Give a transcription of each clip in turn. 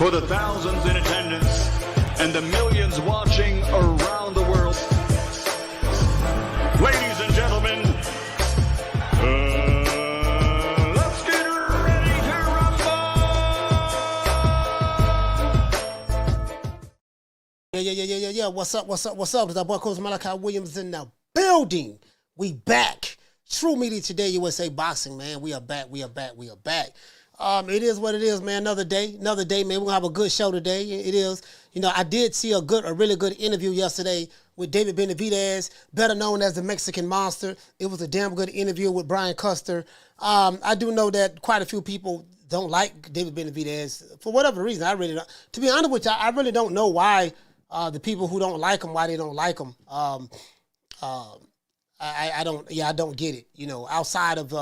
for the thousands in attendance and the millions watching around the world. Ladies and gentlemen, let's get ready to rumble! Yeah. What's up? It's our boy, Coach Malachi Williams in the building. We back. True Media Today USA Boxing, man. We are back. It is what it is, man. Another day, man. We're going to have a good show today. It is. You know, I did see a really good interview yesterday with David Benavidez, better known as the Mexican Monster. It was a damn good interview with Brian Custer. I do know that quite a few people don't like David Benavidez for whatever reason. I really don't. To be honest with you, I really don't know why the people who don't like him, why they don't like him. I don't get it. You know, outside of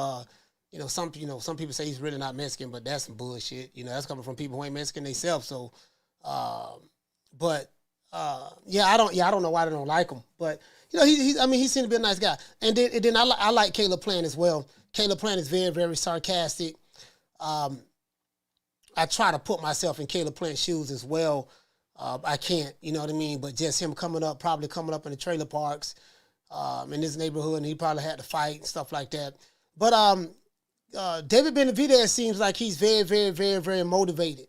some people say he's really not Mexican, but that's some bullshit. You know, that's coming from people who ain't Mexican themselves. So, I don't know why they don't like him. But you know, he seemed to be a nice guy. And then I like Caleb Plant as well. Caleb Plant is very, very sarcastic. I try to put myself in Caleb Plant's shoes as well. I can't, you know what I mean? But just him probably coming up in the trailer parks in this neighborhood, and he probably had to fight and stuff like that. But David Benavidez seems like he's very, very, very, very motivated.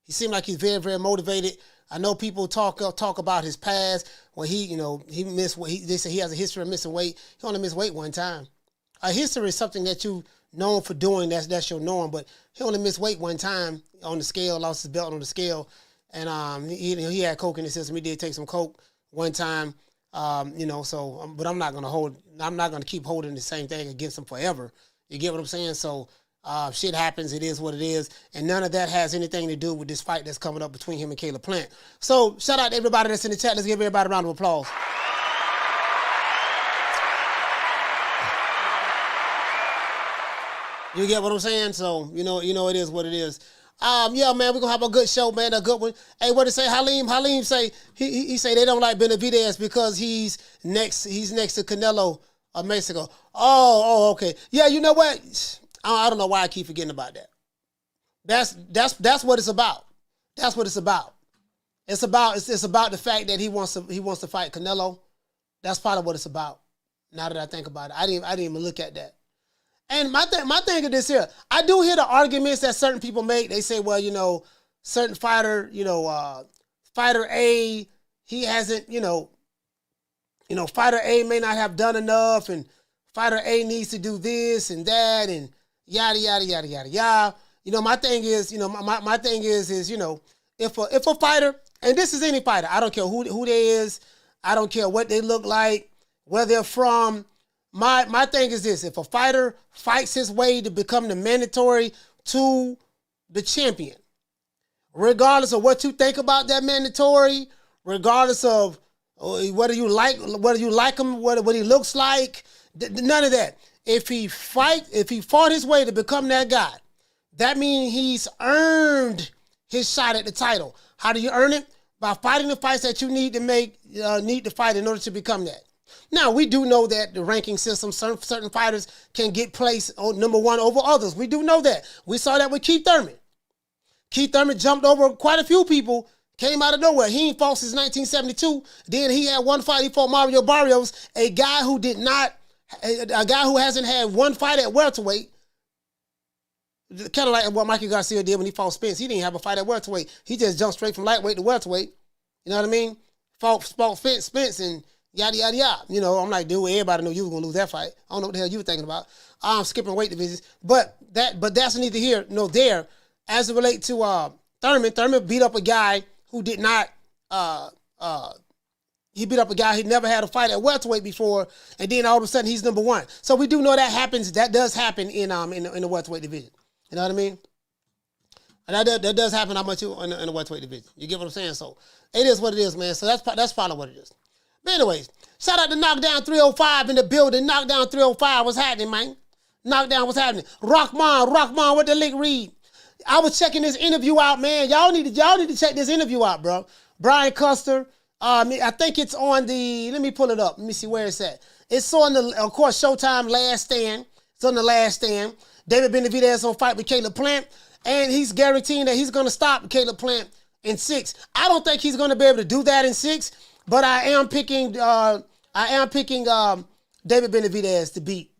He seems like he's very, very motivated. I know people talk about his past when he missed weight. They say he has a history of missing weight. He only missed weight one time. A history is something that you known for doing. That's your norm. But he only missed weight one time on the scale. Lost his belt on the scale, and he had coke in his system. He did take some coke one time. But I'm not gonna keep holding the same thing against him forever. You get what I'm saying? So shit happens. It is what it is. And none of that has anything to do with this fight that's coming up between him and Caleb Plant. So shout out to everybody that's in the chat. Let's give everybody a round of applause. You get what I'm saying? So, you know it is what it is. Yeah, man, we're going to have a good show, man, a good one. Hey, what did say? Halim say, he say they don't like Benavidez because he's next to Canelo of Mexico. Oh, okay. Yeah, you know what? I don't know why I keep forgetting about that. That's what it's about. That's what it's about. It's about the fact that he wants to fight Canelo. That's part of what it's about. Now that I think about it, I didn't even look at that. And my thing is this here. I do hear the arguments that certain people make. They say, well, certain fighter, fighter A, he hasn't, fighter A may not have done enough, and fighter A needs to do this and that, and yada yada yada yada yada. My thing is, my thing is, if a fighter, and this is any fighter, I don't care who they is, I don't care what they look like, where they're from. My thing is this: if a fighter fights his way to become the mandatory to the champion, regardless of what you think about that mandatory, regardless of whether you like him, what he looks like, none of that. If he fought his way to become that guy, that means he's earned his shot at the title. How do you earn it? By fighting the fights that you need to fight in order to become that. Now, we do know that the ranking system, certain fighters can get placed on number one over others. We do know that. We saw that with Keith Thurman. Keith Thurman jumped over quite a few people, came out of nowhere. He ain't fought since 1972. Then he had one fight. He fought Mario Barrios, a guy who hasn't had one fight at welterweight. Kind of like what Mikey Garcia did when he fought Spence. He didn't have a fight at welterweight. He just jumped straight from lightweight to welterweight. You know what I mean? Fought Spence and yada, yada, yada. I'm like, dude, everybody knew you were going to lose that fight. I don't know what the hell you were thinking about. I'm skipping weight divisions. But that's neither here nor there. As it relates to Thurman beat up a guy who did not, he beat up a guy who never had a fight at welterweight before, and then all of a sudden he's number one. So we do know that happens. That does happen in the welterweight division. You know what I mean? And that does happen how much in the welterweight division. You get what I'm saying? So it is what it is, man. So that's probably what it is. But anyways, shout out to Knockdown 305 in the building. Knockdown 305, what's happening, man? Knockdown, what's happening? Rockman, what the link read? I was checking this interview out, man. Y'all need to check this interview out, bro. Brian Custer. I think it's on the. Let me pull it up. Let me see where it's at. It's on the, of course, Showtime Last Stand. It's on the Last Stand. David Benavidez on fight with Caleb Plant, and he's guaranteeing that he's going to stop Caleb Plant in 6. I don't think he's going to be able to do that in 6, but I am picking David Benavidez to beat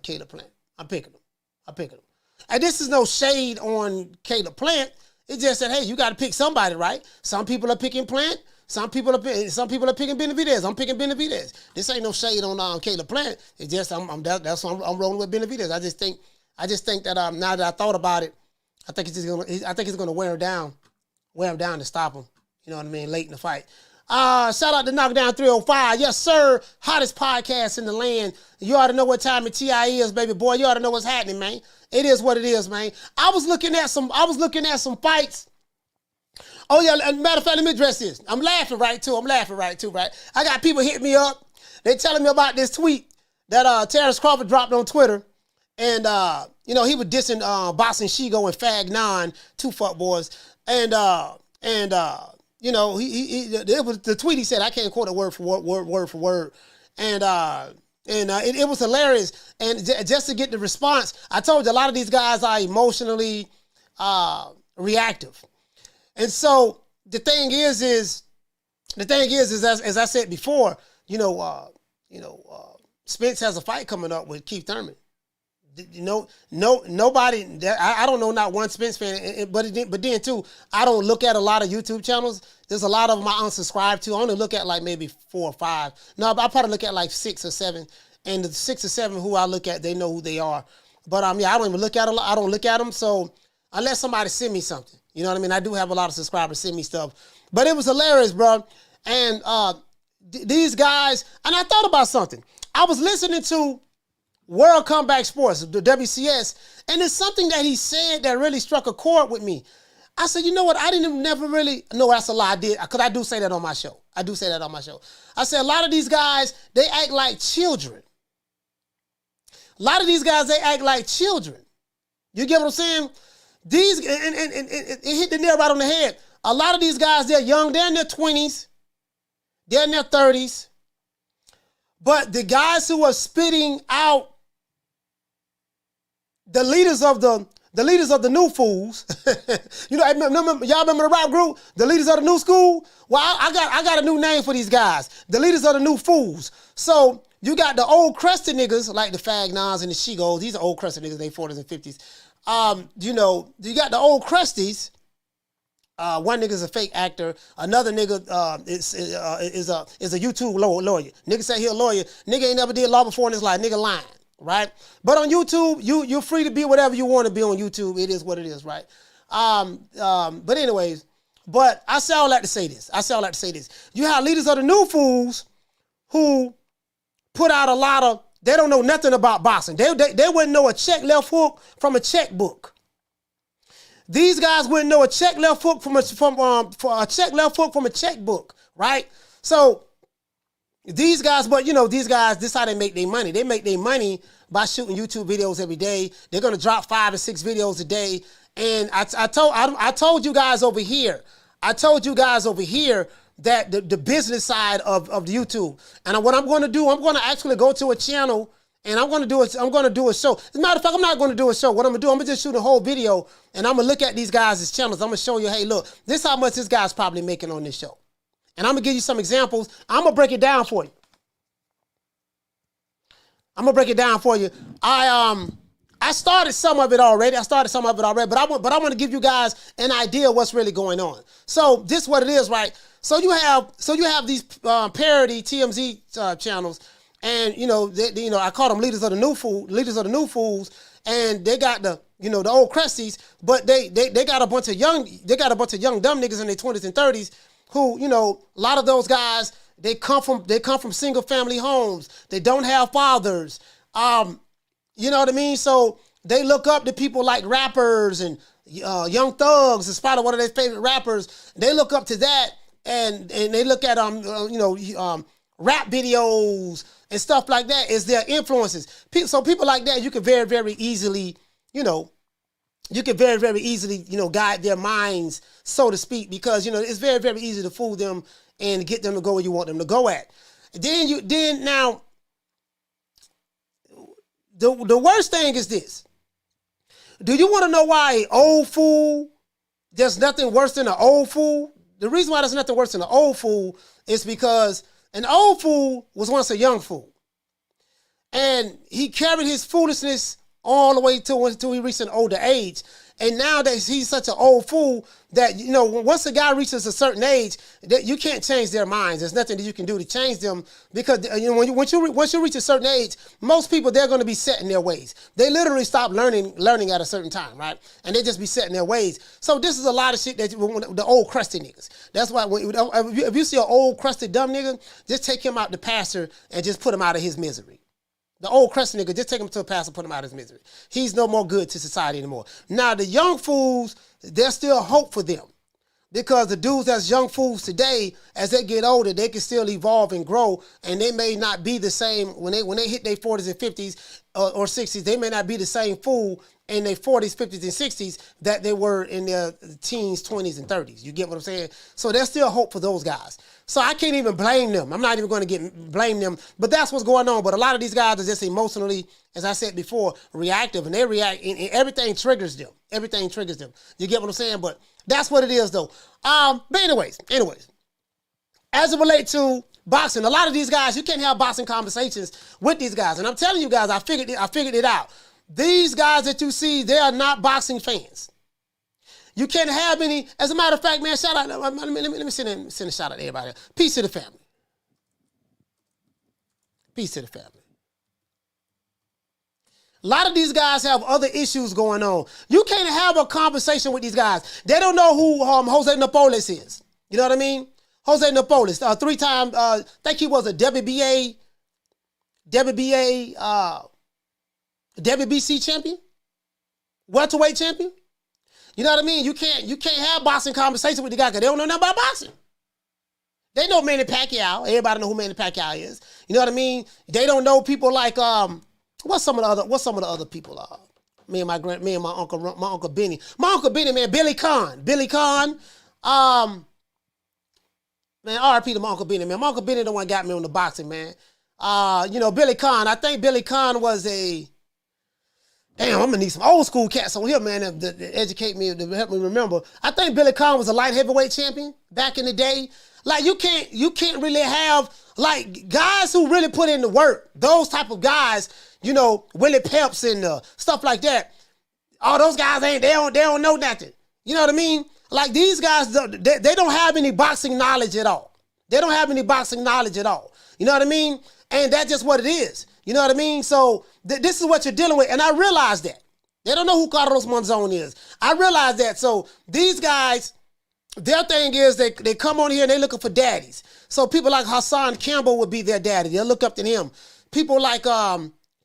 Caleb Plant. I'm picking him. And this is no shade on Caleb Plant. It's just that, hey, you got to pick somebody, right? Some people are picking Plant. Some people are picking Benavidez. I'm picking Benavidez. This ain't no shade on Caleb Plant. It's just I'm rolling with Benavidez. I just think that now that I thought about it, I think it's gonna wear him down to stop him. You know what I mean? Late in the fight. Shout out to Knockdown 305. Yes, sir. Hottest podcast in the land. You ought to know what time it TI is, baby boy. You ought to know what's happening, man. It is what it is, man. I was looking at some fights. Oh yeah, matter of fact, let me address this. I'm laughing right too, right? I got people hitting me up. They telling me about this tweet that Terrence Crawford dropped on Twitter. And he was dissing Boxing Shigo and Fag 9, 2 fuck boys. And it was the tweet he said, I can't quote it word for word. And it was hilarious. And just to get the response, I told you a lot of these guys are emotionally reactive. And so the thing is as I said before, Spence has a fight coming up with Keith Thurman. Nobody. I don't know not one Spence fan, but then too, I don't look at a lot of YouTube channels. There's a lot of them I unsubscribe to. I only look at like maybe 4 or 5. No, I probably look at like 6 or 7. And the 6 or 7 who I look at, they know who they are. But I don't even look at them. I don't look at them. So unless somebody send me something, you know what I mean. I do have a lot of subscribers send me stuff. But it was hilarious, bro. And these guys, and I thought about something. I was listening to World Comeback Sports, the WCS, and there's something that he said that really struck a chord with me. I said, you know what? I didn't never really, no, that's a lie. I did, because I do say that on my show. I said, a lot of these guys, they act like children. They act like children. You get what I'm saying? These, and it hit the nail right on the head. A lot of these guys, they're young. They're in their 20s. They're in their 30s. But the guys who are spitting out the leaders of the new fools, y'all remember the rap group, the leaders of the new school? Well, I got a new name for these guys, the leaders of the new fools. So you got the old crusted niggas like the Fag Nines and the Shigos. These are old crusted niggas, they 40s and 50s. You got the old crusties. One nigga's a fake actor. Another nigga is a YouTube lawyer. Nigga say he a lawyer. Nigga ain't never did law before in his life. Nigga lying, right? But on YouTube, you're free to be whatever you want to be on YouTube. It is what it is, right? But anyways, but I say all that to say this. You have leaders of the new fools who put out a lot of, they don't know nothing about boxing. They wouldn't know a check left hook from a checkbook. These guys wouldn't know a check left hook from a checkbook, right? So these guys, these guys, this is how they make their money. They make their money by shooting YouTube videos every day. They're gonna drop 5 or 6 videos a day. And I told you guys over here that the business side of the YouTube. And what I'm going to do, I'm going to actually go to a channel and I'm going to do a show. As a matter of fact, I'm not going to do a show. What I'm going to do, I'm going to just shoot a whole video and I'm going to look at these guys' channels. I'm going to show you, hey, look, this is how much this guy's probably making on this show. And I'm going to give you some examples. I'm going to break it down for you. I started some of it already, but I want to give you guys an idea of what's really going on. So this is what it is, right? So you have these parody TMZ channels, and I call them leaders of the new fools, and they got the old crusties, but they got a bunch of young dumb niggas in their 20s and 30s who, a lot of those guys, they come from single family homes. They don't have fathers. You know what I mean? So they look up to people like rappers and Young Thugs is probably one of their favorite rappers. They look up to that and they look at rap videos and stuff like that as their influences. So people like that, you can very, very easily, guide their minds, so to speak, because it's very, very easy to fool them and get them to go where you want them to go at. Now. The worst thing is this. Do you want to know why an old fool there's nothing worse than an old fool. The reason why there's nothing worse than an old fool is because an old fool was once a young fool. And he carried his foolishness all the way until he reached an older age. And now that he's such an old fool that, you know, once a guy reaches a certain age, that you can't change their minds. There's nothing that you can do to change them because, you know, once you reach a certain age, most people, they're going to be set in their ways. They literally stop learning at a certain time, right? And they just be set in their ways. So this is a lot of shit that the old crusty niggas. That's why if you see an old crusty dumb nigga, just take him out the pasture and just put him out of his misery. The old crusty nigga, just take him to a pastor and put him out of his misery. He's no more good to society anymore. Now, the young fools, there's still hope for them. Because the dudes that's young fools today, as they get older, they can still evolve and grow, and they may not be the same when they hit their 40s and 50s or 60s. They may not be the same fool in their 40s, 50s, and 60s that they were in their teens, 20s, and 30s. You get what I'm saying? So there's still hope for those guys. So I can't even blame them. I'm not even going to blame them, but that's what's going on. But a lot of these guys are just emotionally, as I said before, reactive, and they react, and everything triggers them. Everything triggers them. You get what I'm saying? But that's what it is, though. But anyways, as it relates to boxing, a lot of these guys, you can't have boxing conversations with these guys. And I'm telling you guys, I figured it out. These guys that you see, they are not boxing fans. You can't have any. As a matter of fact, man, shout out. Let me send a shout out to everybody. Peace to the family. Peace to the family. A lot of these guys have other issues going on. You can't have a conversation with these guys. They don't know who Jose Napoles is. You know what I mean? Jose Napoles, 3-time, I think he was a WBC champion, welterweight champion. You know what I mean? You can't have boxing conversation with the guy because they don't know nothing about boxing. They know Manny Pacquiao. Everybody know who Manny Pacquiao is. You know what I mean? They don't know people like what's some of the other people are. Me and my uncle Benny. My uncle Benny, man, Billy Conn. Man, RIP to my Uncle Benny, man. My Uncle Benny the one got me on the boxing, man. You know, Billy Conn. I think Billy Conn was a... Damn, I'm going to need some old school cats on here, man, to educate me, to help me remember. I think Billy Conn was a light heavyweight champion back in the day. Like, you can't really have, like, guys who really put in the work. Those type of guys, you know, Willie Peps and stuff like that. All those guys, they don't know nothing. You know what I mean? Like, these guys, they don't have any boxing knowledge at all. They don't have any boxing knowledge at all. You know what I mean? And that's just what it is. You know what I mean? So this is what you're dealing with. And I realize that. They don't know who Carlos Monzon is. I realize that. So these guys, their thing is they come on here and they're looking for daddies. So people like Hassan Campbell would be their daddy. They'll look up to him. People like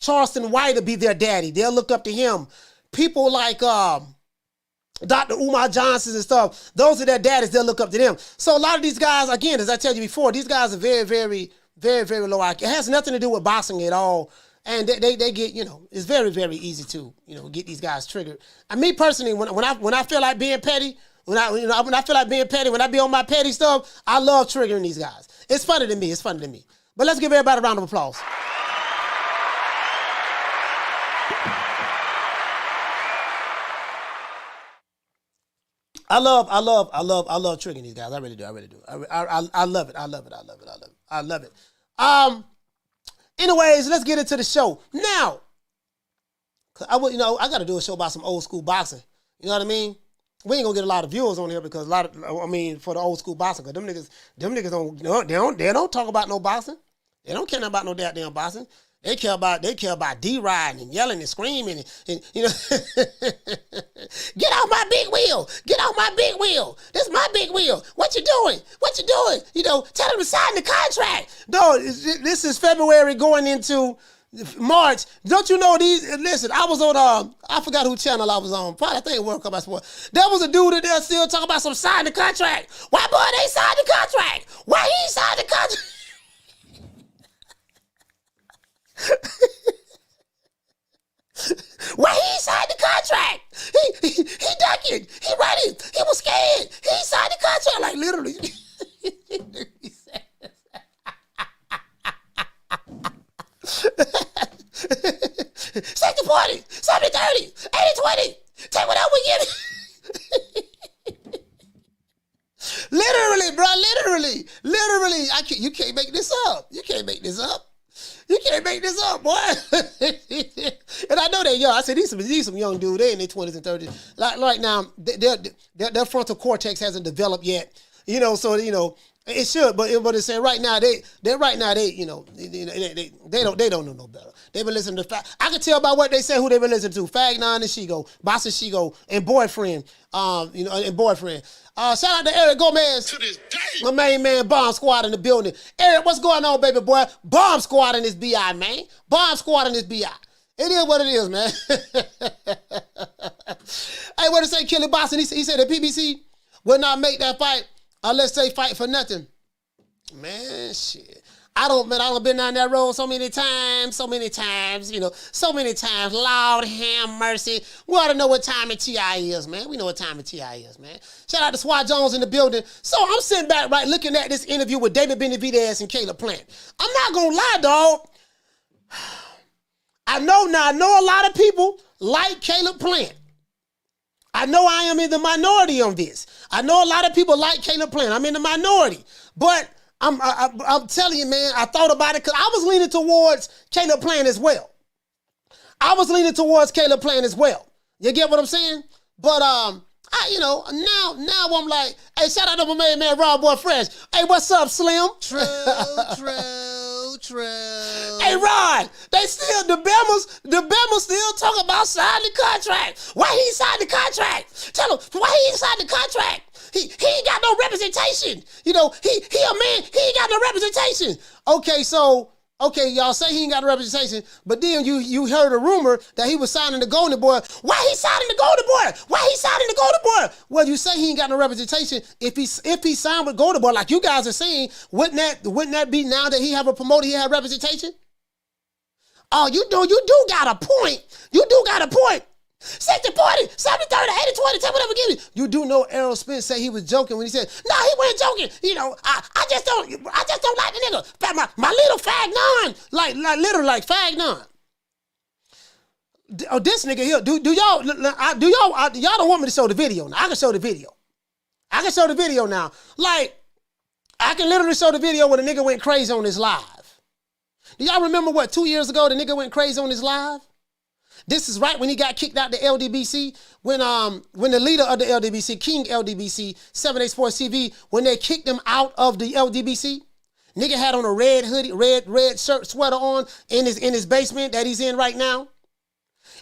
Charleston White would be their daddy. They'll look up to him. People like Dr. Umar Johnson and stuff, those are their daddies. They'll look up to them. So a lot of these guys, again, as I told you before, these guys are very, very, very, very low IQ. It has nothing to do with boxing at all. And they get, you know, it's very, very easy to, you know, get these guys triggered. And me personally, when I feel like being petty, when I be on my petty stuff, I love triggering these guys. It's funny to me. But let's give everybody a round of applause. I love triggering these guys. I really do. I love it. Anyways, let's get into the show now. I got to do a show about some old school boxing. You know what I mean? We ain't gonna get a lot of viewers on here because for the old school boxing, because them niggas don't talk about no boxing. They don't care about no goddamn boxing. They care about D-riding and yelling and screaming and you know, get off my big wheel. Get off my big wheel. This is my big wheel. What you doing? You know, tell them to sign the contract. No, this is February going into March. Don't you know these? Listen, I was on, I forgot who channel I was on. Probably, I think World Cup by Sport. There was a dude that they're still talking about some sign the contract. Why, boy, they signed the contract? Why he signed the contract? Why he signed the contract? He ducking. He running. He was scared. He signed the contract. Like, literally. Sixty 40, 70 30, 80 20. Take whatever we get. bro, literally. You can't make this up. You can't make this up. You can't make this up, boy. And I know they young. I said these some young dudes. They in their 20s and 30s. Like right now, their frontal cortex hasn't developed yet. You know, so you know it should. But it's saying right now they don't know no better. They've been listening to I can tell by what they say who they've been listening to. Fag9 and Shigo, Boss and Shigo, and Boyfriend. And Boyfriend. Shout out to Eric Gomez. To this day. My main man, Bomb Squad in the building. Eric, what's going on, baby boy? Bomb Squad in this BI, man. Bomb Squad in this BI. It is what it is, man. Hey, what did say, Kelly Boston? He said the PBC will not make that fight unless they fight for nothing. Man, shit. I don't been down that road so many times, Lord have mercy. We ought to know what time of TI is, man. We know what time of TI is, man. Shout out to Swat Jones in the building. So I'm sitting back, right, looking at this interview with David Benavidez and Caleb Plant. I'm not gonna lie, dog. I know a lot of people like Caleb Plant. I know I am in the minority on this. I know a lot of people like Caleb Plant. I'm in the minority. But I'm telling you, man, I thought about it because I was leaning towards Caleb Plant as well. You get what I'm saying? But now I'm like, hey, shout out to my main man, Rob Boy Fresh. Hey, what's up, Slim? True. Hey, Rod, the Bama still talk about signing the contract. Why he signed the contract? Tell him, why he signed the contract? He ain't got no representation. You know, he a man, he ain't got no representation. Okay, y'all say he ain't got no representation, but then you heard a rumor that he was signing the Golden Boy. Why he signing the Golden Boy? Well, you say he ain't got no representation. If he signed with Golden Boy, like you guys are saying, wouldn't that be now that he have a promoter, he have representation? Oh, you do got a point. 60-40, 70-30, 80-20, take whatever give you. You do know Errol Spence said he was joking when he said, no, he wasn't joking. You know, I just don't like the nigga. My little Fag9, like literally like Fag9. Oh, this nigga here, y'all don't want me to show the video now. I can show the video now. Like, I can literally show the video when the nigga went crazy on his live. Do y'all remember 2 years ago the nigga went crazy on his live? This is right when he got kicked out the LDBC, when the leader of the LDBC, King LDBC, 7A Sports TV, when they kicked him out of the LDBC. Nigga had on a red hoodie, red shirt, sweater on in his basement that he's in right now.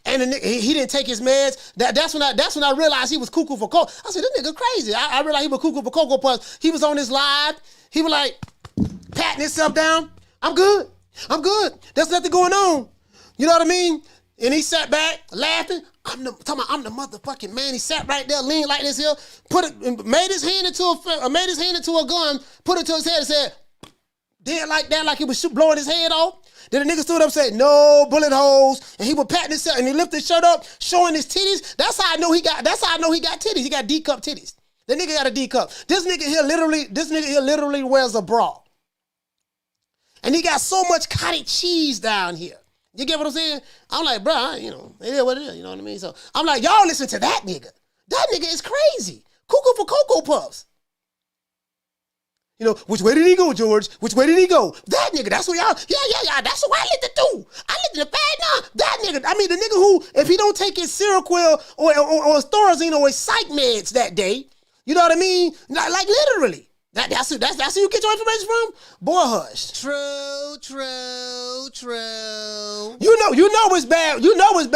And he didn't take his meds. That's when I realized he was cuckoo for cocoa. I said, this nigga crazy. I realized he was cuckoo for Cocoa Puffs. He was on his live. He was like patting himself down. I'm good. There's nothing going on. You know what I mean? And he sat back laughing. I'm the motherfucking man. He sat right there, leaned like this here, made his hand into a gun, put it to his head and said, did like that, like he was blowing his head off. Then the nigga stood up and said, no bullet holes. And he was patting himself and he lifted his shirt up, showing his titties. That's how I know he got titties. He got D-cup titties. The nigga got a D-cup. This nigga here literally wears a bra. And he got so much cottage cheese down here. You get what I'm saying? I'm like, bro, it is what it is, you know what I mean? So I'm like, y'all listen to that nigga. That nigga is crazy. Cuckoo for Cocoa Puffs. You know, which way did he go, George? Which way did he go? That nigga, that's what y'all, yeah, that's what I lived to do. I lived to Fag9. That nigga, I mean, the nigga who, if he don't take his Seroquel or his Thorazine or his psych meds that day, you know what I mean? Like literally. That's who you get your information from? Boy, hush. True. You know it's bad. You know it's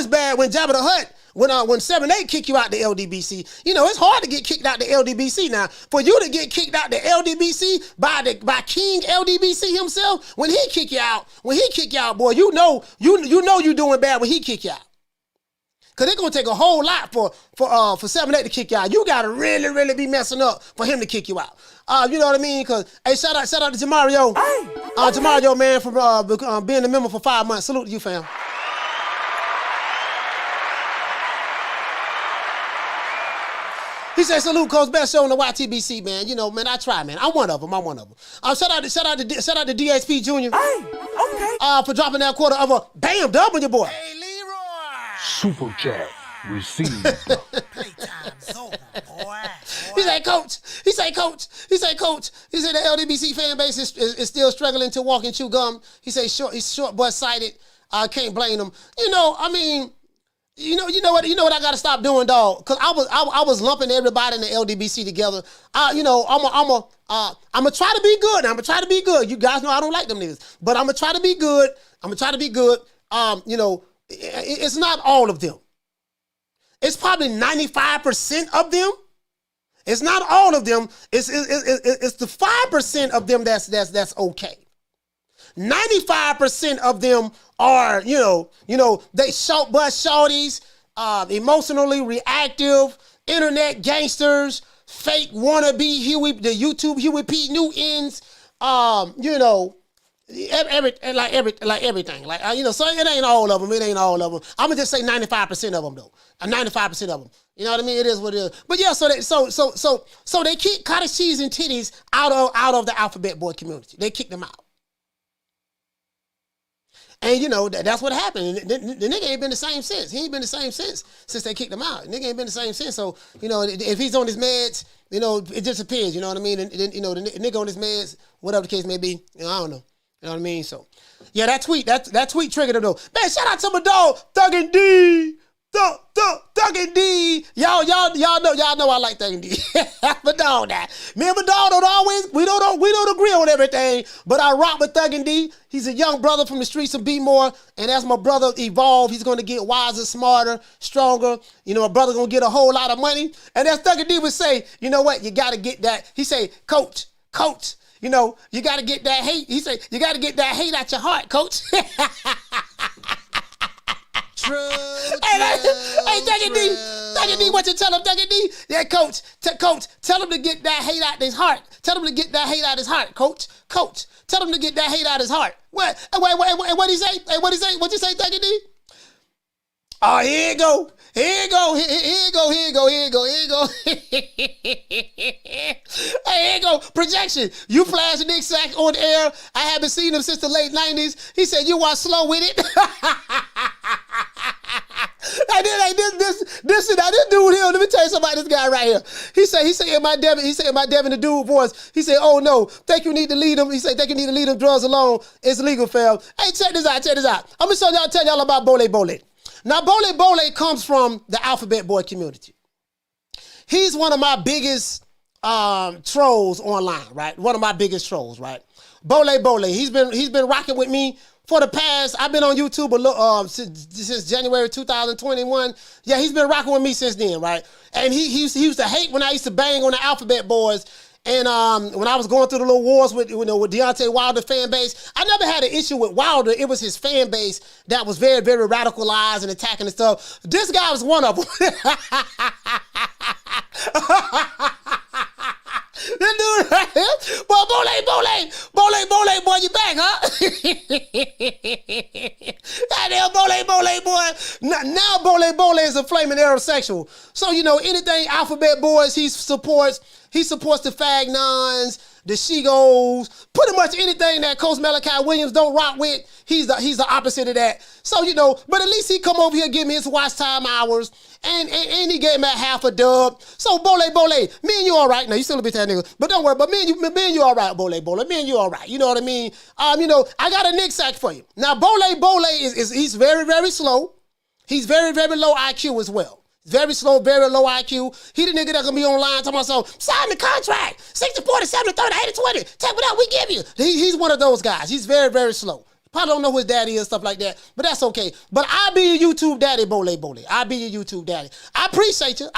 bad when Jabba the Hutt, when 7-8 kick you out the LDBC. You know, it's hard to get kicked out the LDBC now. For you to get kicked out the LDBC by King LDBC himself, when he kick you out, boy, you know you doing bad when he kick you out. Cause it's gonna take a whole lot for 7-8 to kick you out. You gotta really be messing up for him to kick you out. You know what I mean? Cause hey, shout out to Jamario. Jamario, man, from being a member for 5 months. Salute to you, fam. He said, salute, Coach, best show on the YTBC, man. You know, man, I try, man. I'm one of them. Shout out to DSP Jr. For dropping that quarter of a bam dub on your boy. Hey, Leroy. Super chat received. Playtime's over, boy. He said, Coach. He said, Coach. He said, Coach. He said the LDBC fan base is still struggling to walk and chew gum. He said, he's short but sighted. I can't blame him. You know, I mean, you know what I gotta stop doing, dog. Cause I was lumping everybody in the LDBC together. You know, I'm gonna try to be good. I'm gonna try to be good. You guys know I don't like them niggas, but I'm gonna try to be good. You know, it's not all of them. It's probably 95% of them. It's not all of them. It's the 5% of them that's okay. 95% of them are, you know, they short bus shorties, emotionally reactive, internet gangsters, fake wannabe the YouTube Huey P. Newtons, you know, everything. Like, you know, so it ain't all of them. It ain't all of them. I'm gonna just say 95% of them though. 95% of them. You know what I mean? It is what it is. But yeah, so they kick cottage cheese and titties out of the Alphabet Boy community. They kicked them out. And, you know, that's what happened. The nigga ain't been the same since. He ain't been the same since they kicked him out. The nigga ain't been the same since. So, you know, if he's on his meds, you know, it disappears. You know what I mean? And you know, the nigga on his meds, whatever the case may be, you know, I don't know. You know what I mean? So, yeah, that tweet triggered him, though. Man, shout out to my dog, Thuggin' D. Thuggin' D. Y'all know I like Thuggin' D. My dog that. Me and my dog we don't agree on everything, but I rock with Thuggin' D. He's a young brother from the streets of B-More, and as my brother evolve, he's gonna get wiser, smarter, stronger. You know, my brother gonna get a whole lot of money. And as Thuggin' D would say, you know what? You gotta get that. He say, Coach, you know, you gotta get that hate. He say, you gotta get that hate out your heart, Coach. Hey, Thuggin' D, what you tell him, Thuggin' D? Yeah, Coach, tell him to get that hate out his heart. Tell him to get that hate out his heart, Coach. Tell him to get that hate out his heart. Wait, what he say? Hey, what he say? What you say, Thuggin' D? Oh, here you go. Here you go. Hey, here you go. Projection. You flash Nick Sack on air. I haven't seen him since the late 90s. He said, you are slow with it. This dude here, let me tell you something about this guy right here. He said in my Devin the dude voice, he said, oh no, think you need to leave them. He said, think you need to leave them drugs alone. It's legal, fam. Hey, check this out. I'm going to tell y'all about Bole. Now, Bole comes from the Alphabet Boy community. He's one of my biggest trolls online, right? One of my biggest trolls, right? Bole. He's been rocking with me for the past. I've been on YouTube since January 2021. Yeah, he's been rocking with me since then, right? And he used to hate when I used to bang on the Alphabet Boys. And when I was going through the little wars with Deontay Wilder fan base, I never had an issue with Wilder. It was his fan base that was very, very radicalized and attacking and stuff. This guy was one of them. This dude right here, boy, boy, you back, huh? Goddamn, Bole, boy. Now Bole is a flaming heterosexual. So, you know, anything Alphabet Boys, he supports the Fag Nons, the She-Goes, pretty much anything that Coach Malachi Williams don't rock with, he's the opposite of that. So, you know, but at least he come over here, give me his watch time hours, and he gave me half a dub. So, Bole, me and you all right. Now, you still a bitch ass nigga, but don't worry, but me and you all right, Bole. Me and you all right. You know what I mean? You know, I got a Nick Sack for you. Now, Bole he's very, very slow. He's very, very low IQ as well. Very slow, very low IQ. He the nigga that gonna be online talking about something. Sign the contract. 60-40, 70-30, 80-20. Take what out, we give you. He's one of those guys. He's very, very slow. Probably don't know who his daddy is, stuff like that. But that's okay. But I'll be your YouTube daddy, Bole. I'll be your YouTube daddy. I appreciate you.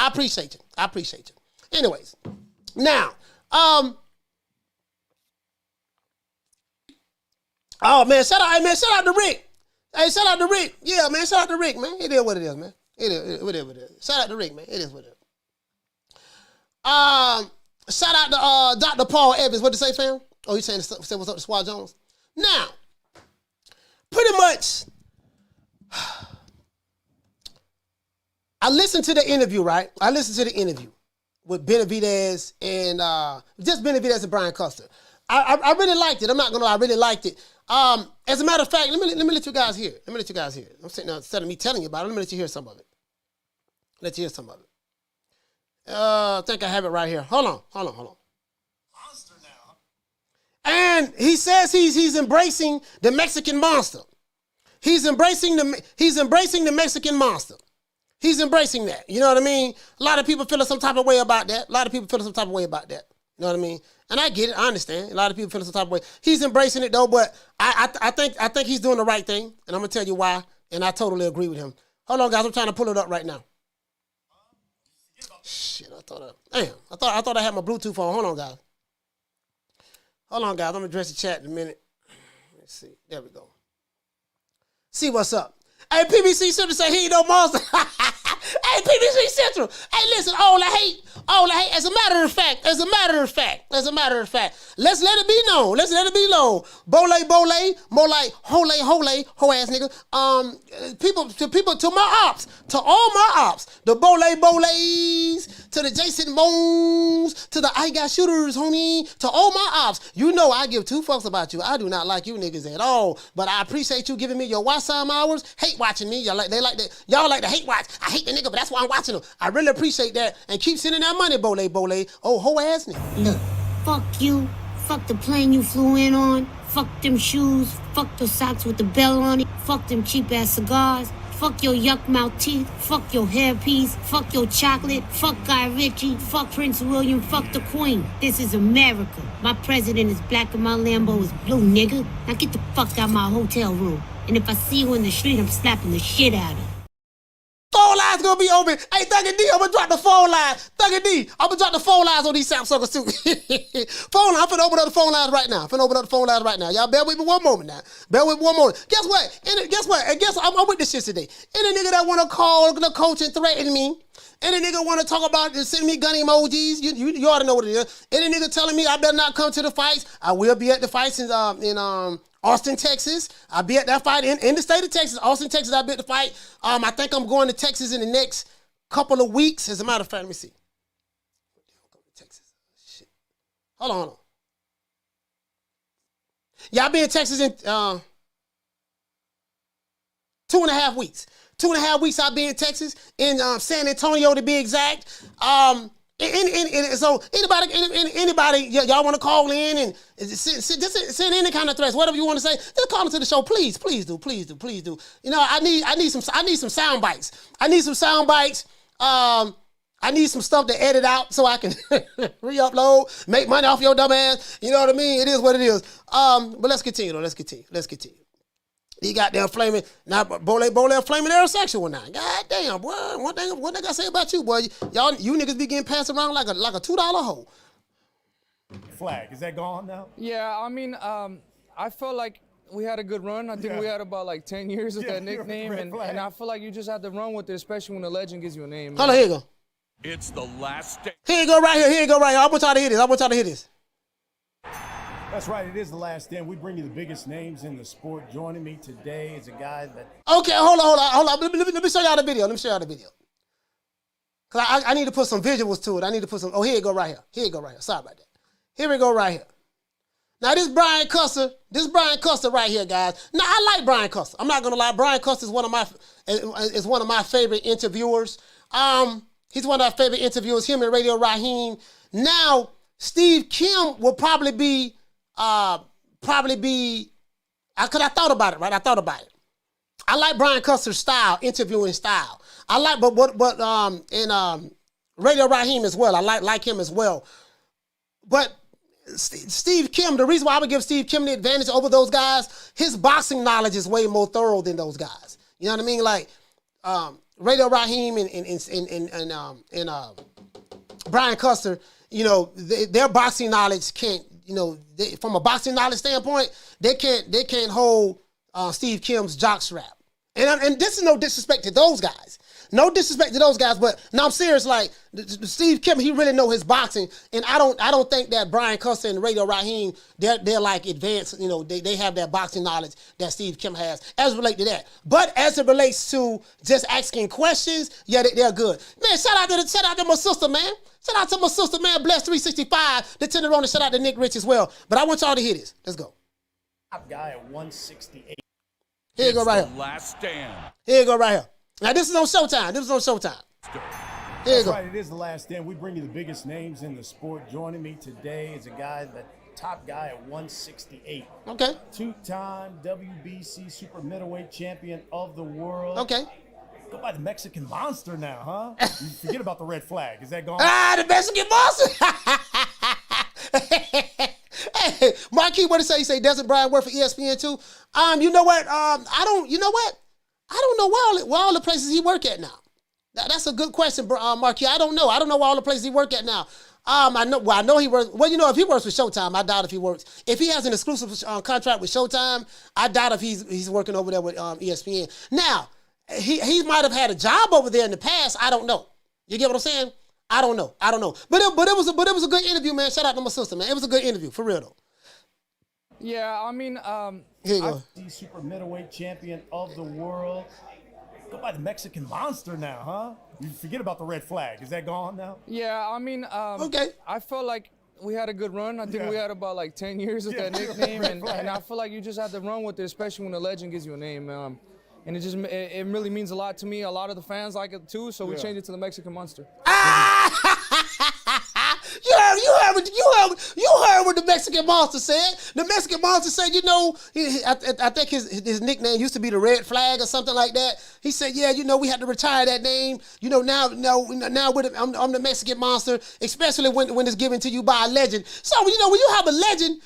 Anyways. Now, oh man, shout out to Rick. Hey, shout out to Rick. Yeah, man, shout out to Rick, man. It is what it is, man. It is what it is. Shout out to Rick, man. It is what it is. Shout out to Dr. Paul Evans. What did you say, fam? Oh, you saying what's up to Swat Jones? Now, pretty much, I listened to the interview, right? I listened to the interview with Benavidez and just Benavidez and Brian Custer. I really liked it. I'm not gonna lie, I really liked it. As a matter of fact, let me let you guys hear. I'm sitting there instead of me telling you about it. Let me let you hear some of it. I think I have it right here. Hold on. And he says he's embracing the Mexican monster. He's embracing the Mexican monster. He's embracing that. You know what I mean? A lot of people feeling some type of way about that. You know what I mean? And I get it. I understand. A lot of people feeling some type of way. He's embracing it though, but I think he's doing the right thing, and I'm gonna tell you why. And I totally agree with him. Hold on, guys. I'm trying to pull it up right now. Shit, I thought I had my Bluetooth on. Hold on, guys. I'm gonna address the chat in a minute. Let's see. There we go. See what's up. Hey, PBC Central say he ain't no monster. Hey, PBC Central. Hey, listen, all I hate. As a matter of fact, let's let it be known. Bole, more like hoe ass nigga. People, to my ops, to all my ops, the boles, to the Jason Bones, to the I got shooters, homie, to all my ops. You know I give two fucks about you. I do not like you niggas at all, but I appreciate you giving me your watch time hours. Hate watching me. Y'all like to hate watch. I hate the nigga, but that's why I'm watching them. I really appreciate that, and keep sending that money, bole. Oh, hoe ass nigga. Look, fuck you. Fuck the plane you flew in on. Fuck them shoes. Fuck the socks with the bell on it. Fuck them cheap ass cigars. Fuck your yuck mouth teeth. Fuck your hairpiece. Fuck your chocolate. Fuck Guy Ritchie. Fuck Prince William. Fuck the Queen. This is America. My president is black and my Lambo is blue, nigga. Now get the fuck out my hotel room. And if I see you in the street, I'm slapping the shit out of you. Phone lines gonna be open. Hey, Thugger D, I'm gonna drop the phone line. Thugger D, I'm gonna drop the phone lines on these sapsuckers too. Phone line, I'm finna open up the phone lines right now. Y'all bear with me one moment now. Guess what? I'm with this shit today. Any nigga that wanna call the coach and threaten me, any nigga wanna talk about and send me gun emojis, you already know what it is. Any nigga telling me I better not come to the fights, I will be at the fights in Austin, Texas. I'll be at that fight in the state of Texas. Austin, Texas, I'll be at the fight. I think I'm going to Texas in the next couple of weeks. As a matter of fact, let me see. Texas. Shit. Hold on. Yeah, I'll be in Texas in 2.5 weeks. 2.5 weeks I'll be in Texas, in San Antonio to be exact. So anybody, y'all want to call in and send any kind of threats, whatever you want to say, just call into the show, please do. You know, I need some sound bites. I need some stuff to edit out so I can re-upload, make money off your dumb ass. You know what I mean? It is what it is. But let's continue. He got them flaming, now Bole flaming heterosexual now. God damn, boy. What they gotta say about you, boy? You niggas be getting passed around like a $2 hoe. Flag, is that gone now? Yeah, I mean, I felt like we had a good run. I think we had about like 10 years with that nickname, and I feel like you just have to run with it, especially when a legend gives you a name. Hold on, here you go. It's the last day. Here you go right here. I want y'all to hear this. That's right, it is the last stand. We bring you the biggest names in the sport. Joining me today is a guy that... Okay, hold on. Let me show y'all the video. Because I need to put some visuals to it. Oh, here you go right here. Sorry about that. Here we go right here. Now, this Brian Custer right here, guys. Now, I like Brian Custer. I'm not going to lie. Brian Custer is one of my favorite interviewers. He's one of our favorite interviewers, him and Radio Raheem. Now, Steve Kim will probably be, because I thought about it, right? I like Brian Custer's style, interviewing style. I like, but Radio Raheem as well. I like him as well. But Steve Kim, the reason why I would give Steve Kim the advantage over those guys, his boxing knowledge is way more thorough than those guys. You know what I mean? Like Radio Raheem and Brian Custer, you know, their boxing knowledge can't, you know, from a boxing knowledge standpoint, they can't hold Steve Kim's jockstrap. And this is no disrespect to those guys. But no, I'm serious. Like Steve Kim, he really know his boxing, and I don't think that Brian Custer and Radio Raheem, they're like advanced. You know, they have that boxing knowledge that Steve Kim has as it relates to that. But as it relates to just asking questions, yeah, they're good. Man, shout out to my sister, man. Shout out to my sister, man. Bless 365. The Tenderoni. Shout out to Nick Rich as well. But I want y'all to hear this. Let's go. Top guy at 168. Here you go right here. Last stand. Here you go right here. Now this is on Showtime. Here you That's go. right. It is the last stand. We bring you the biggest names in the sport. Joining me today is a guy, the top guy at 168. Okay. Two-time WBC super middleweight champion of the world. Okay. Go by the Mexican Monster now, huh? You forget about the red flag. Is that gone? The Mexican Monster. Hey, Marquis, what did he say? He say, doesn't Brian work for ESPN too? You know what? You know what? I don't know where all the places he work at now. That's a good question, Marquis. I don't know. I don't know where all the places he work at now. I know he works. Well, you know, if he works with Showtime, I doubt if he works. If he has an exclusive contract with Showtime, I doubt if he's working over there with ESPN. Now, he might have had a job over there in the past. I don't know. You get what I'm saying? I don't know. But it was a good interview, man. Shout out to my sister, man. It was a good interview, for real though. Yeah, I mean, here you go. The super middleweight champion of the world. Go by the Mexican Monster now, huh? You forget about the red flag. Is that gone now? Yeah, I mean, okay. I felt like we had a good run. I think we had about like 10 years with that nickname, and I feel like you just have to run with it, especially when a legend gives you a name. And it really means a lot to me. A lot of the fans like it too, so we changed it to the Mexican Monster. You heard what the Mexican Monster said. The Mexican Monster said, you know, I think his nickname used to be the Red Flag or something like that. He said, yeah, you know, we had to retire that name. You know, now I'm the Mexican Monster, especially when it's given to you by a legend. So, you know, when you have a legend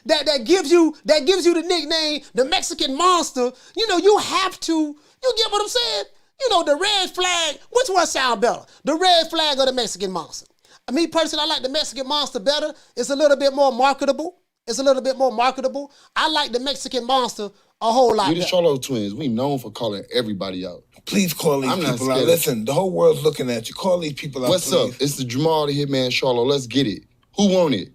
that gives you the nickname, the Mexican Monster, you know, you have to, you get what I'm saying? You know, the Red Flag, which one sound better? The Red Flag or the Mexican Monster? Me personally, I like the Mexican Monster better. It's a little bit more marketable. I like the Mexican Monster a whole lot better. We the Charlo twins. We known for calling everybody out. Please call these people out. Listen, the whole world's looking at you. Call these people out, What's please. up? It's the Jamal the Hitman Charlo. Let's get it. Who want it?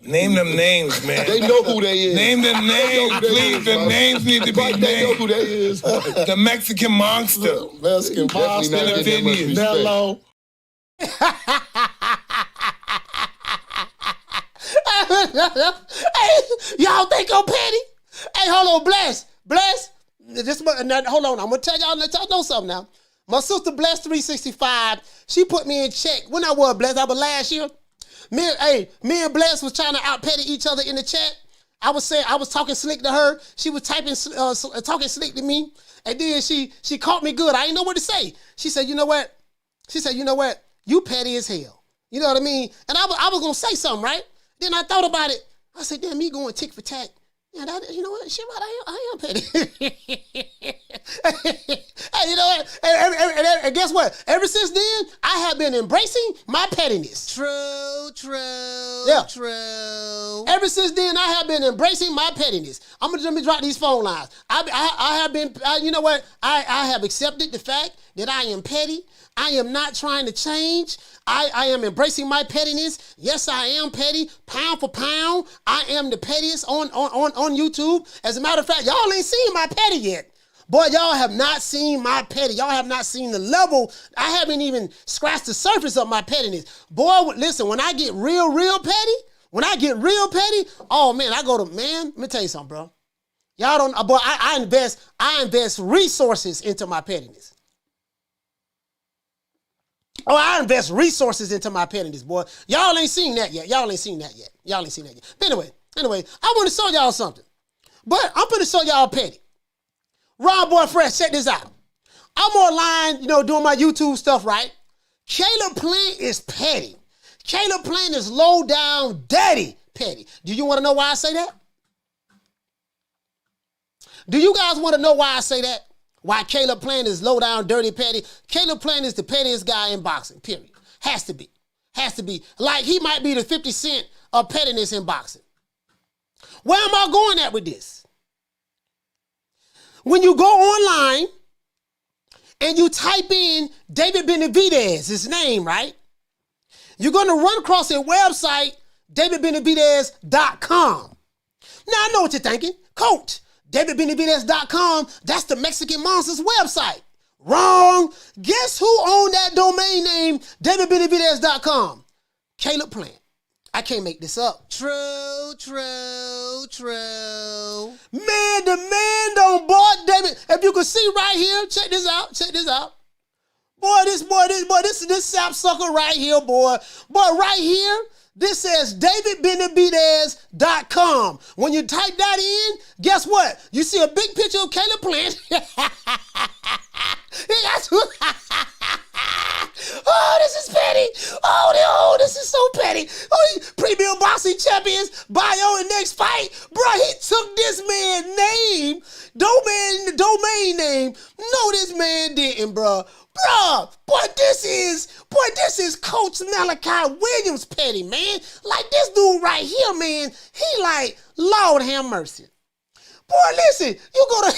Name them names, man. They know who they is. Name them names, please. The names need to be named. They know who they is. The Mexican Monster. Mexican Monster. Hello. Hey, y'all think I'm petty? Hey, hold on, Bless. Hold on, I'm gonna tell y'all, let y'all know something now. My sister Bless 365, she put me in check. When I was Bless, I was last year. Me and Bless was trying to out petty each other in the chat. I was talking slick to her. She was talking slick to me, and then she caught me good. I didn't know what to say. She said, you know what? You petty as hell. You know what I mean? And I was gonna say something, right? Then I thought about it. I said, damn, me going tick for tack. Yeah, you know what? Shit, I am petty. Hey, you know what? And guess what? Ever since then, I have been embracing my pettiness. True. Ever since then, I have been embracing my pettiness. Let me drop these phone lines. I have been, you know what? I have accepted the fact that I am petty. I am not trying to change. I am embracing my pettiness. Yes, I am petty. Pound for pound, I am the pettiest on YouTube. As a matter of fact, y'all ain't seen my petty yet. Boy, y'all have not seen my petty. Y'all have not seen the level. I haven't even scratched the surface of my pettiness. Boy, listen, when I get real petty, oh man, let me tell you something, bro. Y'all don't, boy, I invest resources into my pettiness. Oh, I invest resources into my pettiness, boy. Y'all ain't seen that yet. But anyway, I want to show y'all something. But I'm going to show y'all petty. Ron Boy Fresh, check this out. I'm online, doing my YouTube stuff, right? Caleb Plant is petty. Caleb Plant is low down, dirty petty. Do you want to know why I say that? Do you guys want to know why I say that? Why Caleb Plant is low down, dirty, petty? Caleb Plant is the pettiest guy in boxing, period. Has to be. Like, he might be the 50 Cent of pettiness in boxing. Where am I going at with this? When you go online and you type in David Benavidez, his name, right? You're going to run across a website, davidbenavidez.com. Now, I know what you're thinking. Coach, davidbenavidez.com, that's the Mexican Monster's website. Wrong. Guess who owned that domain name, davidbenavidez.com? Caleb Plant. I can't make this up. True. Man, the man don't bought David. If you can see right here, check this out. This sapsucker right here, boy. Boy, right here, this says Benavidez.com. When you type that in, guess what? You see a big picture of Caleb Plant. Oh, this is petty. Oh, this is so petty. Oh, Premium Boxing Champions, bio in next fight. Bro, he took this man's name, domain name. No, this man didn't, bro. Bro, boy, this is Coach Malachi Williams petty, man. Like, this dude right here, man, he like, Lord have mercy. Boy, listen, you go to...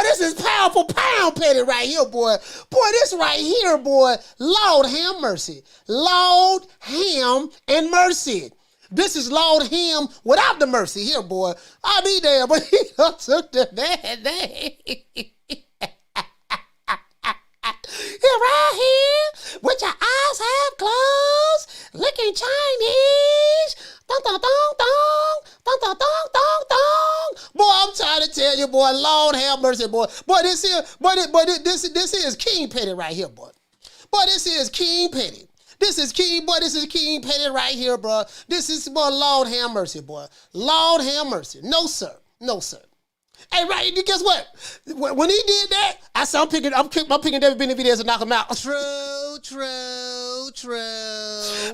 this is pound for pound petty right here, boy. Boy, this right here, boy, Lord have mercy. Lord ham and mercy. This is Lord him without the mercy here, boy. I'll be there, but he done took the bad name. Here right here, with your eyes half closed, looking Chinese. Dong, dong, dong, dong. Dong, dong, dong, dong, dong. Boy, I'm trying to tell you, boy, Lord have mercy, boy. Boy, this is King Petty right here, boy. Boy, this is King Petty. This is King Petty right here, bro. This is, boy, Lord have mercy, boy. Lord have mercy. No, sir. No, sir. Hey, right, guess what? When he did that, I said, I'm picking David Benavidez to knock him out. True.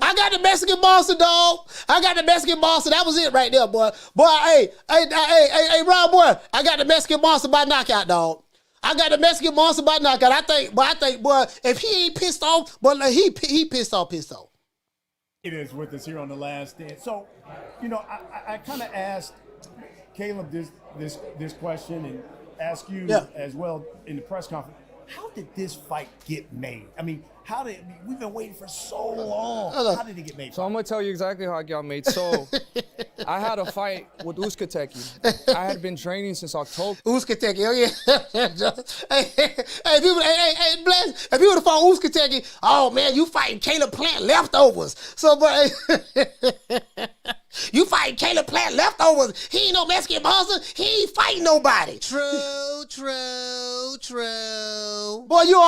I got the Mexican monster, dog. That was it right there, boy. Boy, hey, Rob, boy, I got the Mexican monster by knockout, dog. I think, boy, if he ain't pissed off, but like, he pissed off. It is with us here on The Last Stand. So, I kind of asked Caleb this question and ask you as well in the press conference. How did this fight get made? I mean, we've been waiting for so long. How did it get made? So I'm gonna tell you exactly how it got made. So I had a fight with Uzcategui. I had been training since October. Uzcategui, oh yeah. Hey, bless. If you would have fought Uzcategui, oh man, you fighting Caleb Plant leftovers. So, but you fighting Caleb Plant leftovers. He ain't no Mexican monster. He ain't fighting nobody. True. Boy, you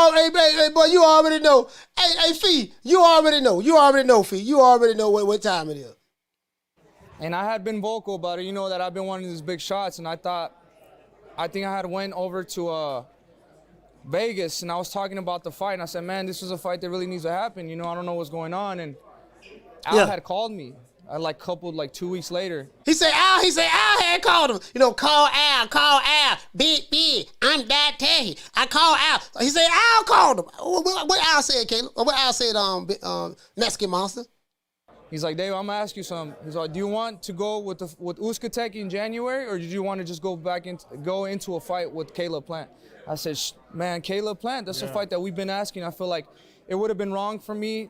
already know. Hey, Fee, you already know, Fee. You already know what time it is. And I had been vocal about it, that I've been wanting these big shots, and I think I had went over to Vegas, and I was talking about the fight, and I said, man, this is a fight that really needs to happen. I don't know what's going on, and Al had called me. I coupled 2 weeks later. He said Al had called him. Call Al. Big, I'm that Tay. I call Al. He said Al called him. What Al said, Caleb? What Al said, Mexican monster? He's like, Dave, I'm gonna ask you something. He's like, do you want to go with Uzcategui in January, or did you want to just go into a fight with Caleb Plant? I said, man, Caleb Plant, that's a fight that we've been asking. I feel like it would have been wrong for me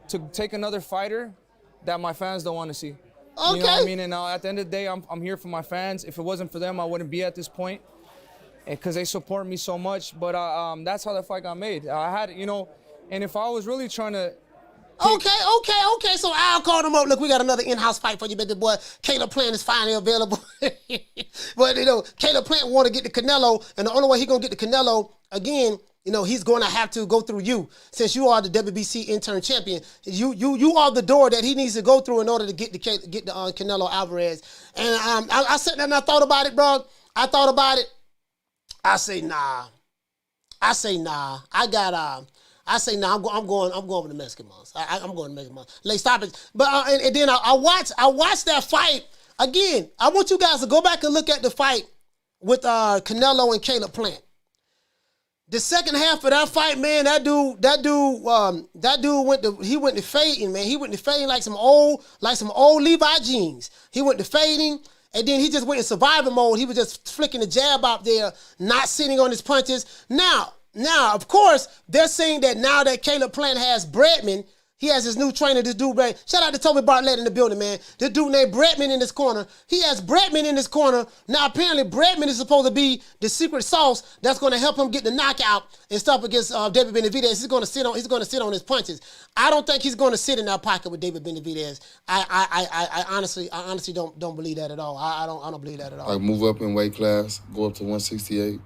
to take another fighter that my fans don't want to see. Okay. You know what I mean? And at the end of the day, I'm here for my fans. If it wasn't for them, I wouldn't be at this point, because they support me so much. But that's how that fight got made. I had, and if I was really trying to... Okay. So Al called him up. Look, we got another in-house fight for you, baby boy. Caleb Plant is finally available. But, Caleb Plant want to get the Canelo, and the only way he going to get the Canelo, again, he's going to have to go through you. Since you are the WBC intern champion, you are the door that he needs to go through in order to get the Canelo Alvarez. And I sat there and I thought about it, bro. I say nah. I'm going with the Mexican monster. I'm going to Mexican monster. Like, stop it. But and then I watched that fight again. I want you guys to go back and look at the fight with Canelo and Caleb Plant. The second half of that fight, man, that dude went to fading, man. He went to fading like some old Levi jeans. He went to fading, and then he just went in survival mode. He was just flicking the jab out there, not sitting on his punches. Now, of course, they're saying that now that Caleb Plant has Bredman, He has his new trainer, this dude, man. Shout out to Toby Bartlett in the building, man. This dude named Bredman in this corner. He has Bredman in this corner. Now, apparently, Bredman is supposed to be the secret sauce that's going to help him get the knockout and stuff against David Benavidez. He's going to sit on his punches. I don't think he's going to sit in that pocket with David Benavidez. I honestly don't believe that at all. I don't believe that at all. Like, move up in weight class, go up to 168,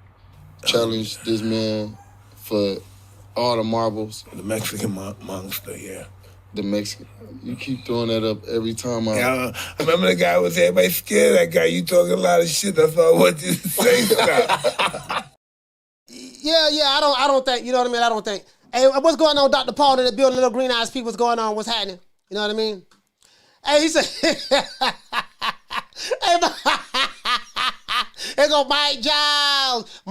challenge this man for all the marbles. The Mexican monster, yeah. The Mexican. You keep throwing that up every time I remember the guy was everybody scared of that guy. You talking a lot of shit. That's all I want you to say now. Yeah, I don't think, you know what I mean? I don't think. Hey, what's going on, Dr. Paul in the building, little green eyes people, what's going on? What's happening? You know what I mean? Hey, he said, they go, Mike Giles.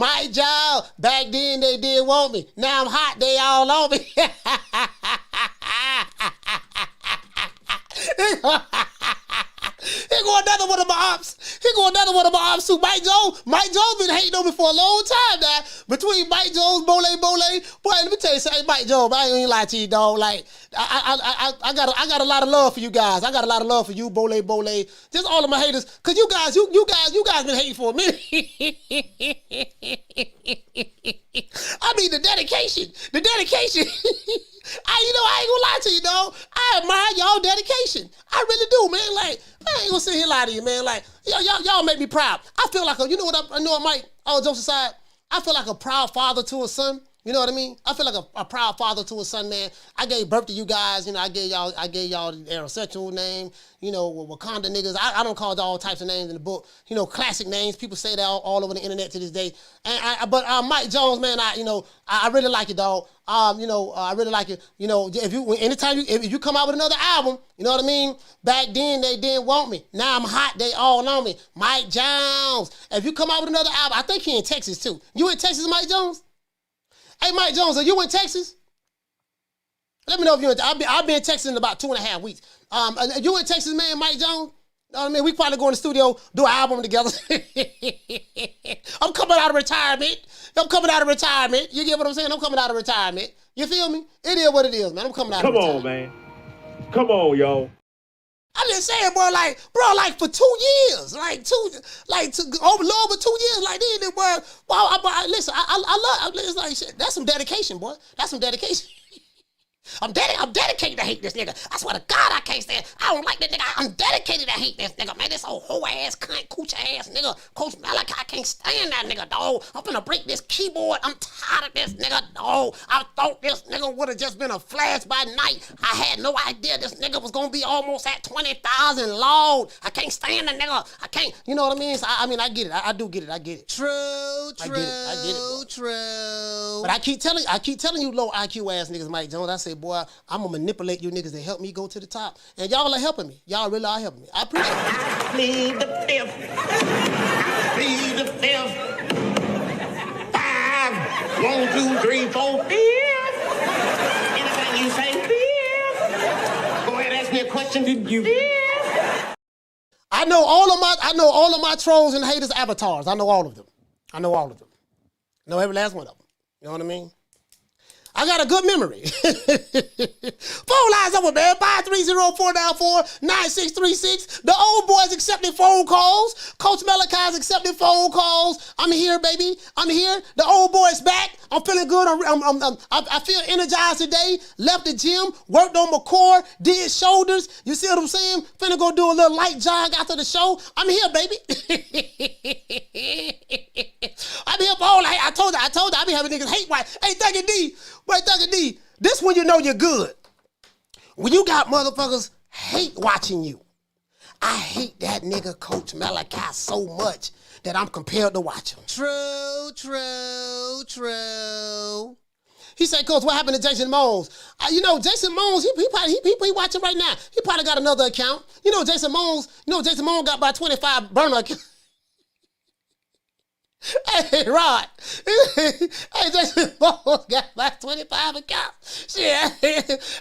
Back then they didn't want me. Now I'm hot, they all on me. Here go another one of my ops. Too. Mike Jones been hating on me for a long time now. Between Mike Jones, Bole. Boy, let me tell you something, Mike Jones. I ain't gonna lie to you, dog. Like, I got a lot of love for you guys. I got a lot of love for you, Bole. Just all of my haters, cause you guys been hating for a minute. I mean the dedication. I ain't gonna lie to you, dog. I admire y'all dedication. I really do, man. Like, I ain't gonna sit here and lie to you, man. Like, y'all make me proud. I feel like all jokes aside, I feel like a proud father to a son. You know what I mean? I feel like a proud father to a son, man. I gave birth to you guys. You know, I gave y'all the heterosexual name. You know, Wakanda niggas. I don't call all types of names in the book. You know, classic names. People say that all over the internet to this day. But Mike Jones, man, I really like it, dog. I really like it. You know, if you come out with another album, you know what I mean? Back then they didn't want me. Now I'm hot, they all on me. Mike Jones. If you come out with another album, I think he in Texas too. You in Texas, Mike Jones? Hey, Mike Jones, are you in Texas? Let me know if you're in Texas. I'll be in Texas in about 2.5 weeks. You in Texas, man, Mike Jones? You know what I mean? We probably go in the studio, do an album together. I'm coming out of retirement. You get what I'm saying? I'm coming out of retirement. You feel me? It is what it is, man. I'm coming out of retirement. Come on, yo. I'm just saying, bro, like for 2 years, over 2 years, like this, bro. Listen, I love, it's like, shit, that's some dedication, boy. That's some dedication. I'm dedicated to hate this nigga. I swear to God, I can't stand. I don't like that nigga. I'm dedicated to hate this nigga, man. This old hoe ass, cunt, cooch ass nigga. Coach Malachi, I can't stand that nigga, dog. I'm finna break this keyboard. I'm tired of this nigga, dog. I thought this nigga would have just been a flash by night. I had no idea this nigga was gonna be almost at 20,000 load. I can't stand the nigga. I can't. You know what I mean? So, I get it. I do get it. I get it. True. I get it. True. But I keep telling you, low IQ ass niggas, Mike Jones. I say, boy, I'm gonna manipulate you niggas to help me go to the top. And y'all are helping me. Y'all really are helping me. I appreciate it. I plead the fifth. 5, 1, 2, 3, 4, 5. Anything you say, 5. Go ahead, ask me a question. Did you? 5. I know all of my trolls and haters avatars. I know all of them. I know every last one of them. You know what I mean? I got a good memory. Phone lines open, man. 530-494-9636. The old boys accepting phone calls. Coach Malachi's accepting phone calls. I'm here, baby. I'm here. The old boy's back. I'm feeling good. I feel energized today. Left the gym, worked on my core, did shoulders. You see what I'm saying? Finna go do a little light jog after the show. I'm here, baby. I'm here for all. I told you, I be having niggas hate watch. Hey, Thuggy D. Wait, Thuggy D. This when you know you're good. When you got motherfuckers hate watching you. I hate that nigga Coach Malachi so much that I'm compelled to watch him. True. He said, Coach, what happened to Jason Mones? Jason Mones, he watching right now. He probably got another account. Jason Mones got about 25 burner accounts. Hey, Rod. Hey, Jason Mones got about 25 accounts. Shit.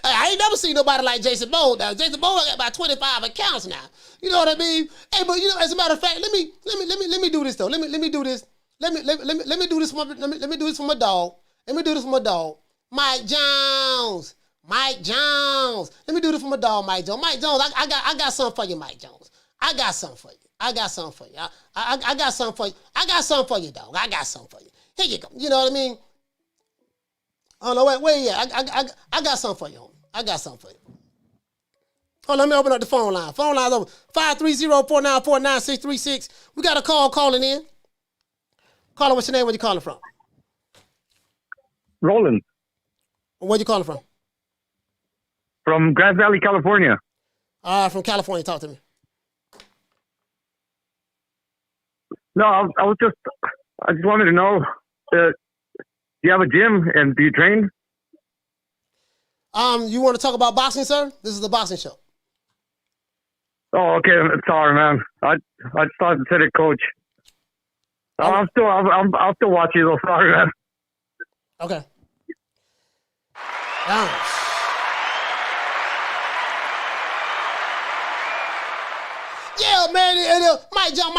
I ain't never seen nobody like Jason Mones now. Jason Mones got about 25 accounts now. You know what I mean? Hey, but as a matter of fact, let me do this though. Let me do this. Let me do this for my dog. Let me do this for my dog. Mike Jones. Mike Jones. Let me do this for my dog, Mike Jones. Mike Jones, I got something for you, Mike Jones. I got something for you. I got something for you. I got something for you. I got something for you, dog. I got something for you. Here you go. You know what I mean? Oh no, wait, yeah. I got something for you, homie. I got something for you. Oh, let me open up the phone line. Phone line's over 530-494-9636. We got a call calling in. Caller, what's your name? Where you calling from? Roland. Where you calling from? From Grand Valley, California. From California. Talk to me. No, I just wanted to know, do you have a gym and do you train? You want to talk about boxing, sir? This is the boxing show. Oh, okay. Sorry, man. I just thought it said it, coach. I'll still watch you though. Sorry, man. Okay. Yeah, man. Mike John.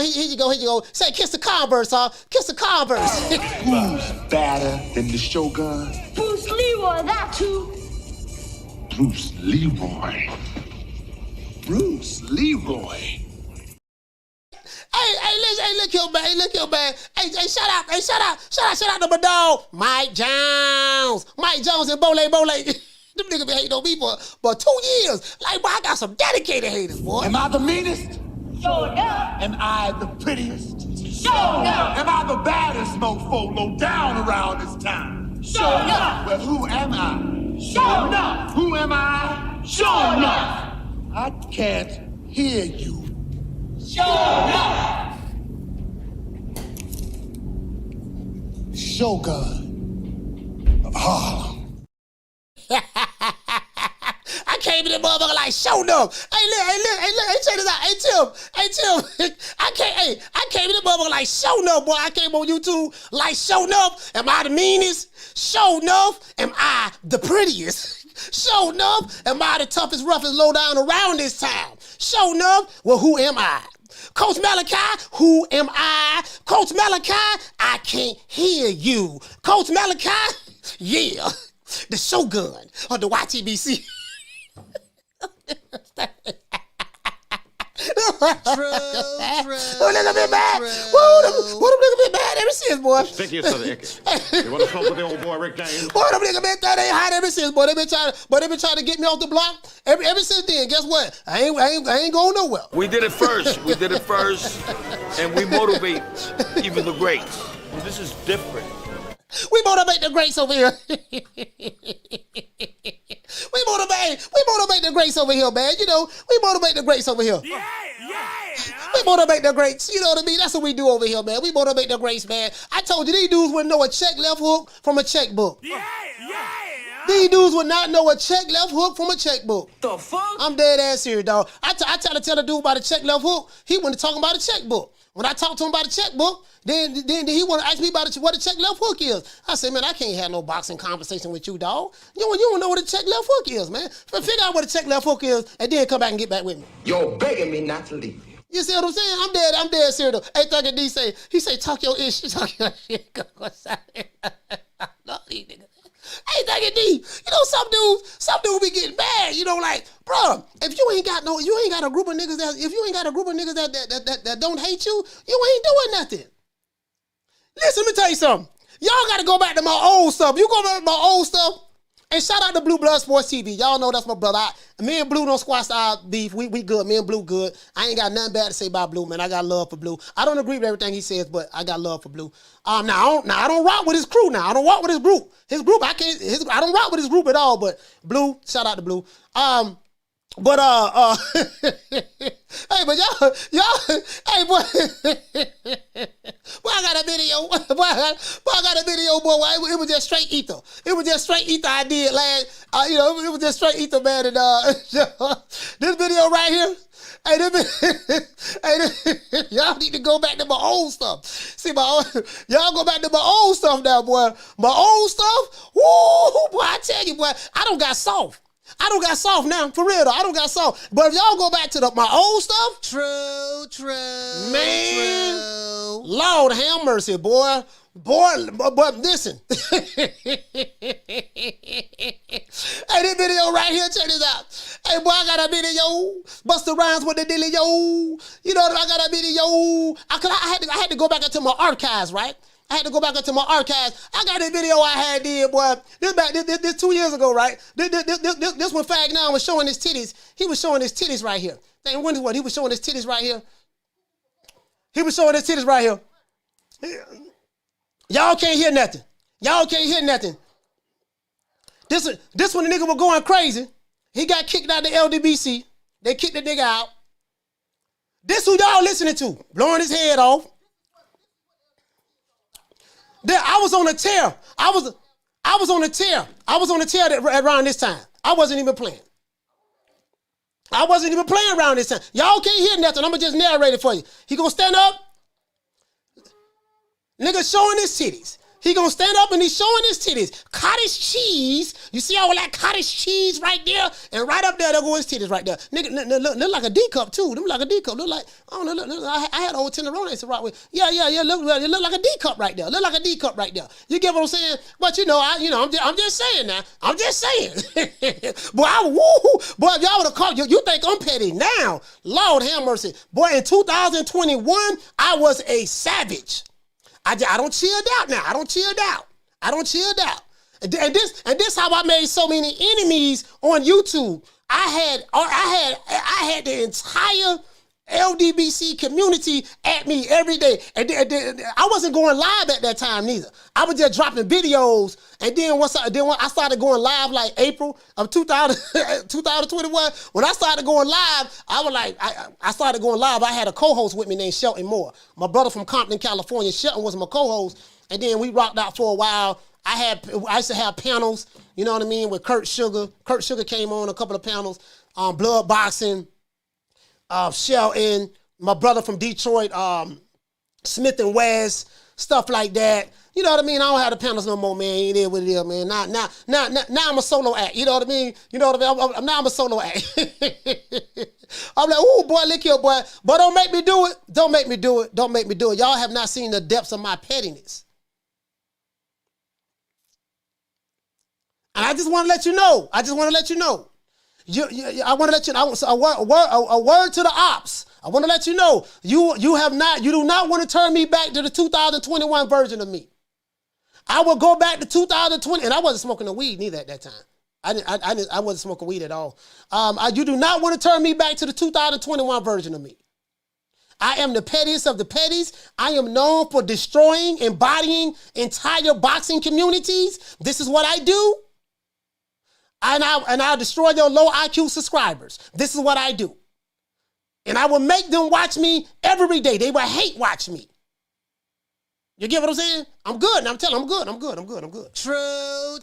Here you go. Say, kiss the Converse, huh? Kiss the Converse. Who's badder than the Shogun? Bruce Leroy, that too. Bruce Leroy. Bruce Leroy. Hey, look here, man. Hey, shout out to my dog, Mike Jones. Mike Jones and Bole. Them niggas been hating on me for 2 years. Like, boy, I got some dedicated haters, boy. Am I the meanest? Sure enough. Am I the prettiest? Sure enough. Am I the baddest mofo low down around this town? Sure enough. Well, who am I? Sure enough. Who am I? Sure enough. I can't hear you. Sure enough. Shogun of Harlem. I came in the motherfucker like, show enough. Hey, check this out. Hey, Tim. I came in the motherfucker like, show enough, boy. I came on YouTube like, show enough. Am I the meanest? Show enough. Am I the prettiest? Show enough. Am I the toughest, roughest, low down around this town? Show enough. Well, who am I? Coach Malachi, who am I? Coach Malachi, I can't hear you. Coach Malachi, yeah, the Shogun of the YTBC. True. A little bit mad. Woo, them niggas been mad ever since, boy. Stickiest of the icky. You want to smoke with the old boy Rick James? Boy, them niggas been that ain't hot ever since, boy. They been trying to get me off the block ever since then. Guess what? I ain't going nowhere. We did it first, and we motivate even the greats. This is different. We motivate the greats over here. We motivate the greats over here, man. You know, we motivate the greats over here. Yeah. We motivate the greats. You know what I mean? That's what we do over here, man. We motivate the greats, man. I told you, these dudes wouldn't know a check left hook from a checkbook. Yeah. These dudes would not know a check left hook from a checkbook. The fuck? I'm dead ass serious, dog. I tell the dude about a check left hook. He wasn't talking about a checkbook. When I talked to him about a checkbook, then he want to ask me about what a check left hook is. I said, man, I can't have no boxing conversation with you, dog. You don't know what a check left hook is, man. Figure out what a check left hook is, and then come back and get back with me. You're begging me not to leave you. You see what I'm saying? I'm dead serious though. Hey, Thugger D say, talk your shit. No, these niggas. Hey, Thugger D, you know some dudes be getting mad. You know, like, bro, if you ain't got a group of niggas that don't hate you, you ain't doing nothing. Listen, let me tell you something. Y'all got to go back to my old stuff. You go back to my old stuff. And shout out to Blue Blood Sports TV. Y'all know that's my brother. Me and Blue don't squash our beef. We good. Me and Blue good. I ain't got nothing bad to say about Blue, man. I got love for Blue. I don't agree with everything he says, but I got love for Blue. Now I don't rock with his crew. Now I don't rock with his group. I don't rock with his group at all. But Blue, shout out to Blue. Hey, but y'all, hey, boy, boy, I got a video, boy, I got a video, boy, it was just straight ether. It was just straight ether I did last, it was just straight ether, man, and, this video right here, y'all need to go back to my old stuff. See, y'all go back to my old stuff now, boy. My old stuff, woo, boy, I tell you, boy, I don't got soft now, for real though. I don't got soft. But if y'all go back to my old stuff, true, man, Lord have mercy, boy. Boy, listen. Hey, this video right here, check this out. Hey, boy, I got a video. Busta Rhymes with the dilly, yo. You know, I got a video. I had to go back into my archives, right? I had to go back into my archives. I got a video I had did, boy. This 2 years ago, right? This when Fag 9 was showing his titties. He was showing his titties right here. Then when what? He was showing his titties right here. He was showing his titties right here. Y'all can't hear nothing. Y'all can't hear nothing. This when the nigga was going crazy. He got kicked out of the LDBC. They kicked the nigga out. This who y'all listening to, blowing his head off. I was on a tear. I was on a tear. I was on a tear around this time. I wasn't even playing. I wasn't even playing around this time. Y'all can't hear nothing. I'm going to just narrate it for you. He going to stand up. Nigga showing his titties. He gonna stand up and he's showing his titties. Cottage cheese. You see all that cottage cheese right there? And right up there go his titties right there. Nigga, look like a D cup too. Them like a D cup. Look like, I don't know, look, I had old tenderonis to rock with. Yeah, look like a D cup right there. Look like a D cup right there. You get what I'm saying? But I'm just saying now. I'm just saying. Boy, boy, if y'all would have caught you think I'm petty now. Lord have mercy. Boy, in 2021, I was a savage. I don't chill out now. I don't chill out. And this how I made so many enemies on YouTube. I had the entire LDBC community at me every day. And I wasn't going live at that time neither. I was just dropping videos. And then once I started going live like April of 2021, when I started going live, I started going live. I had a co-host with me named Shelton Moore. My brother from Compton, California. Shelton was my co-host. And then we rocked out for a while. I used to have panels, you know what I mean, with Kurt Sugar. Kurt Sugar came on a couple of panels. Blood Boxing. Shelton, my brother from Detroit, Smith and West, stuff like that. You know what I mean? I don't have the panels no more, man. It is what it is, man. Now I'm a solo act. You know what I mean? Now I'm a solo act. I'm like, ooh, boy, look here, boy. But don't make me do it. Don't make me do it. Don't make me do it. Y'all have not seen the depths of my pettiness. And I just want to let you know. I want to let you know. A word to the ops. I want to let you know. You do not want to turn me back to the 2021 version of me. I will go back to 2020, and I wasn't smoking no weed neither at that time. I wasn't smoking weed at all. You do not want to turn me back to the 2021 version of me. I am the pettiest of the petties. I am known for destroying, embodying entire boxing communities. This is what I do. And I'll destroy your low IQ subscribers. This is what I do. And I will make them watch me every day. They will hate watch me. You get what I'm saying? I'm good. And I'm telling you, I'm good. True.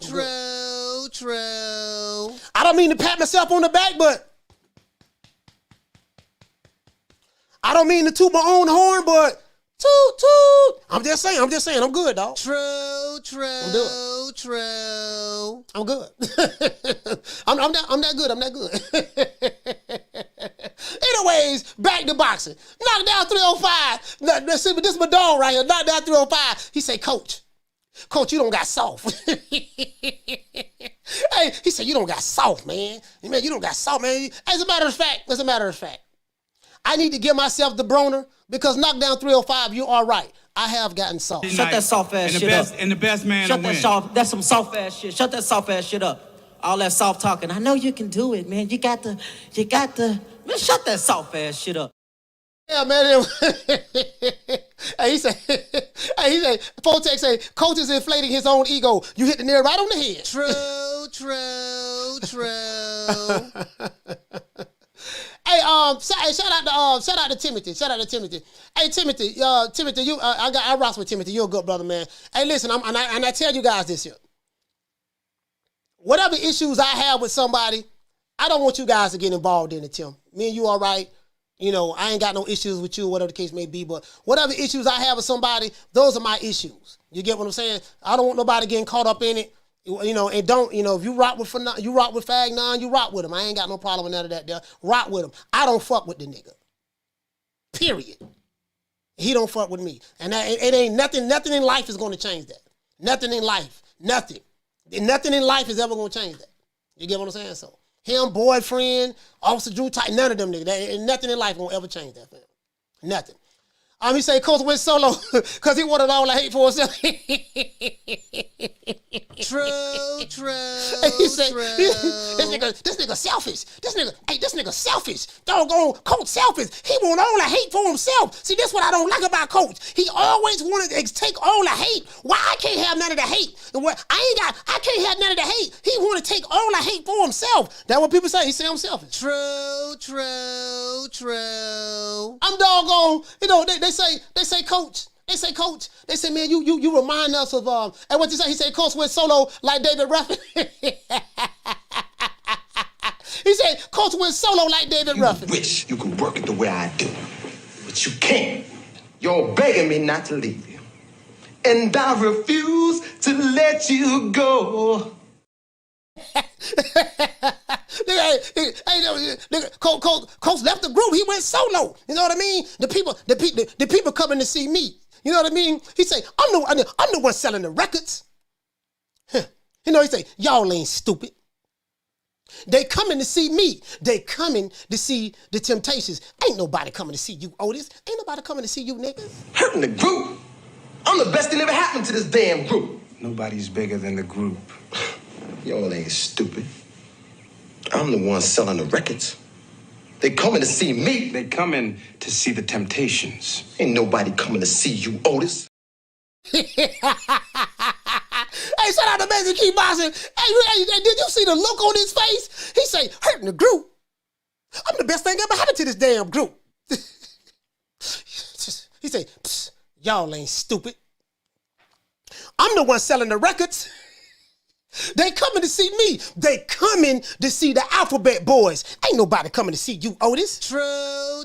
I don't mean to pat myself on the back, but I don't mean to toot my own horn, but toot. I'm just saying, I'm good, dog. True. I'm good. I'm not good. Anyways, back to boxing. Knock down 305. This is my dog right here. Knock down 305. He say, Coach, you don't got soft. Hey, he said, you don't got soft, man. Man, you don't got soft, man. As a matter of fact, I need to give myself the broner because knockdown 305, you are right. I have gotten soft. Shut that soft ass shit up. And the best man to win. That's some soft ass shit. Shut that soft ass shit up. All that soft talking. I know you can do it, man. You got to. Man, shut that soft ass shit up. Yeah, man. He said, Fotex say, Coach is inflating his own ego. You hit the nail right on the head. True. Hey, shout out to Timothy. Hey, Timothy, you, I rock with Timothy. You're a good brother, man. Hey, listen, I tell you guys this here. Whatever issues I have with somebody, I don't want you guys to get involved in it, Tim. Me and you all right. You know, I ain't got no issues with you, whatever the case may be, but whatever issues I have with somebody, those are my issues. You get what I'm saying? I don't want nobody getting caught up in it. You know, and don't, if you rock with Fag 9, you rock with him. I ain't got no problem with none of that there. Rock with him. I don't fuck with the nigga. Period. He don't fuck with me. And it ain't nothing in life is going to change that. Nothing in life. Nothing. Nothing in life is ever going to change that. You get what I'm saying? So, him, boyfriend, Officer Drew Tight, none of them niggas. Nothing in life going to ever change that, fam. Nothing. He say Coach went solo because he wanted all the hate for himself. True. He say, this nigga selfish. This nigga selfish. Doggone Coach selfish. He want all the hate for himself. See, this is what I don't like about Coach. He always wanted to take all the hate. Why I can't have none of the hate? I can't have none of the hate. He want to take all the hate for himself. That's what people say. He say I'm selfish. True. I'm doggone. You know, they say Coach. They say, Coach. They say, man, you remind us of and what you say? He said, Coach went solo like David Ruffin. He said, Coach went solo like David Ruffin. Wish you could work it the way I do, but you can't. You're begging me not to leave you, and I refuse to let you go. Coach left the group. He went solo. You know what I mean? The people coming to see me. You know what I mean? He say, I'm the one selling the records. You know, he say, y'all ain't stupid. They coming to see me. They coming to see the Temptations. Ain't nobody coming to see you, Otis. Ain't nobody coming to see you, niggas. Hurting the group. I'm the best thing ever happened to this damn group. Nobody's bigger than the group. Y'all ain't stupid. I'm the one selling the records. They coming to see me. They coming to see the Temptations. Ain't nobody coming to see you, Otis. Hey, shout out to Amazing Kickboxing. Hey, did you see the look on his face? He say, hurting the group. I'm the best thing ever happened to this damn group. He say, y'all ain't stupid. I'm the one selling the records. They coming to see me. They coming to see the Alphabet Boys. Ain't nobody coming to see you, Otis. True.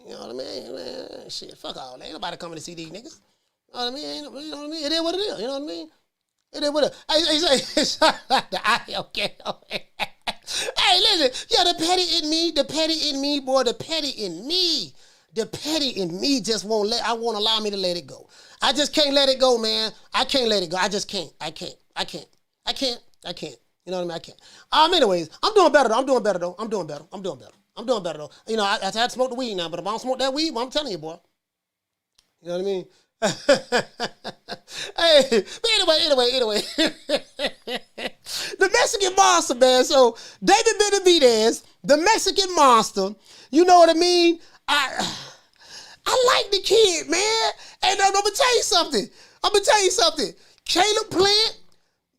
You know what I mean? Man, shit, fuck all that. Ain't nobody coming to see these niggas. You know what I mean? You know what I mean? It is what it is. You know what I mean? It is what it is. Hey, say, okay. Hey, listen. Yeah, the petty in me, boy, the petty in me just won't allow me to let it go. I just can't let it go, man. I can't let it go. I just can't. I can't. You know what I mean? I can't. Anyways, I'm doing better though. I'm doing better though. You know, I had to smoke the weed now, but if I don't smoke that weed, well, I'm telling you, boy. You know what I mean? Hey, but anyway. The Mexican Monster, man. So, David Benavidez, the Mexican Monster, you know what I mean? I like the kid, man. And I'm gonna tell you something. Caleb Plant,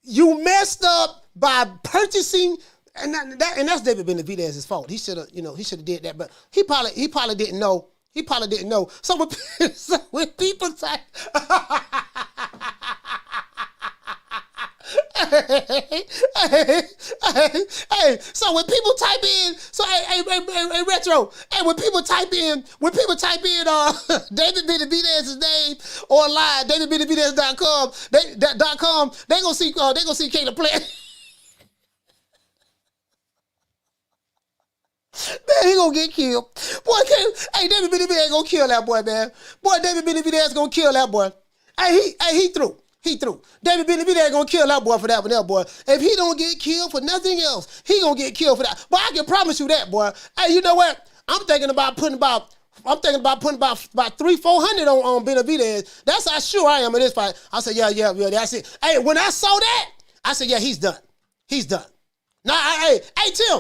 you messed up by purchasing, and that's David Benavidez's fault. He should have did that, but he probably didn't know. So when people type, so when people type in, Retro, and when people type in, David Benavidez's name online, DavidBenavidez.com, they gonna see Caleb Plant. Man, he gonna get killed. Boy, David Benavidez gonna kill that boy, man. Boy, David Benavidez gonna kill that boy. He threw. David Benavidez gonna kill that boy for that one there, boy. If he don't get killed for nothing else, he gonna get killed for that. But I can promise you that, boy. Hey, you know what? I'm thinking about putting about 300-400 on Benavidez. That's how sure I am in this fight. I said, yeah, that's it. Hey, when I saw that, I said, yeah, he's done. Nah, hey, Tim.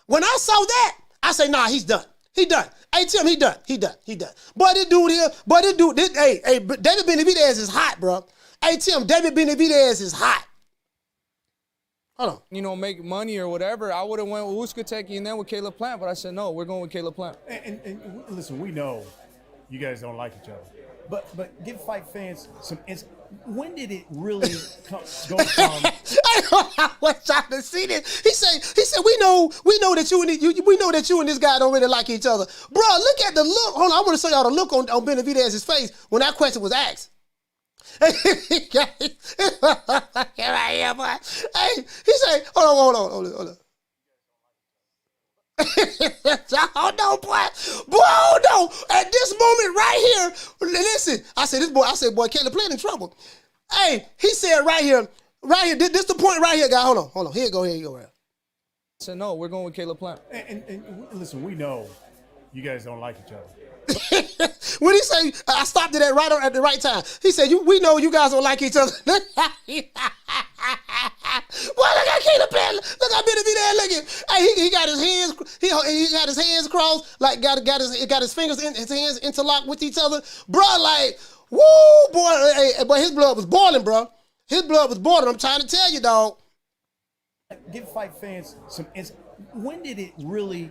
When I saw that, I say, nah, he's done. He done. Hey, Tim, he done. Boy, this dude, hey, David Benavidez is hot, bro. Hey, Tim, David Benavidez is hot. Hold on. You know, make money or whatever. I would have went with Uskateki and then with Caleb Plant, but I said, no, we're going with Caleb Plant. And listen, we know you guys don't like each other. But give fight fans some insight. When did it really go from? I was trying to see this. He said, we know that you and this guy don't really like each other, bro. Look at the look. Hold on, I want to show y'all the look on Benavidez's face when that question was asked. Hey, he said, hold on. Oh no, boy. Boy, oh no. At this moment right here, listen, I said, boy, Caleb Plant in trouble. Hey, he said right here, this the point right here, guy. Hold on. Here you go, right. So no, we're going with Caleb Plant. And listen, we know you guys don't like each other. When he say, I stopped it at the right time. He said, we know you guys don't like each other. Boy, look at Caleb Plant. Look how Benavidez looking. Hey, he got his hands. He got his hands crossed, like got his fingers in his hands interlocked with each other, bro. Like, woo, boy. Hey, but his blood was boiling, bro. His blood was boiling. I'm trying to tell you, dog. Give fight fans some. When did it really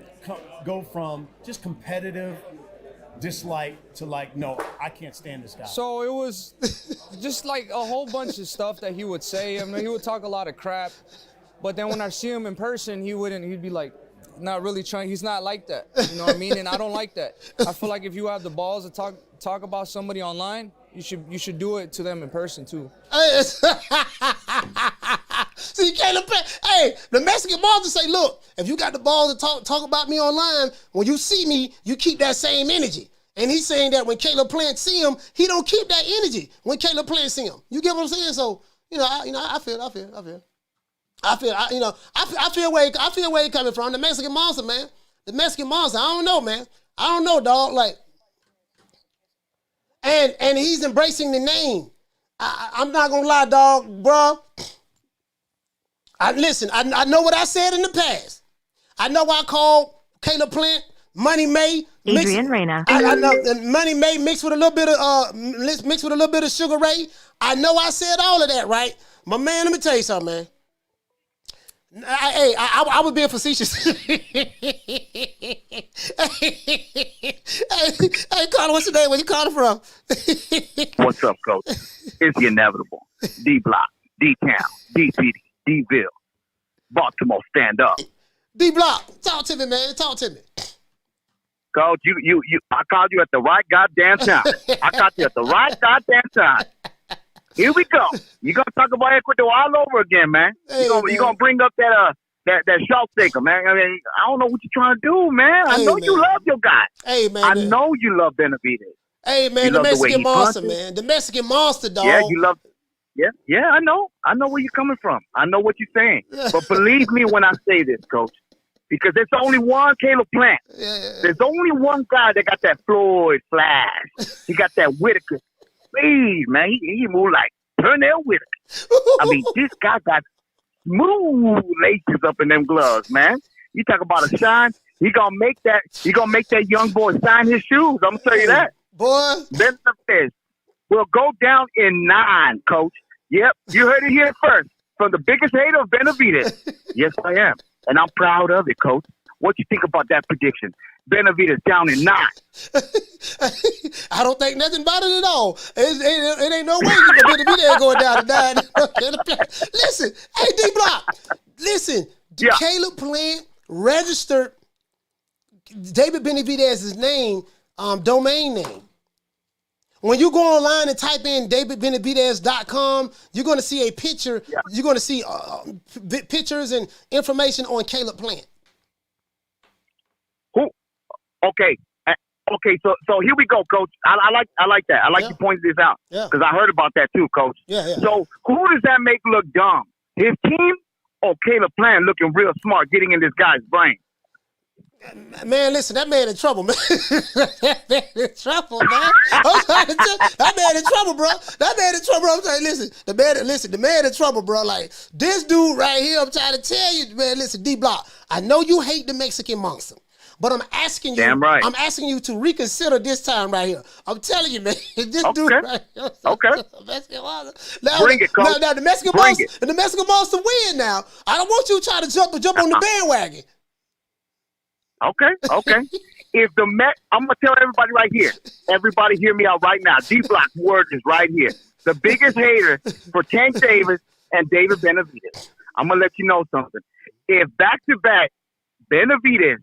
go from just competitive dislike to like, no, I can't stand this guy? So it was just like a whole bunch of stuff that he would say. I mean, he would talk a lot of crap, but then when I see him in person, he'd be like, not really trying. He's not like that. You know what I mean? And I don't like that. I feel like if you have the balls to talk about somebody online, you should do it to them in person too. See, Caleb Plant, hey, the Mexican monster say, look, if you got the balls to talk about me online, when you see me, you keep that same energy. And he's saying that when Caleb Plant see him, he don't keep that energy when Caleb Plant see him. You get what I'm saying? So, I feel where he coming from. The Mexican monster, man. The Mexican monster. I don't know, man. I don't know, dog. Like, and he's embracing the name. I'm not gonna lie, dog, bro. Listen, I know what I said in the past. I know I called Caleb Plant Money May. Adrian Reyna. I know Money May mixed with a little bit of Sugar Ray. I know I said all of that, right? My man, let me tell you something, man. I was being facetious. Hey, Carter, what's your name? Where you calling from? What's up, Coach? It's the inevitable. D-Block, D-Town, D-City, D-Ville. Baltimore, stand up. D-Block, talk to me, man. Talk to me. Coach, I called you at the right goddamn time. I caught you at the right goddamn time. Here we go. You're going to talk about Ecuador all over again, man. Hey, you're going to bring up that short sticker, man. I mean, I don't know what you're trying to do, man. I know you love your guy. Hey, man. I know you love Benavidez. Hey, man, the Mexican monster, man. The Mexican monster, dog. Yeah, you love. Yeah, I know. I know where you're coming from. I know what you're saying. But believe me when I say this, Coach, because there's only one Caleb Plant. There's only one guy that got that Floyd flash. He got that Whitaker speed, man. He moved like Pernell Whitaker. I mean, this guy got smooth laces up in them gloves, man. You talk about a shine. He gonna make that young boy sign his shoes. I'm gonna tell you that. Boy. Benavidez will go down in 9, Coach. Yep, you heard it here first. From the biggest hater of Benavidez. Yes, I am. And I'm proud of it, Coach. What you think about that prediction? Benavidez down in 9. I don't think nothing about it at all. It ain't no way you can Benavidez going down to 9. Listen, hey, D-Block. Listen, Caleb Plant registered David Benavidez's name, domain name. When you go online and type in davidbenavidez.com, you're going to see a picture. Yeah. You're going to see pictures and information on Caleb Plant. Who? Okay. So here we go, Coach. I like that. I like you pointed this out because I heard about that too, Coach. Yeah. So who does that make look dumb? His team or Caleb Plant looking real smart, getting in this guy's brain? Man, listen, that man in trouble, man. That man in trouble, man. That man in trouble, bro. That man in trouble. I'm saying, the man in trouble, bro. Like, this dude right here, I'm trying to tell you, man, listen, D-Block, I know you hate the Mexican monster, but I'm asking you, damn right. I'm asking you to reconsider this time right here. I'm telling you, man, this dude right here. Okay. Mexican monster. Now, bring it, Coach. Now, the Mexican monster win now. I don't want you to try to jump on the bandwagon. Okay. If the I'm gonna tell everybody right here. Everybody hear me out right now. D-Block's word is right here. The biggest hater for Tank Davis and David Benavidez. I'm gonna let you know something. If back-to-back Benavidez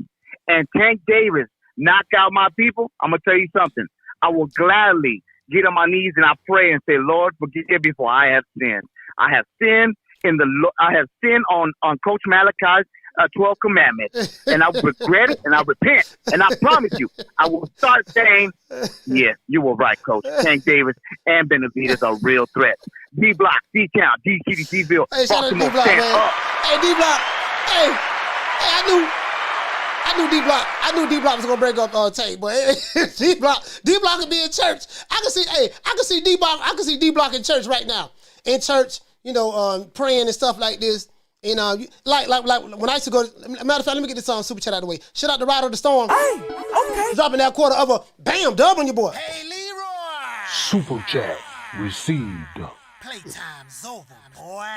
and Tank Davis knock out my people, I'm gonna tell you something. I will gladly get on my knees and I pray and say, Lord, forgive me for I have sinned. I have sinned on Coach Malachi's 12 commandments. And I regret it and I repent. And I promise you, I will start saying, yeah, you were right, Coach. Tank Davis and Benavidez are real threats. D-Block, D-Town, D-City, D-Ville, Hey, shout out to Baltimore, D-Block, stand man. up. Hey, D-Block. Hey, I knew D-Block. I knew D-Block was gonna break up Tank, but D-Block could be in church. I can see D-Block. I can see D-Block in church right now. In church, praying and stuff like this. And like when I used to go. Matter of fact, let me get this super chat out of the way. Shout out to Ride of the Storm. Hey, okay. Dropping that quarter of a bam dub on your boy. Hey, Leroy. Super chat received. Playtime's over, boy.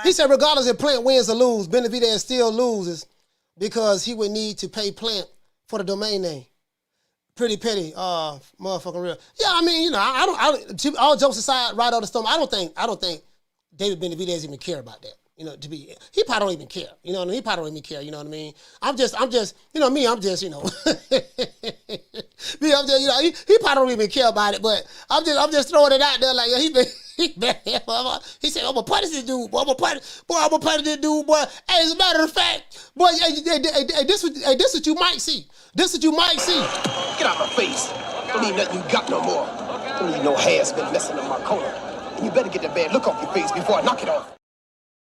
He said, regardless if Plant wins or loses, Benavidez still loses because he would need to pay Plant for the domain name. Pretty petty, motherfucking real. Yeah, I mean, I don't. All jokes aside, Ride of the Storm. I don't think David Benavidez even care about that. He probably don't even care. You know what I mean? He probably don't even care. You know what I mean? I'm just, me, me, I'm just, he probably don't even care about it, but I'm just throwing it out there like, he said, I'm gonna punish this dude, boy. I'm gonna punish this dude, boy. Hey, as a matter of fact, boy, this what you might see. This what you might see. Get out my face. Don't need nothing you got no more. Don't need no hair's been messing up my corner. And you better get that bad look off your face before I knock it off.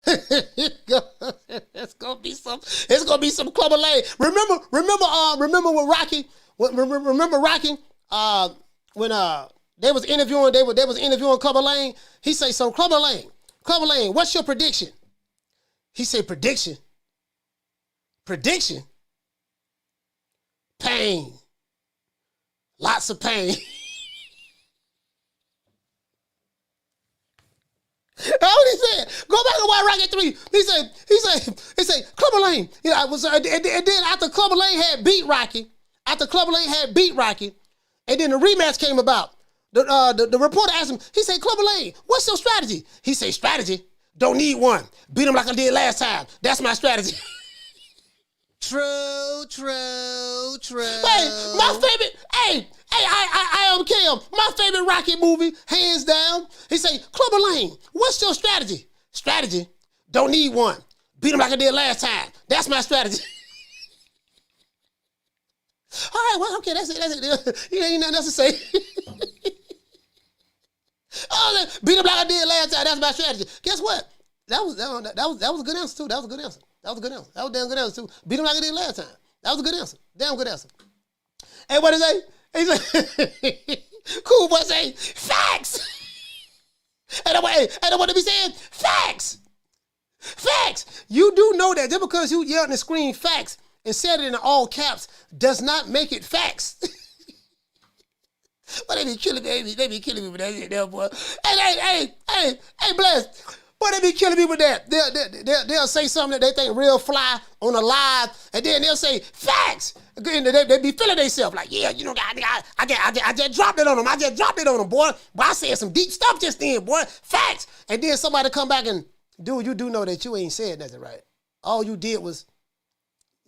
It's gonna be some Clubber Lane. Remember when Rocky? Remember Rocky? When they was interviewing Clubber Lane. He say, "So Clubber Lane, what's your prediction?" He say, "Prediction, pain, lots of pain." That's what he said. Go back and watch Rocky 3. He said, Clubber Lane. And then after Clubber Lane had beat Rocky, and then the rematch came about, the reporter asked him, he said, Clubber Lane, what's your strategy? He said, strategy? Don't need one. Beat him like I did last time. That's my strategy. True. Hey, my favorite, I am Cam. My favorite Rocky movie, hands down. He say, Clubber Lane, what's your strategy? Strategy? Don't need one. Beat him like I did last time. That's my strategy. All right, well, okay, that's it. You ain't nothing else to say. Beat him like I did last time. That's my strategy. Guess what? That was a good answer too. That was a good answer. That was a damn good answer too. Beat him like I did last time. That was a good answer. Damn good answer. Hey, what did he say? He said, cool boy say, facts. And what did he say? Facts. You do know that just because you yelled and screamed facts and said it in all caps does not make it facts. But they be killing me. They be killing me with that shit there, boy. Hey, Bless. Boy, they be killing me with that. They'll say something that they think real fly on a live, and then they'll say facts. And they be feeling themselves like, yeah, I just dropped it on them. Boy. But I said some deep stuff just then, boy. Facts. And then somebody come back and, dude, you do know that you ain't said nothing right. All you did was,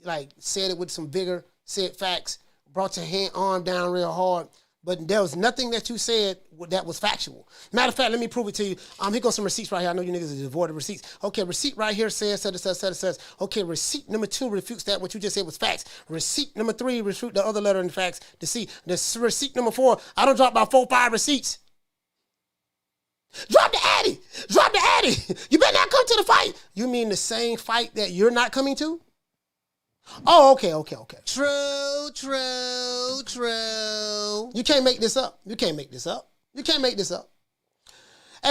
like, said it with some vigor, said facts, brought your arm down real hard. But there was nothing that you said that was factual. Matter of fact, let me prove it to you. Here goes some receipts right here. I know you niggas is devoid of receipts. Okay, receipt right here says. Okay, receipt number 2 refutes that what you just said was facts. Receipt number 3 refutes the other letter in facts. The receipt number 4, I don't drop about 4, 5 receipts. Drop the Addy. You better not come to the fight. You mean the same fight that you're not coming to? Oh, okay. True. You can't make this up. Hey,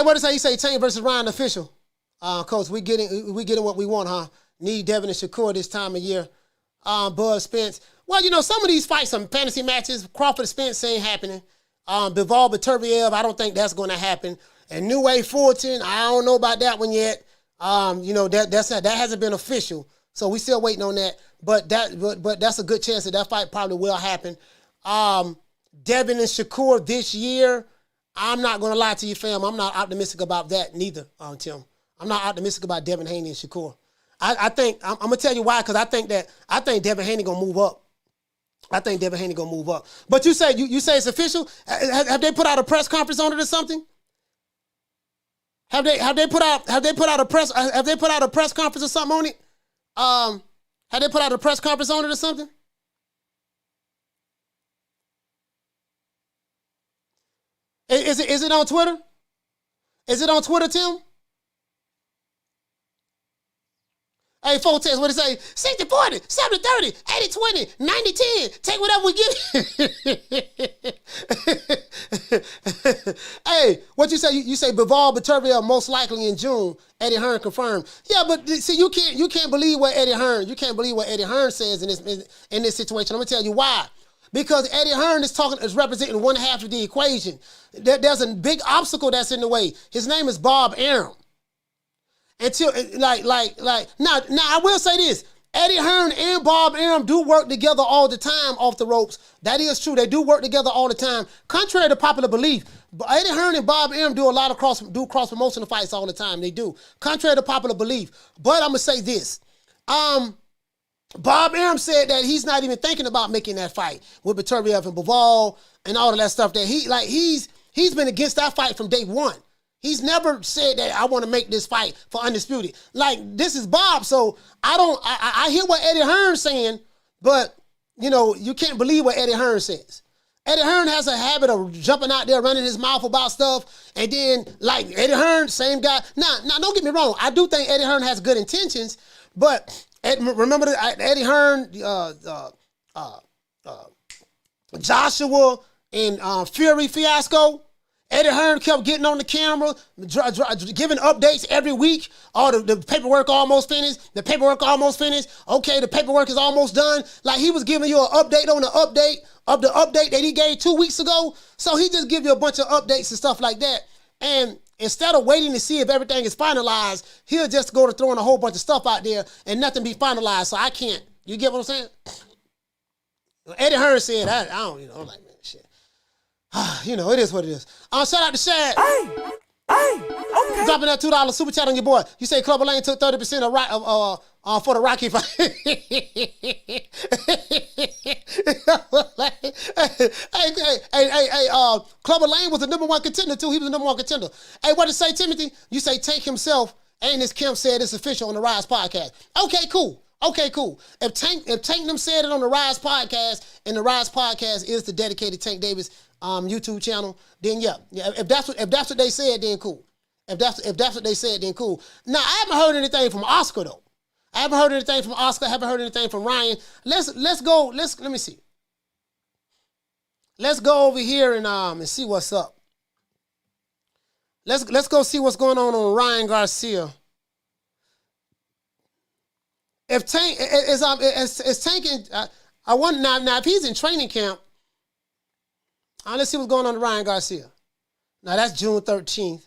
what does he say? Tank versus Ryan official. Coach, we getting what we want, huh? Need Devin and Shakur this time of year. Bud Spence. Well, some of these fights, some fantasy matches, Crawford Spence ain't happening. Bivol Beterbiev, I don't think that's going to happen. And New Way Fulton, I don't know about that one yet. That hasn't been official. So we still waiting on that. But that's a good chance that fight probably will happen. Devin and Shakur this year, I'm not going to lie to you, fam. I'm not optimistic about that neither, Tim. I'm not optimistic about Devin Haney and Shakur. I think, I'm going to tell you why, because I think Devin Haney going to move up. But you say it's official? Have they put out a press conference on it or something? Have they put out a press conference or something on it? Had they put out a press conference on it or something? Is it on Twitter? Is it on Twitter, Tim? Hey, folks, text what it say? 60-40, 70-30, 80-20, 90-10. Take whatever we get. Hey, what you say? You say Bivol Beterbiev most likely in June. Eddie Hearn confirmed. Yeah, but see, you can't believe what Eddie Hearn. You can't believe what Eddie Hearn says in this situation. I'm gonna tell you why. Because Eddie Hearn is representing one half of the equation. There's a big obstacle that's in the way. His name is Bob Arum. Until now I will say this. Eddie Hearn and Bob Arum do work together all the time off the ropes. That is true. They do work together all the time. Contrary to popular belief, Eddie Hearn and Bob Arum do a lot of cross promotional fights all the time. They do. Contrary to popular belief. But I'm gonna say this. Bob Arum said that he's not even thinking about making that fight with Beterbiev and Bivol and all of that stuff. That he's been against that fight from day one. He's never said that I want to make this fight for Undisputed. Like, this is Bob, so I hear what Eddie Hearn's saying, but, you can't believe what Eddie Hearn says. Eddie Hearn has a habit of jumping out there, running his mouth about stuff, and then, like, Eddie Hearn, same guy. Now, don't get me wrong. I do think Eddie Hearn has good intentions, but remember Eddie Hearn, Joshua, and Fury fiasco? Eddie Hearn kept getting on the camera, giving updates every week. The paperwork almost finished. The paperwork almost finished. Okay, the paperwork is almost done. Like, he was giving you an update on the update of the update that he gave 2 weeks ago. So he just give you a bunch of updates and stuff like that. And instead of waiting to see if everything is finalized, he'll just go to throwing a whole bunch of stuff out there and nothing be finalized. So I can't. You get what I'm saying? Eddie Hearn said, I don't, I'm like, man, shit. It is what it is. Shout out to Shad. Hey, okay. Dropping that $2 super chat on your boy. You say Clubber Lane took 30% for the Rocky fight. Hey, Clubber Lane was the #1 contender too. He was the #1 contender. Hey, what did it say, Timothy? You say Tank himself, and this Kim said it's official on the Rise podcast. Okay, cool. If Tank them said it on the Rise podcast, and the Rise podcast is the dedicated Tank Davis YouTube channel, then yeah. If that's what they said, then cool. If that's what they said, then cool. Now, I haven't heard anything from Oscar though. I haven't heard anything from Oscar. I haven't heard anything from Ryan. Let me see. Let's go over here and see what's up. Let's go see what's going on Ryan Garcia. If Tank is tanking, I wonder now if he's in training camp. Let's see what's going on to Ryan Garcia. Now that's June 13th.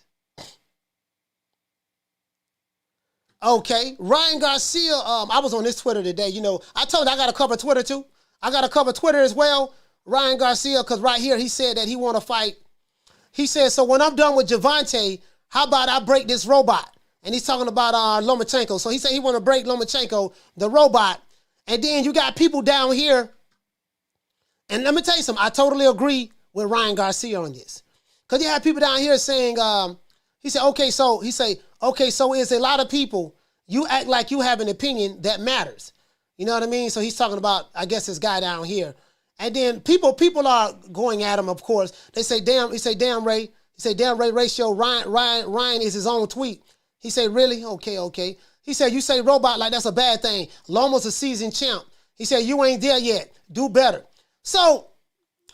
Okay, Ryan Garcia. I was on his Twitter today. I told you I got to cover Twitter too. I got to cover Twitter as well. Ryan Garcia, because right here he said that he want to fight. He said, so when I'm done with Javante, how about I break this robot? And he's talking about Lomachenko. So he said he want to break Lomachenko, the robot. And then you got people down here. And let me tell you something. I totally agree with Ryan Garcia on this. Because you have people down here saying, he said, so is a lot of people, you act like you have an opinion that matters. You know what I mean? So he's talking about, I guess, this guy down here. And then people are going at him, of course. They say, damn Ray. He say, damn Ray ratio, Ryan is his own tweet. He said, really? Okay. He said, you say robot like that's a bad thing. Loma's a seasoned champ. He said, you ain't there yet. Do better. So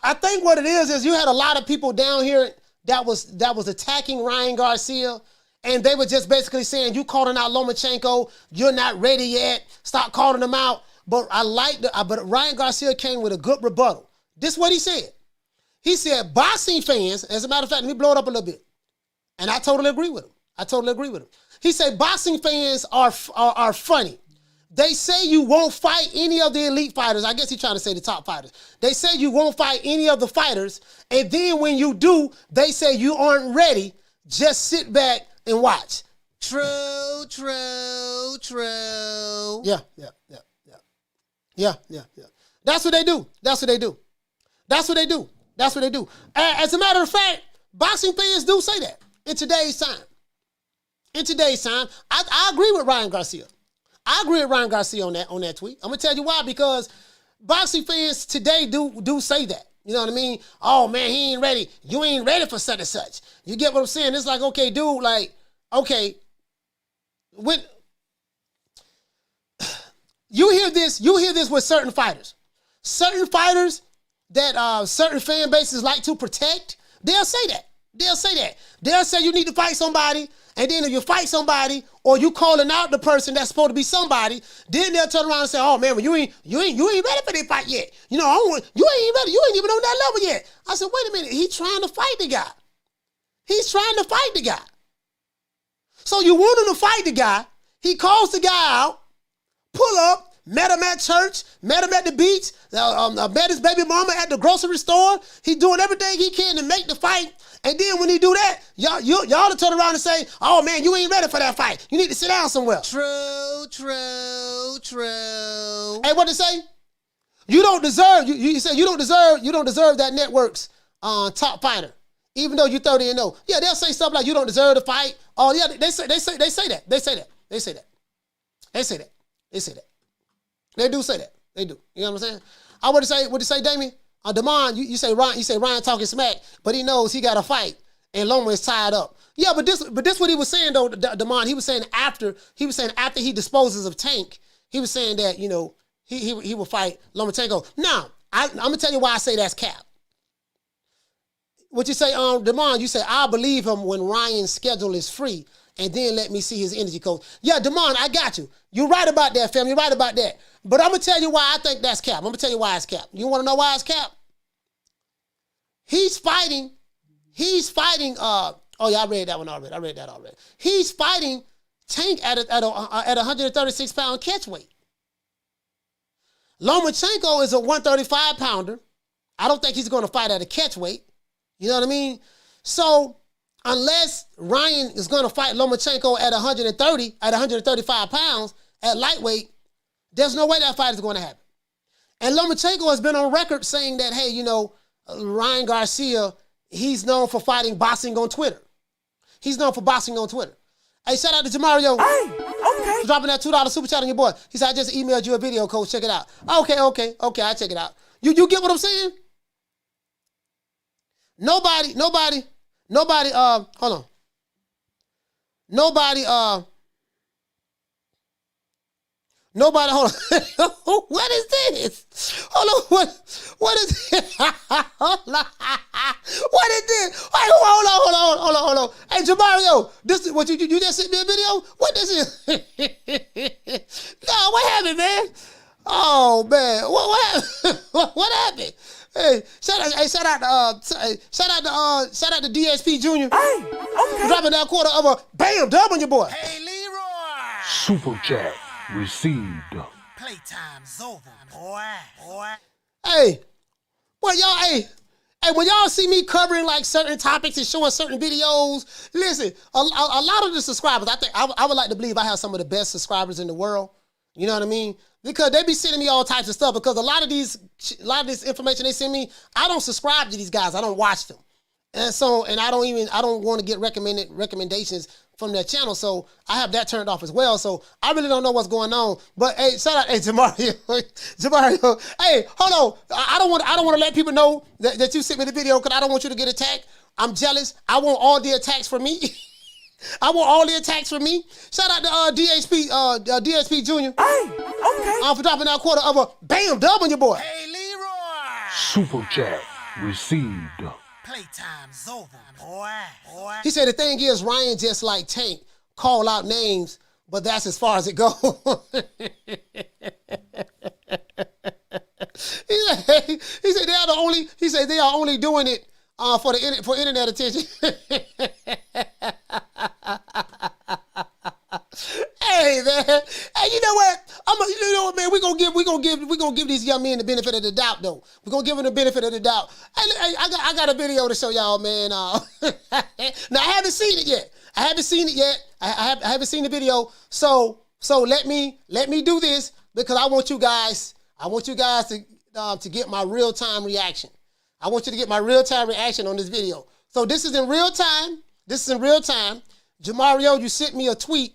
I think what it is you had a lot of people down here that was attacking Ryan Garcia, and they were just basically saying, you calling out Lomachenko, you're not ready yet. Stop calling him out. But but Ryan Garcia came with a good rebuttal. This is what he said. He said, boxing fans, as a matter of fact, let me blow it up a little bit. And I totally agree with him. He said boxing fans are funny. They say you won't fight any of the elite fighters. I guess he's trying to say the top fighters. They say you won't fight any of the fighters. And then when you do, they say you aren't ready. Just sit back and watch. True. Yeah. That's what they do. As a matter of fact, boxing fans do say that in today's time. I agree with Ryan Garcia. I agree with Ryan Garcia on that tweet. I'm gonna tell you why, because boxing fans today do say that. You know what I mean? Oh man, he ain't ready. You ain't ready for such and such. You get what I'm saying? It's like, okay, dude, like, okay, when you hear this with certain fighters. Certain fighters that certain fan bases like to protect, they'll say that. They'll say you need to fight somebody, and then if you fight somebody or you calling out the person that's supposed to be somebody, then they'll turn around and say, "Oh man, well, you ain't ready for that fight yet. You know, you ain't ready. You ain't even on that level yet." I said, "Wait a minute. He's trying to fight the guy. He's trying to fight the guy. So you want him to fight the guy. He calls the guy out, pull up, met him at church, met him at the beach, met his baby mama at the grocery store. He doing everything he can to make the fight. And then when he do that, y'all to turn around and say, "Oh man, you ain't ready for that fight. You need to sit down somewhere." True. Hey, what they say? You don't deserve. You say you don't deserve that network's top fighter, even though you 30-0. Yeah, they'll say stuff like you don't deserve to fight. Oh yeah, they say that. They do say that. They do. You know what I'm saying? I would say, Damien, Damon, you say Ryan talking smack, but he knows he got to fight, and Loma is tied up. Yeah, but this what he was saying though, Damon. He was saying after he disposes of Tank, he was saying that, you know, he will fight Lomachenko. Now, I'm gonna tell you why I say that's cap. What you say, Damon? You say I believe him when Ryan's schedule is free, and then let me see his energy, coach. Yeah, Damon, I got you. You're right about that, fam. You're right about that. But I'm gonna tell you why I think that's cap. I'm gonna tell you why it's cap. You want to know why it's cap? He's fighting. Oh yeah, I read that one already. He's fighting Tank at a 136-pound catch weight. Lomachenko is a 135 pounder. I don't think he's going to fight at a catch weight. You know what I mean? So unless Ryan is going to fight Lomachenko at 135 pounds at lightweight, there's no way that fight is going to happen. And Lomachenko has been on record saying that, hey, you know, Ryan Garcia, he's known for boxing on Twitter. Hey, shout out to Jamario. Hey, okay. For dropping that $2 super chat on your boy. He said, I just emailed you a video, coach. Check it out. Okay, I check it out. You get what I'm saying? Nobody, hold on. Nobody, hold on. What is this? Hold on, what is this? Hold on. What is this? Hey, hold on. Hey, Jamario, this is what you just sent me a video? What this is? No, what happened, man? Oh man, what happened? Hey, shout out to DSP Jr. Hey, okay. Dropping that quarter of a bam dub on your boy. Hey, Leroy. Super chat received. Playtime's over, boy. Hey, well, y'all, when y'all see me covering like certain topics and showing certain videos, listen, a lot of the subscribers, I think I would like to believe I have some of the best subscribers in the world. You know what I mean? Because they be sending me all types of stuff. Because a lot of this information they send me, I don't subscribe to these guys. I don't watch them, and I don't want to get recommendations from their channel. So I have that turned off as well. So I really don't know what's going on. But hey, shout out, hey Jamario, hey, hold on. I don't want to let people know that you sent me the video because I don't want you to get attacked. I'm jealous. I want all the attacks for me. Shout out to DSP Jr. Hey, okay. For dropping that quarter of a bam dub on your boy. Hey, Leroy. Super chat received. Playtime's over, boy. He said the thing is, Ryan just like Tank, call out names, but that's as far as it goes. He said they are only doing it for internet attention. Hey man, hey, you know what, man, we're gonna give these young men the benefit of the doubt though. We're gonna give them the benefit of the doubt. Hey, I got a video to show y'all, man. Now I haven't seen it yet. I haven't seen the video. So let me do this because I want you guys to get my real-time reaction. I want you to get my real-time reaction on this video. So this is in real time. Jamario, you sent me a tweet.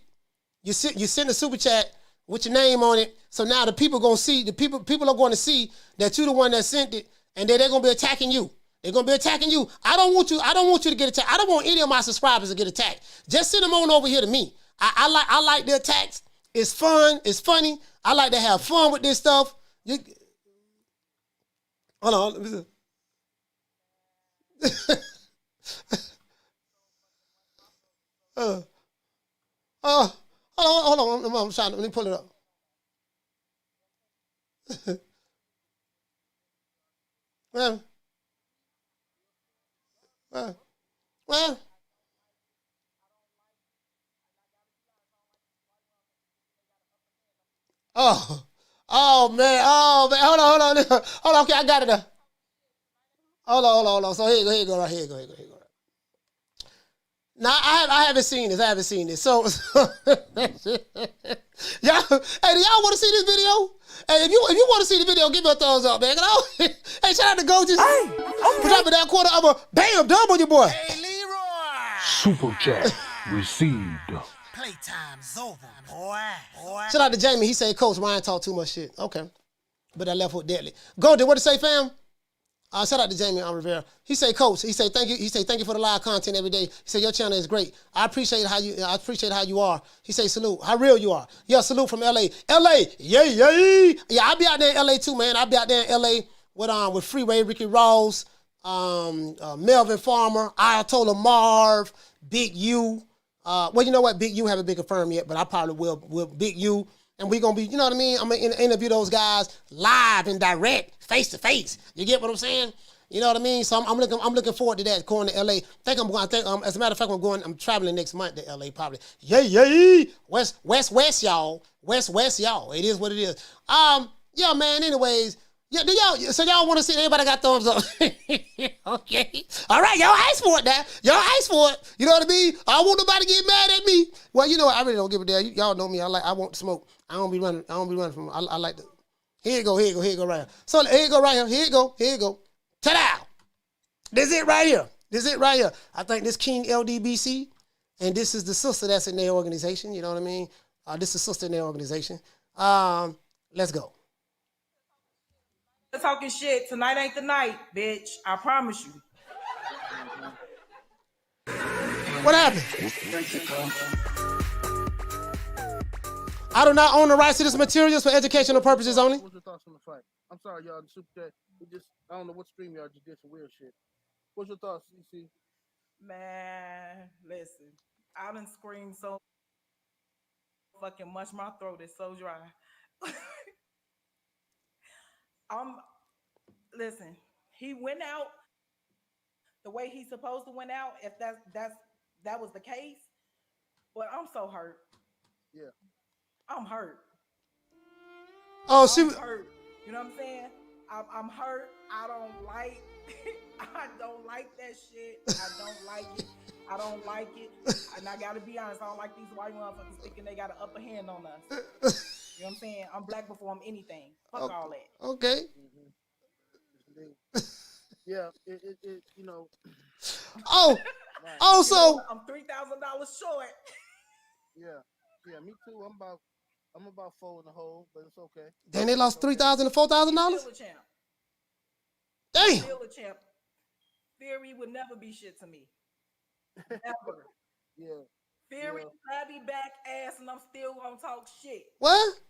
You sent a super chat with your name on it. So now the people gonna see, people are going to see that you're the one that sent it, and then they're gonna be attacking you. They're gonna be attacking you. I don't want you to get attacked. I don't want any of my subscribers to get attacked. Just send them on over here to me. I like the attacks. It's fun. It's funny. I like to have fun with this stuff. Hold on. Let me see. Hold on. I'm trying to, let me pull it up. Well. Oh man. Hold on. Okay, I got it now. Hold on. So here you go. Right here. Now I haven't seen this. So y'all, hey, do y'all want to see this video? Hey, if you want to see the video, give me a thumbs up, man. Hey, shout out to Go. Just for dropping that quarter of a bam dub on your boy. Hey, Leroy. Super chat received. Playtime's over, boy. Shout out to Jamie. He said, Coach, Ryan talk too much shit. Okay. But I left with deadly. Golden, what to say, fam? Shout out to Jamie Rivera. He say, Coach. He say, thank you. He say, thank you for the live content every day. He said, your channel is great. I appreciate how you are. He say, salute. How real you are. Yeah, salute from LA. LA, yay. Yeah, I'll be out there in LA too, man. I'll be out there in LA with Freeway, Ricky Ross, Melvin Farmer, Ayatollah Marv, Big U. Well, you know what? Big U haven't been confirmed yet, but I probably will Big U. And we're going to be, you know what I mean? I'm going to interview those guys live and direct, face to face. You get what I'm saying? You know what I mean? So I'm looking forward to that, going to LA. As a matter of fact, I'm traveling next month to LA probably. Yay. West, y'all. West, y'all. It is what it is. Yeah, man, anyways. Yeah, so y'all want to see everybody got thumbs up? Okay. All right, y'all ask for it now. Y'all ask for it. You know what I mean? I don't want nobody to get mad at me. Well, you know what? I really don't give a damn. Y'all know me. I want to smoke. I don't be running from. I like to. Here you go right here. So here you go right here. Here you go. Ta-da! This it right here. I think this King LDBC, and this is the sister that's in their organization. You know what I mean? This is the sister in their organization. Let's go. Talking shit. Tonight ain't the night, bitch. I promise you. What happened? I do not own the rights to this materials for educational purposes only. What's your thoughts on the fight? I'm sorry, y'all. The super chat. I don't know what stream y'all just did some weird shit. What's your thoughts, CC? Man, listen. I done screamed so fucking much. My throat is so dry. Listen, he went out the way he's supposed to went out, if that was the case. But I'm so hurt. Yeah. I'm hurt. Oh, I'm hurt. You know what I'm saying? I'm hurt. I don't like that shit. I don't like it. And I gotta be honest, I don't like these white motherfuckers thinking they got an upper hand on us. You know what I'm saying? I'm black before I'm anything. Fuck all that. Okay. Yeah, it you know. So I'm $3,000 short. Yeah, me too. I'm about 4 in the hole, but it's okay. Then they lost $3,000 to $4,000. Still a champ. Damn. Still a champ. Theory would never be shit to me. Ever. Yeah. Theory, flabby back ass, and I'm still gonna talk shit. What?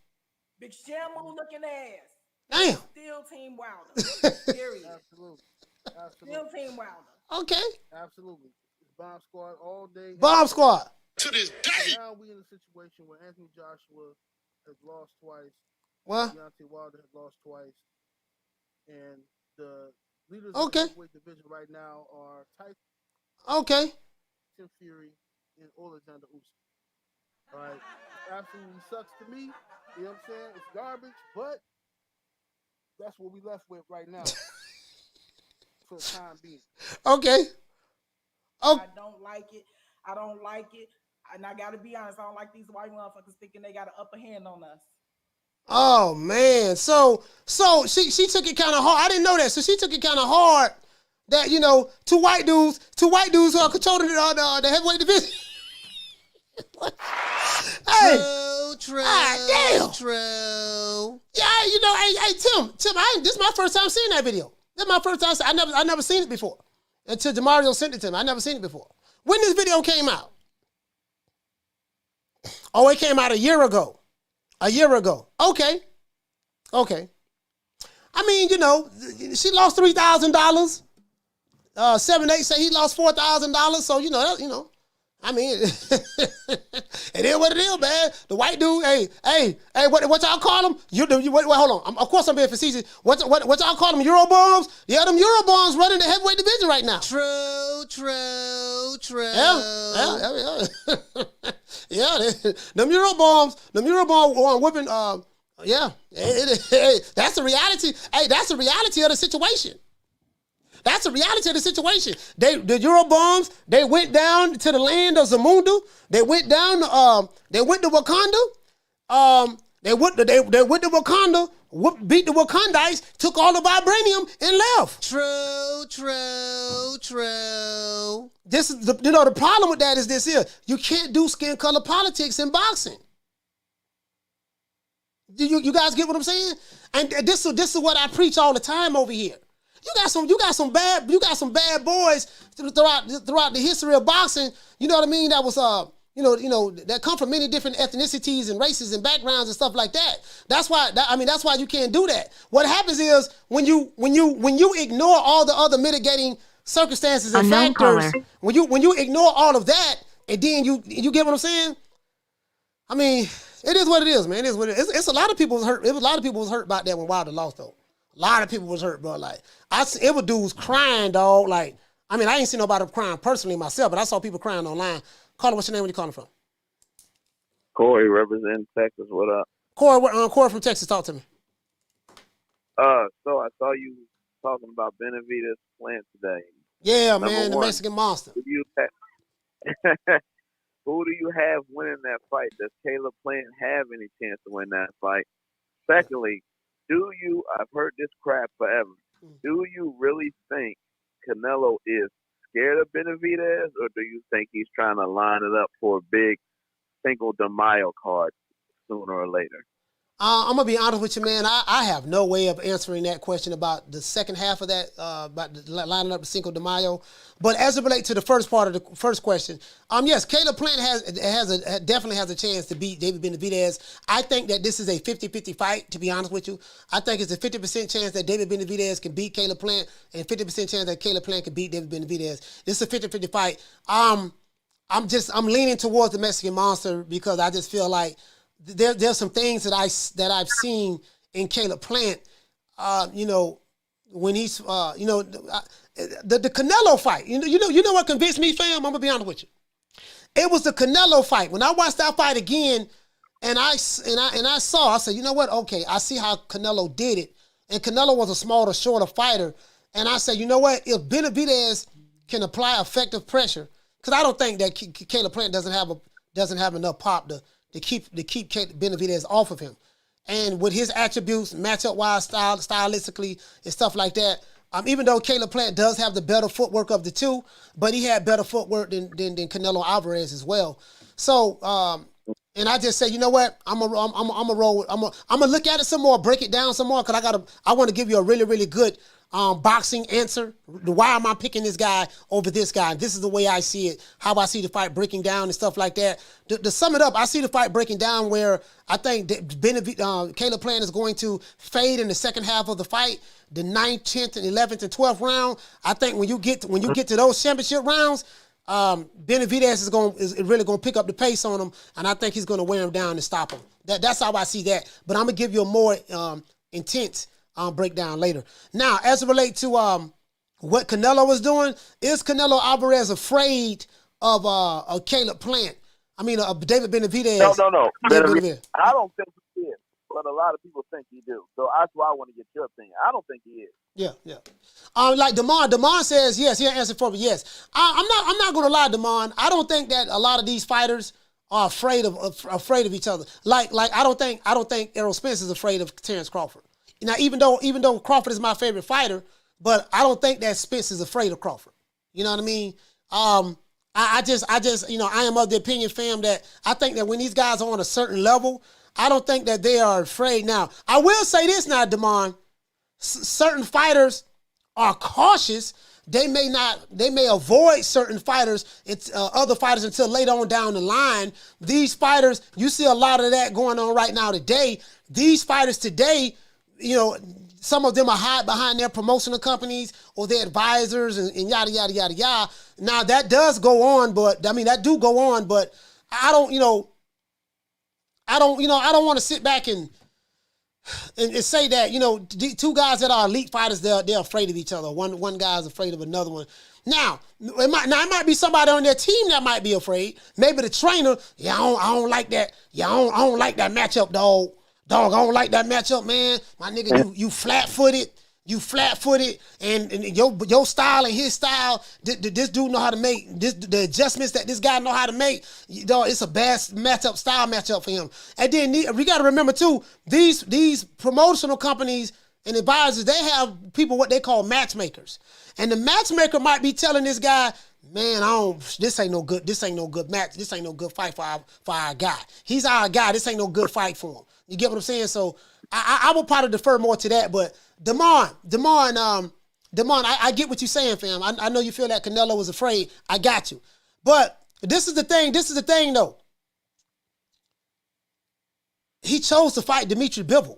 Big Shamu looking ass. Damn. Still Team Wilder. Period. Absolutely. Still Team Wilder. Okay. Absolutely. It's Bomb Squad all day. Bomb Squad. To this day. Now we in a situation where Anthony Joshua has lost twice. What? Deontay Wilder has lost twice. And the leaders of the heavyweight division right now are Okay. Tim Fury and Alexander Usyk. All right. Absolutely sucks to me. You know what I'm saying? It's garbage, but that's what we left with right now. For the time being. Okay. I don't like it. And I gotta be honest, I don't like these white motherfuckers thinking they got an upper hand on us. Oh man. So she took it kind of hard. I didn't know that. So she took it kind of hard that, you know, two white dudes who are controlling the heavyweight division. Hey. True. Damn. Yeah, you know, hey, Tim, this is my first time seeing that video. This is my first time. I never seen it before until DeMario sent it to me. I never seen it before. When this video came out? Oh, it came out a year ago. Okay. I mean, you know, she lost $3,000. 7-8 say he lost $4,000. So you know. I mean, it is what it is, man. The white dude, hey, what y'all call them? Hold on. Of course I'm being facetious. What y'all call them? Eurobonds? Yeah, them Eurobonds running the heavyweight division right now. True. Yeah, them Eurobonds whipping. Yeah, that's the reality. Hey, that's the reality of the situation. That's the reality of the situation. The Eurobonds, they went down to the land of Zamunda. They went down. They went to Wakanda. They went to Wakanda. Beat the Wakandites. Took all the vibranium and left. True. This is the problem with that is this here. You can't do skin color politics in boxing. You guys get what I'm saying? And this is what I preach all the time over here. You got some bad boys throughout the history of boxing. You know what I mean? That was that come from many different ethnicities and races and backgrounds and stuff like that. That's why you can't do that. What happens is when you ignore all the other mitigating circumstances and factors, when you ignore all of that, and then you get what I'm saying? I mean, it is what it is, man. It is what it is. It's a lot of people was hurt. A lot of people was hurt about that when Wilder lost, though. A lot of people was hurt, bro. Like, it was dudes crying, dog. Like, I mean, I ain't seen nobody crying personally myself, but I saw people crying online. Caller, what's your name? Where you calling from? Corey, representing Texas. What up? Corey from Texas. Talk to me. So I saw you talking about Benavidez plant today. Yeah, Number man, the one, Mexican monster. Who do you have winning that fight? Does Caleb Plant have any chance to win that fight? Secondly, I've heard this crap forever. Do you really think Canelo is scared of Benavidez, or do you think he's trying to line it up for a big Cinco de Mayo card sooner or later? I'm going to be honest with you, man. I have no way of answering that question about the second half of that, about lining up the Cinco de Mayo. But as it relates to the first part of the first question, yes, Caleb Plant definitely has a chance to beat David Benavidez. I think that this is a 50-50 fight, to be honest with you. I think it's a 50% chance that David Benavidez can beat Caleb Plant and 50% chance that Caleb Plant can beat David Benavidez. This is a 50-50 fight. I'm leaning towards the Mexican monster because I just feel like there's some things that I've seen in Caleb Plant, when he's, the Canelo fight. You know what convinced me, fam? I'm gonna be honest with you. It was the Canelo fight. When I watched that fight again, and I saw, I said, you know what? Okay, I see how Canelo did it, and Canelo was a smaller, shorter fighter, and I said, you know what? If Benavidez can apply effective pressure, because I don't think that Caleb Plant doesn't have enough pop to keep Benavidez off of him. And with his attributes, matchup-wise, stylistically, and stuff like that, even though Caleb Plant does have the better footwork of the two, but he had better footwork than Canelo Alvarez as well. So, and I just say, you know what? I'm gonna roll. I'm gonna look at it some more, break it down some more, because I want to give you a really, really good boxing answer. Why am I picking this guy over this guy? This is the way I see it, how I see the fight breaking down and stuff like that. To sum it up, I see the fight breaking down where I think that Caleb Plant is going to fade in the second half of the fight. The 9th, 10th, and 11th, and 12th round. I think when you get to those championship rounds, Benavidez is really going to pick up the pace on him, and I think he's going to wear him down and stop him. That's how I see that. But I'm going to give you a more intense breakdown later. Now, as it relates to what Canelo was doing, is Canelo Alvarez afraid of Caleb Plant? I mean, David Benavidez. No. Benavidez. I don't think he is, but a lot of people think he do. So that's why I want to get your opinion. I don't think he is. Yeah. Like Damon says, yes, he'll answer for me. Yes, I'm not going to lie, Damon. I don't think that a lot of these fighters are afraid of each other. Like I don't think Errol Spence is afraid of Terrence Crawford. Now, even though Crawford is my favorite fighter, but I don't think that Spence is afraid of Crawford. You know what I mean? I just I am of the opinion, fam, that I think that when these guys are on a certain level, I don't think that they are afraid. Now, I will say this now, Damon. Certain fighters are cautious. They may avoid certain fighters, other fighters until later on down the line. These fighters, you see a lot of that going on right now today. These fighters today, some of them are hide behind their promotional companies or their advisors and yada, yada, yada, yada. Now that does go on, but that do go on, but I don't want to sit back and say that, two guys that are elite fighters, they're afraid of each other. One guy's afraid of another one. Now, it might be somebody on their team that might be afraid. Maybe the trainer, I don't like that. I don't like that matchup, dog. Dog, I don't like that matchup, man. My nigga, you flat-footed. You flat-footed, and your style and his style, this dude know how to make, the adjustments that this guy know how to make, it's a bad style matchup for him. And then we got to remember, too, these promotional companies and advisors, they have people, what they call matchmakers. And the matchmaker might be telling this guy, man, this ain't no good match. This ain't no good fight for our guy. He's our guy. This ain't no good fight for him. You get what I'm saying? So I would probably defer more to that. But Damon, I get what you're saying, fam. I know you feel that Canelo was afraid. I got you. But this is the thing, though. He chose to fight Dimitri Bivol.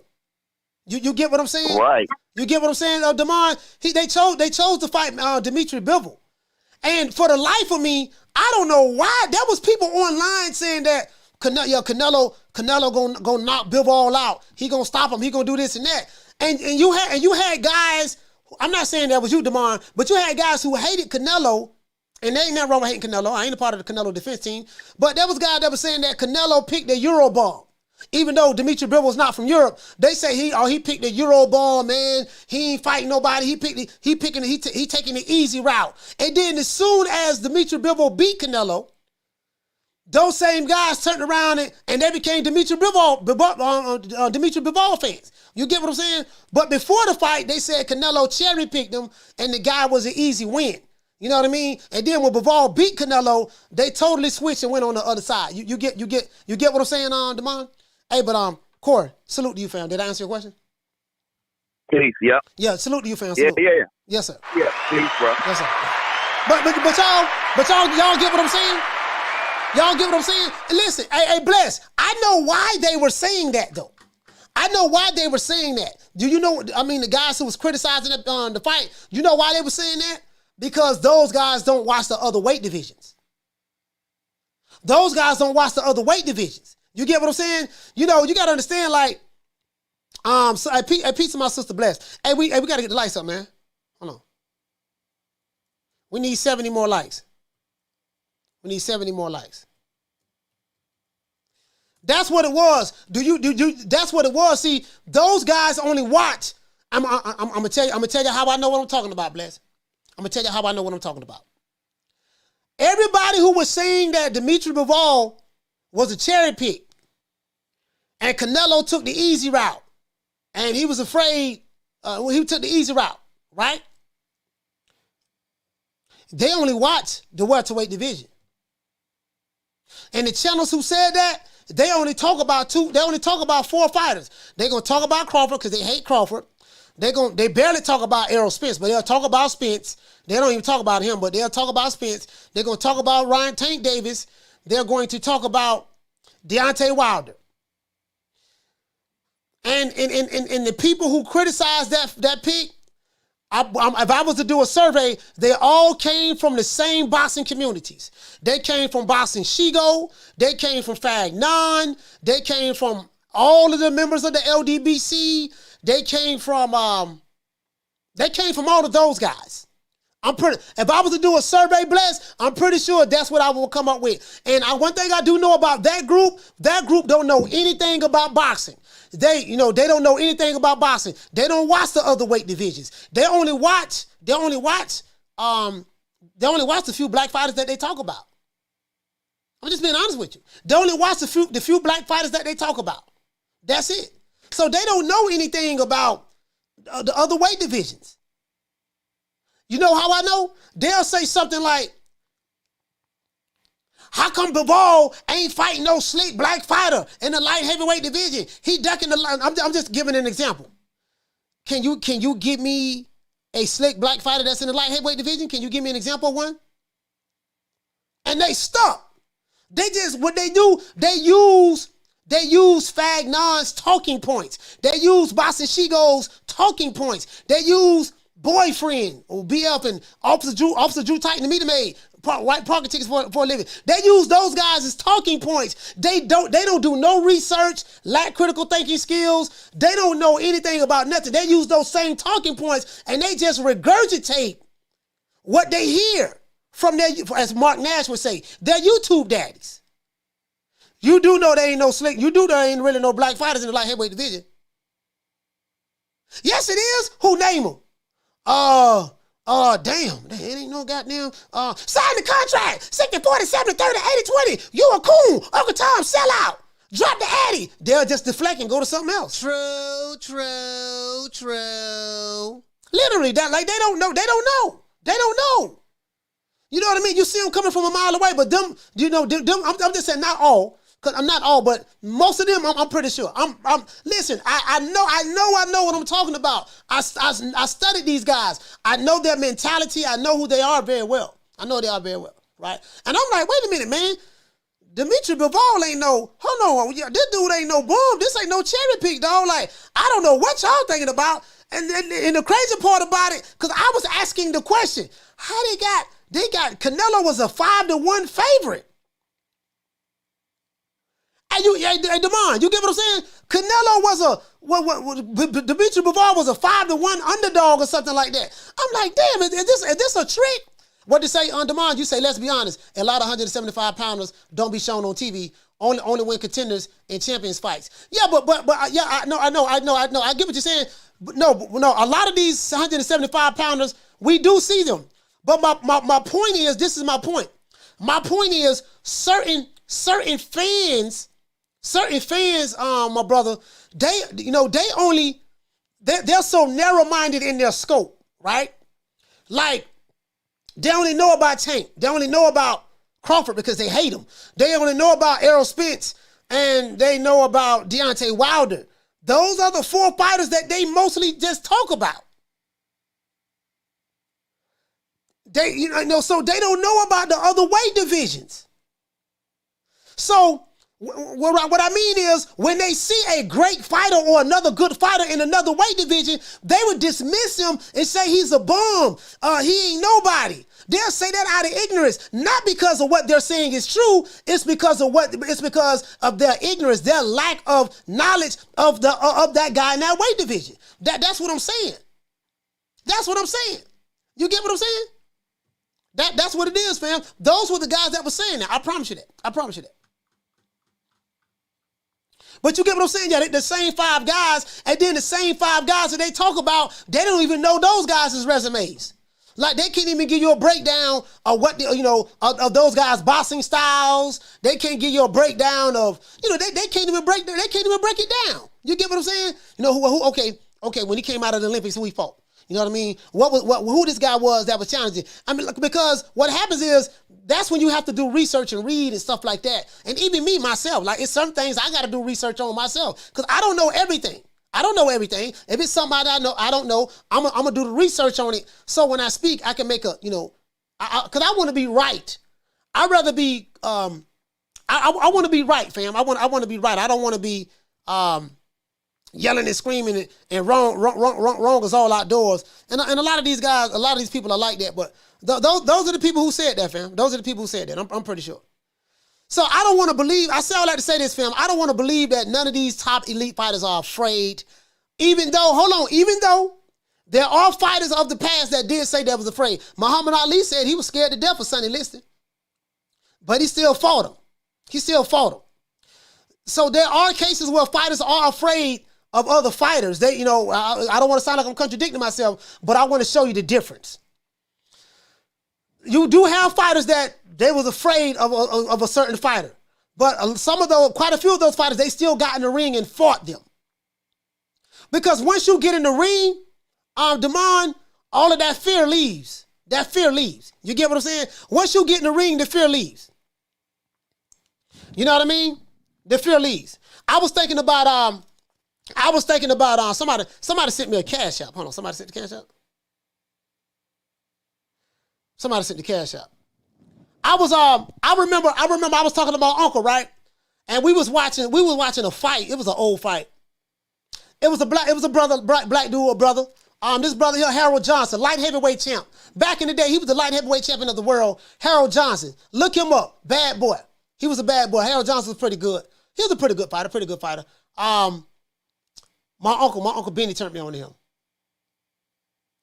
You get what I'm saying? Right. You get what I'm saying, Damon? They chose to fight Dimitri Bivol. And for the life of me, I don't know why. There was people online saying that Canelo gonna knock Bivol out. He gonna stop him. He gonna do this and that. And you had guys. I'm not saying that was you, Damon, but you had guys who hated Canelo, and they ain't nothing wrong with hating Canelo. I ain't a part of the Canelo defense team, but there was guys that were saying that Canelo picked the Euro bomb. Even though Dimitri Bivol's not from Europe, they say he picked the Euro bomb, man. He ain't fighting nobody. He taking the easy route. And then as soon as Dimitri Bivol beat Canelo, those same guys turned around and they became Dimitri Bivol fans. You get what I'm saying? But before the fight, they said Canelo cherry picked him and the guy was an easy win. You know what I mean? And then when Bivol beat Canelo, they totally switched and went on the other side. You get what I'm saying, Damon? Hey, but Corey, salute to you, fam. Did I answer your question? Peace, yeah. Yeah, salute to you, fam. Salute. Yeah. Yes, sir. Yeah, peace, bro. Yes, sir. But y'all get what I'm saying? Y'all get what I'm saying? Listen, hey, Bless, I know why they were saying that, though. I know why they were saying that. Do you know, the guys who was criticizing the fight, you know why they were saying that? Because those guys don't watch the other weight divisions. Those guys don't watch the other weight divisions. You get what I'm saying? You got to understand, so a piece of my sister Bless. Hey, we got to get the lights up, man. Hold on. We need 70 more likes. That's what it was. That's what it was. See, those guys only watch. I'm gonna tell you how I know what I'm talking about, Bless. I'm gonna tell you how I know what I'm talking about. Everybody who was saying that Dimitri Bivol was a cherry pick and Canelo took the easy route and he was afraid he took the easy route, right? They only watch the welterweight division. And the channels who said that, they only talk about 4 fighters. They're going to talk about Crawford because they hate Crawford. They barely talk about Errol Spence, but they'll talk about Spence. They don't even talk about him, but they'll talk about Spence. They're going to talk about Ryan Tank Davis. They're going to talk about Deontay Wilder. And the people who criticize that pick, if I was to do a survey, they all came from the same boxing communities. They came from Boxing Shigo. They came from Fag Non. They came from all of the members of the LDBC. They came from all of those guys. If I was to do a survey, Bless, I'm pretty sure that's what I will come up with. And one thing I do know about that group don't know anything about boxing. They don't know anything about boxing. They don't watch the other weight divisions. They only watch the few black fighters that they talk about. I'm just being honest with you. They only watch the few black fighters that they talk about. That's it. So they don't know anything about the other weight divisions. You know how I know? They'll say something like, How come Bivol ain't fighting no slick black fighter in the light heavyweight division? He ducking the line. I'm just giving an example. Can you give me a slick black fighter that's in the light heavyweight division? Can you give me an example of one? And they stuck. They just, what they do, they use Fagnon's talking points. They use Basashigo's talking points. They use Boyfriend or BF and Officer Drew Titan, the meter maid, white parking tickets for a living. They use those guys as talking points. They don't do no research, lack critical thinking skills. They don't know anything about nothing. They use those same talking points and they just regurgitate what they hear from their, as Mark Nash would say, their YouTube daddies. You do know they ain't no slick. You do know there ain't really no black fighters in the light heavyweight division. Yes, it is. Who name them? Damn, it ain't no goddamn, sign the contract, 60-40, 70-30, 80-20, you a coon, Uncle Tom, sell out, drop the addy. They'll just deflect and go to something else. True. Literally, they don't know. You know what I mean? You see them coming from a mile away, but them, I'm just saying not all, because I'm not all, but most of them, I'm pretty sure. Listen, I know what I'm talking about. I studied these guys. I know their mentality. I know who they are very well. Right? And I'm like, wait a minute, man. Dimitri Bivol ain't no, hold on, this dude ain't no bum. This ain't no cherry pick, dog. Like, I don't know what y'all thinking about. And the crazy part about it, because I was asking the question, how they got Canelo was a 5-1 favorite. And Damon, you get what I'm saying? Canelo was Dimitri Bivol was a 5-1 underdog or something like that. I'm like, damn, is this a trick? What they say on Damon? You say, let's be honest, a lot of 175 pounders don't be shown on TV. Only win contenders and champions fights. Yeah, but yeah, I know. I get what you're saying. But no, a lot of these 175 pounders, we do see them. But my point is, this is my point. My point is certain fans, my brother, they're so narrow-minded in their scope, right? Like, they only know about Tank. They only know about Crawford because they hate him. They only know about Errol Spence and they know about Deontay Wilder. Those are the 4 fighters that they mostly just talk about. So they don't know about the other weight divisions. So what I mean is, when they see a great fighter or another good fighter in another weight division, they would dismiss him and say he's a bum. He ain't nobody. They'll say that out of ignorance, not because of what they're saying is true. It's because of their ignorance, their lack of knowledge of that guy in that weight division. That's what I'm saying. That's what I'm saying. You get what I'm saying? That's what it is, fam. Those were the guys that were saying that. I promise you that. But you get what I'm saying? Yeah, the same 5 guys, and then the same 5 guys that they talk about, they don't even know those guys' resumes. Like, they can't even give you a breakdown of what of those guys' boxing styles. They can't give you a breakdown of, they can't even break it down. You get what I'm saying? Who okay, when he came out of the Olympics, who he fought? You know what I mean? Who this guy was that was challenging? I mean, because what happens is, that's when you have to do research and read and stuff like that. And even me, myself, like, it's some things I got to do research on myself because I don't know everything. If it's something I don't know, I'm going to do the research on it. So when I speak, I can make because I want to be right. I'd rather be, I want to be right, fam. I want to be right. I don't want to be yelling and screaming and wrong is all outdoors. And a lot of these guys, a lot of these people are like that. But those are the people who said that, fam. Those are the people who said that. I'm pretty sure. So I don't want to believe, I say all that to say this, fam. I don't want to believe that none of these top elite fighters are afraid. Even though there are fighters of the past that did say they was afraid. Muhammad Ali said he was scared to death of Sonny Liston. But he still fought him. So there are cases where fighters are afraid of other fighters. They, I don't want to sound like I'm contradicting myself, but I want to show you the difference. You do have fighters that they was afraid of a certain fighter. But quite a few of those fighters, they still got in the ring and fought them. Because once you get in the ring, Damon, all of that fear leaves. You get what I'm saying? Once you get in the ring, the fear leaves. You know what I mean? The fear leaves. I was thinking about somebody sent me a cash app. Hold on, somebody sent the cash app? Somebody sent the cash app. I remember I was talking to my uncle, right? And we was watching a fight. It was an old fight. It was a black dude, a brother. This brother here, Harold Johnson, light heavyweight champ. Back in the day, he was the light heavyweight champion of the world. Harold Johnson. Look him up. Bad boy. He was a bad boy. Harold Johnson was pretty good. He was a pretty good fighter. My uncle Benny turned me on to him.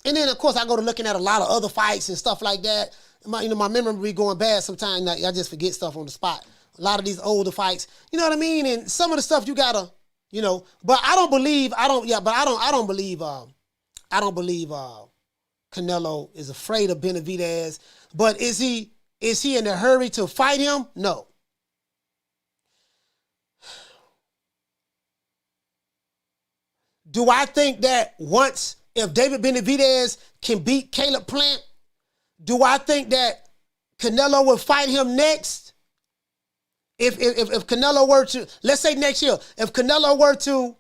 And then, of course, I go to looking at a lot of other fights and stuff like that. My memory be going bad sometimes. I just forget stuff on the spot. A lot of these older fights, you know what I mean? And some of the stuff you gotta, but I don't believe Canelo is afraid of Benavidez. But is he in a hurry to fight him? No. Do I think that if David Benavidez can beat Caleb Plant, do I think that Canelo will fight him next? If Canelo were to, let's say next year, if Canelo were to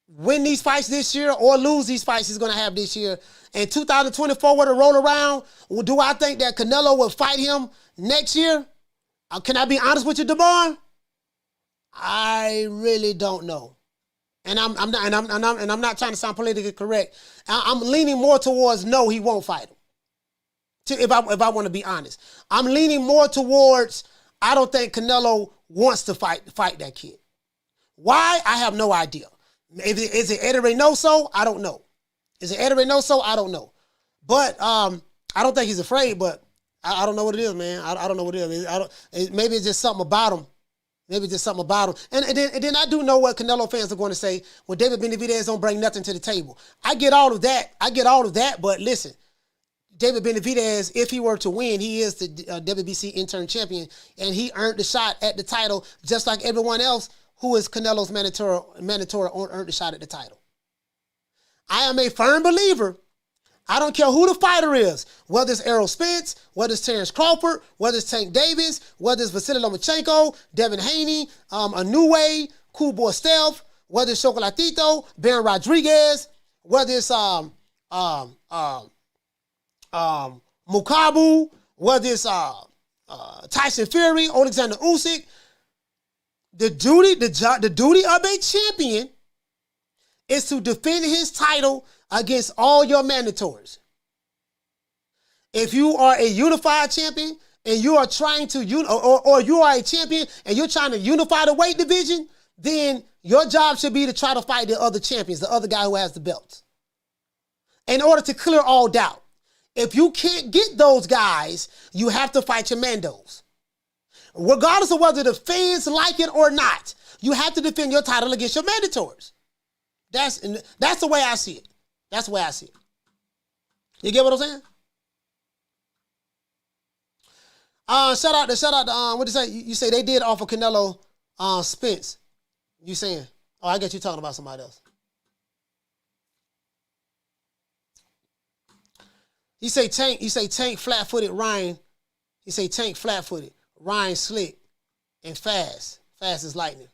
win these fights this year or lose these fights he's going to have this year, and 2024 were to roll around, do I think that Canelo will fight him next year? Can I be honest with you, DeBarn? I really don't know. And I'm not trying to sound politically correct. I'm leaning more towards no, he won't fight him. If I want to be honest, I'm leaning more towards I don't think Canelo wants to fight that kid. Why? I have no idea. Is it Eddie Reynoso? I don't know. Is it Eddie Reynoso? I don't know. But I don't think he's afraid. But I don't know what it is, man. I don't know what it is. Maybe it's just something about him. Maybe just something about him. And then I do know what Canelo fans are going to say when David Benavidez don't bring nothing to the table. I get all of that. But listen, David Benavidez, if he were to win, he is the WBC interim champion, and he earned the shot at the title just like everyone else who is Canelo's mandatory earned the shot at the title. I am a firm believer. I don't care who the fighter is, whether it's Errol Spence, whether it's Terrence Crawford, whether it's Tank Davis, whether it's Vasily Lomachenko, Devin Haney, Inoue, Cool Boy Stealth, whether it's Chocolatito, Baron Rodriguez, whether it's Mukabu, whether it's Tyson Fury, Alexander Usyk. The duty of a champion is to defend his title against all your mandatories. If you are a unified champion and you are trying to, or you are a champion and you're trying to unify the weight division, then your job should be to try to fight the other champions, the other guy who has the belts, in order to clear all doubt. If you can't get those guys, you have to fight your mandos. Regardless of whether the fans like it or not, you have to defend your title against your mandatories. That's the way I see it. That's the way I see it. You get what I'm saying? Shout out to what did you say? You say they did offer Canelo Spence. You saying? Oh, I get you talking about somebody else. You say Tank flat-footed Ryan. You say Tank flat-footed. Ryan slick and fast. Fast as lightning.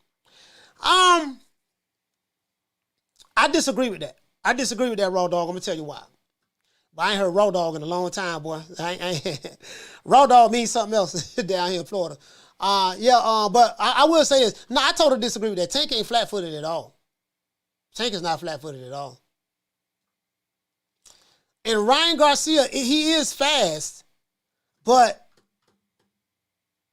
I disagree with that. Raw Dog. I'm going to tell you why. But I ain't heard Raw Dog in a long time, boy. Raw Dog means something else down here in Florida. But I will say this. No, I totally disagree with that. Tank ain't flat-footed at all. Tank is not flat-footed at all. And Ryan Garcia, he is fast, but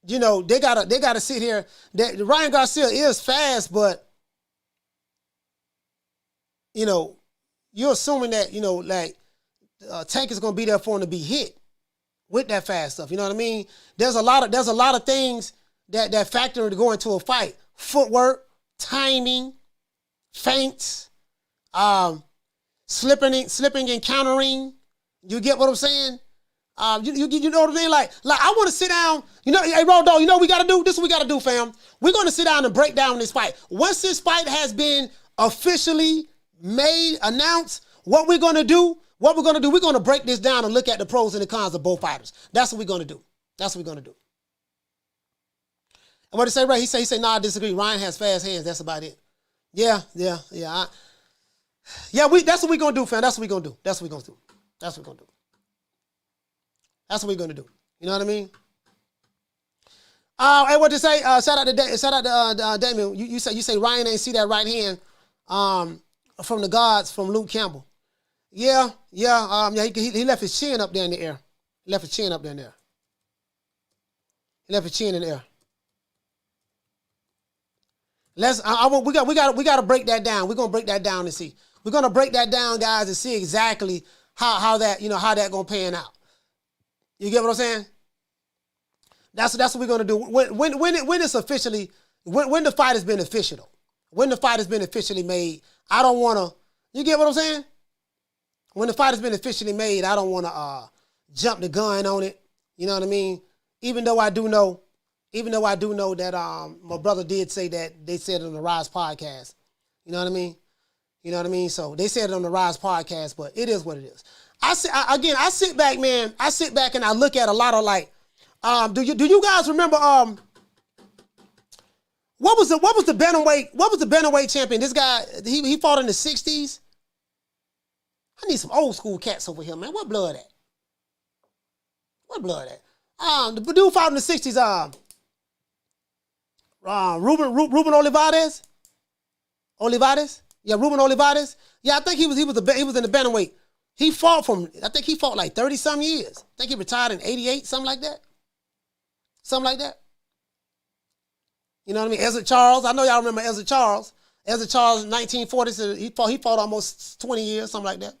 they gotta sit here. Ryan Garcia is fast, but you're assuming that Tank is gonna be there for him to be hit with that fast stuff. You know what I mean? There's a lot of things that factor into going to a fight: footwork, timing, feints, slipping and countering. You get what I'm saying? You know what I mean? Like I want to sit down. Hey, Raw Dog, we got to do? This is what we got to do, fam. We're going to sit down and break down this fight. Once this fight has been officially announced, what we're going to do, we're going to break this down and look at the pros and the cons of both fighters. That's what we're going to do. What did he say, Ray? He said, nah, I disagree. Ryan has fast hands. That's about it. Yeah. That's what we're going to do, fam. That's what we're going to do. That's what we're going to do. That's what we're going to do. You know what I mean? Hey, what to say? Shout out to Damien. You say Ryan ain't see that right hand from the gods from Luke Campbell. Yeah. He left his chin up there in the air. He left his chin up there in there. He left his chin in the air. We got to break that down. We're gonna break that down and see. We're gonna break that down, guys, and see exactly how that gonna pan out. You get what I'm saying? That's what we're gonna do. When it's officially when the fight has been official, when the fight has been officially made, I don't wanna. You get what I'm saying? When the fight has been officially made, I don't wanna jump the gun on it. You know what I mean? Even though I do know that my brother did say that they said it on the Rise podcast. You know what I mean? So they said it on the Rise podcast, but it is what it is. I sit back, man. I sit back and I look at a lot of like, do you guys remember what was the bantamweight champion? This guy, he fought in the 60s. I need some old school cats over here, man. What blood at? The dude fought in the 60s. Ruben Olivares. Yeah, Ruben Olivares. Yeah, I think he was in the bantamweight. I think he fought like 30-some years. I think he retired in 88, something like that. You know what I mean? Ezra Charles. I know y'all remember Ezra Charles. Ezra Charles in 1940s. He fought almost 20 years, something like that.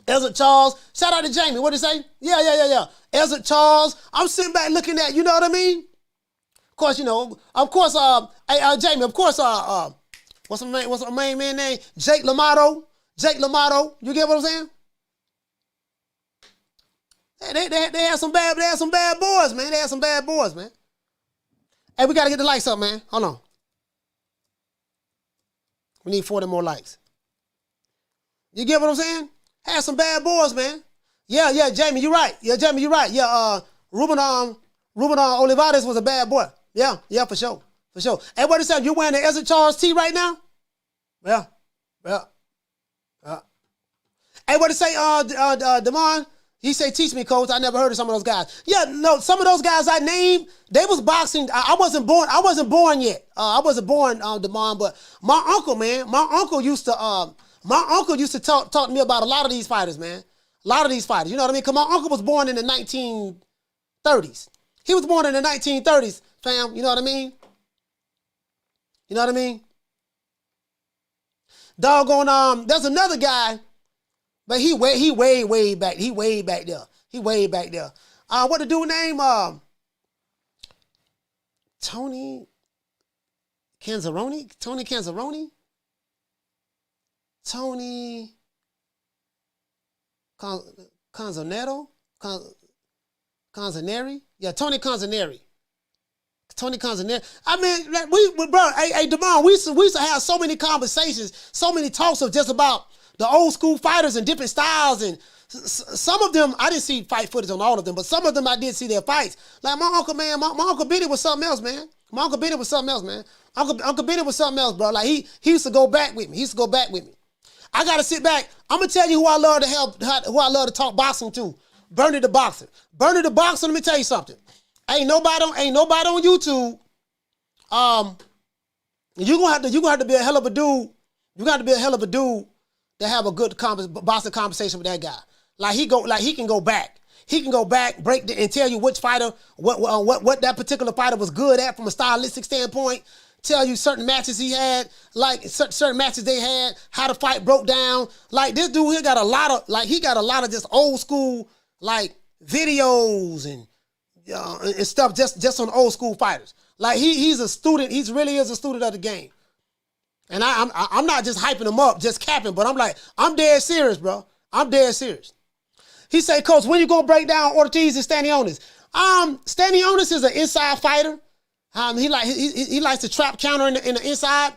Ezra Charles. Shout out to Jamie. What did he say? Yeah. Ezra Charles. I'm sitting back looking at, you know what I mean? Of course, Jamie, of course, what's my main man name? Jake LaMotto. You get what I'm saying? They had some bad boys, man. Hey, we got to get the likes up, man. Hold on. We need 40 more likes. You get what I'm saying? Had some bad boys, man. Yeah, Jamie, you're right. Yeah, Ruben Olivares was a bad boy. Yeah, for sure. Hey, what is that? You wearing the Ezra Charles tee right now? Yeah. Hey, what to say, Damon? He say, teach me, coach. I never heard of some of those guys. Yeah, no, some of those guys I named, they was boxing. I wasn't born yet. I wasn't born, Damon, but my uncle used to talk to me about a lot of these fighters, man. A lot of these fighters. You know what I mean? Because my uncle was born in the 1930s. He was born in the 1930s, fam. You know what I mean? Doggone, there's another guy, but he way back. He way back there. What the dude name? Tony Canzaroni? Tony Canzaneri? Yeah, Tony Canzaneri. I mean, bro, hey, Damon, we used to have so many conversations, so many talks of just about the old school fighters and different styles, and some of them, I didn't see fight footage on all of them, but some of them I did see their fights. Like my uncle, man, my Uncle Benny was something else, man. Uncle Benny was something else, bro. Like he used to go back with me. I gotta sit back. I'm gonna tell you who I love to talk boxing to. Bernie the Boxer. Let me tell you something. Ain't nobody on YouTube. You're gonna have to be a hell of a dude. You got to be a hell of a dude to have a good boxing conversation with that guy. He can go back. He can go back, and tell you which fighter, what that particular fighter was good at from a stylistic standpoint. Tell you certain matches he had, like certain matches they had, how the fight broke down. Like this dude here got a lot of just old school videos and stuff just on old school fighters. Like he's a student. He really is a student of the game. And I'm not just hyping him up, just capping, but I'm dead serious, bro. I'm dead serious. He said, Coach, when you gonna break down Ortiz and Stanionis? Stanionis is an inside fighter. He likes to trap counter in the inside.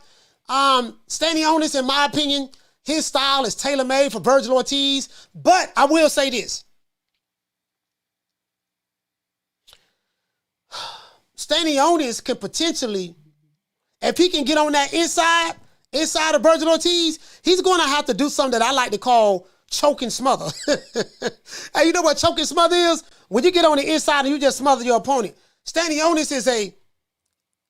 Stanionis, in my opinion, his style is tailor-made for Virgil Ortiz. But I will say this. Stanionis can potentially, if he can get on that inside of Virgil Ortiz, he's going to have to do something that I like to call choke and smother. Hey, you know what choke and smother is? When you get on the inside and you just smother your opponent. Stanionis is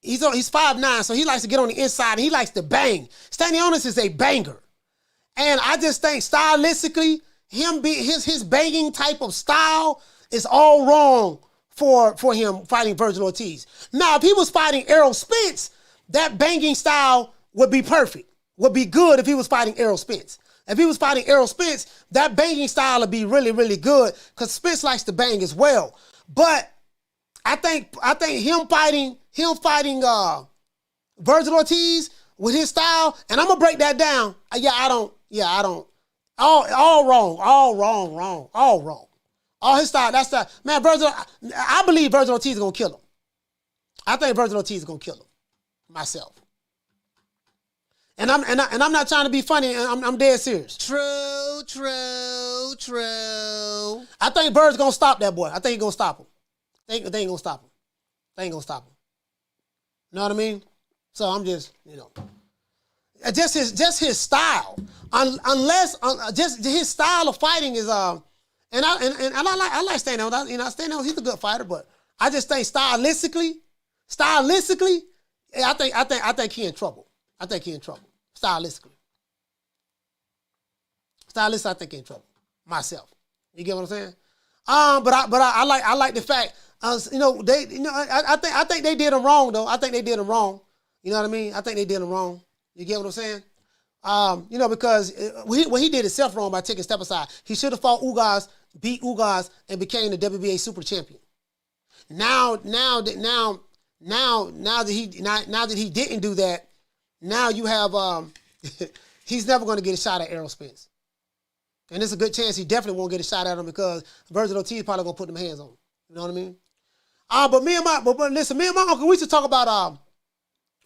he's 5'9", so he likes to get on the inside and he likes to bang. Stanionis is a banger. And I just think stylistically, his banging type of style is all wrong for him fighting Virgil Ortiz. Now, if he was fighting Errol Spence, that banging style would be perfect. Would be good if he was fighting Errol Spence. If he was fighting Errol Spence, that banging style would be really, really good because Spence likes to bang as well. But I think him fighting Virgil Ortiz with his style, and I'm gonna break that down. I don't. All wrong. All his style, that's the man. I believe Virgil Ortiz is gonna kill him. I think Virgil Ortiz is gonna kill him. Myself. And I'm not trying to be funny. I'm dead serious. True. I think Bird's gonna stop that boy. I think he's gonna stop him. They ain't gonna stop him. You know what I mean? So I'm just, just his style. Unless just his style of fighting is and I like Stanhouse. Stanhouse, he's a good fighter, but I just think stylistically, I think he in trouble. I think he in trouble. Stylistically, I think he in trouble. Myself. You get what I'm saying? But I like the fact, I think they did him wrong though. I think they did him wrong. You know what I mean? I think they did him wrong. You get what I'm saying? Because he did himself wrong by taking a step aside. He should have fought Ugas, beat Ugas, and became the WBA super champion. Now that he didn't do that, now you have he's never going to get a shot at Errol Spence. And there's a good chance he definitely won't get a shot at him because Virgil Ortiz probably going to put them hands on him. You know what I mean? But me and my uncle, we used to talk about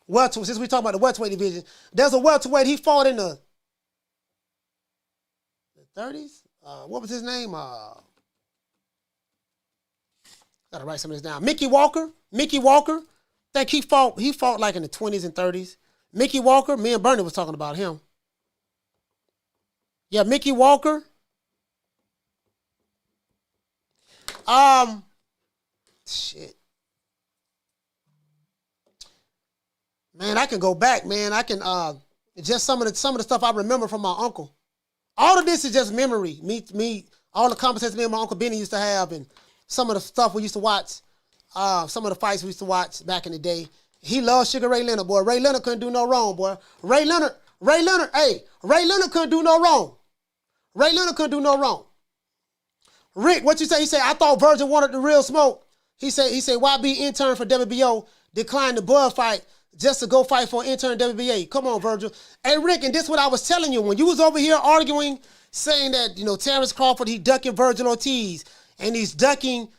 welterweight. Since we talk about the welterweight division, there's a welterweight he fought in the 30s. What was his name? Gotta write some of this down. Mickey Walker. I think he fought like in the 20s and 30s. Mickey Walker. Me and Bernie was talking about him. Yeah, Mickey Walker. Shit. Man, I can go back, man. I can just some of the stuff I remember from my uncle. All of this is just memory. Me, all the conversations me and my Uncle Benny used to have, and some of the stuff we used to watch, some of the fights we used to watch back in the day. He loved Sugar Ray Leonard, boy. Ray Leonard couldn't do no wrong, boy. Ray Leonard couldn't do no wrong. Rick, what you say? He said, I thought Virgil wanted the real smoke. He said, YB intern for WBO declined the Bud fight just to go fight for an intern WBA. Come on, Virgil. Hey, Rick, and this is what I was telling you. When you was over here arguing, saying that, Terrence Crawford, he ducking Virgil Ortiz, and he's ducking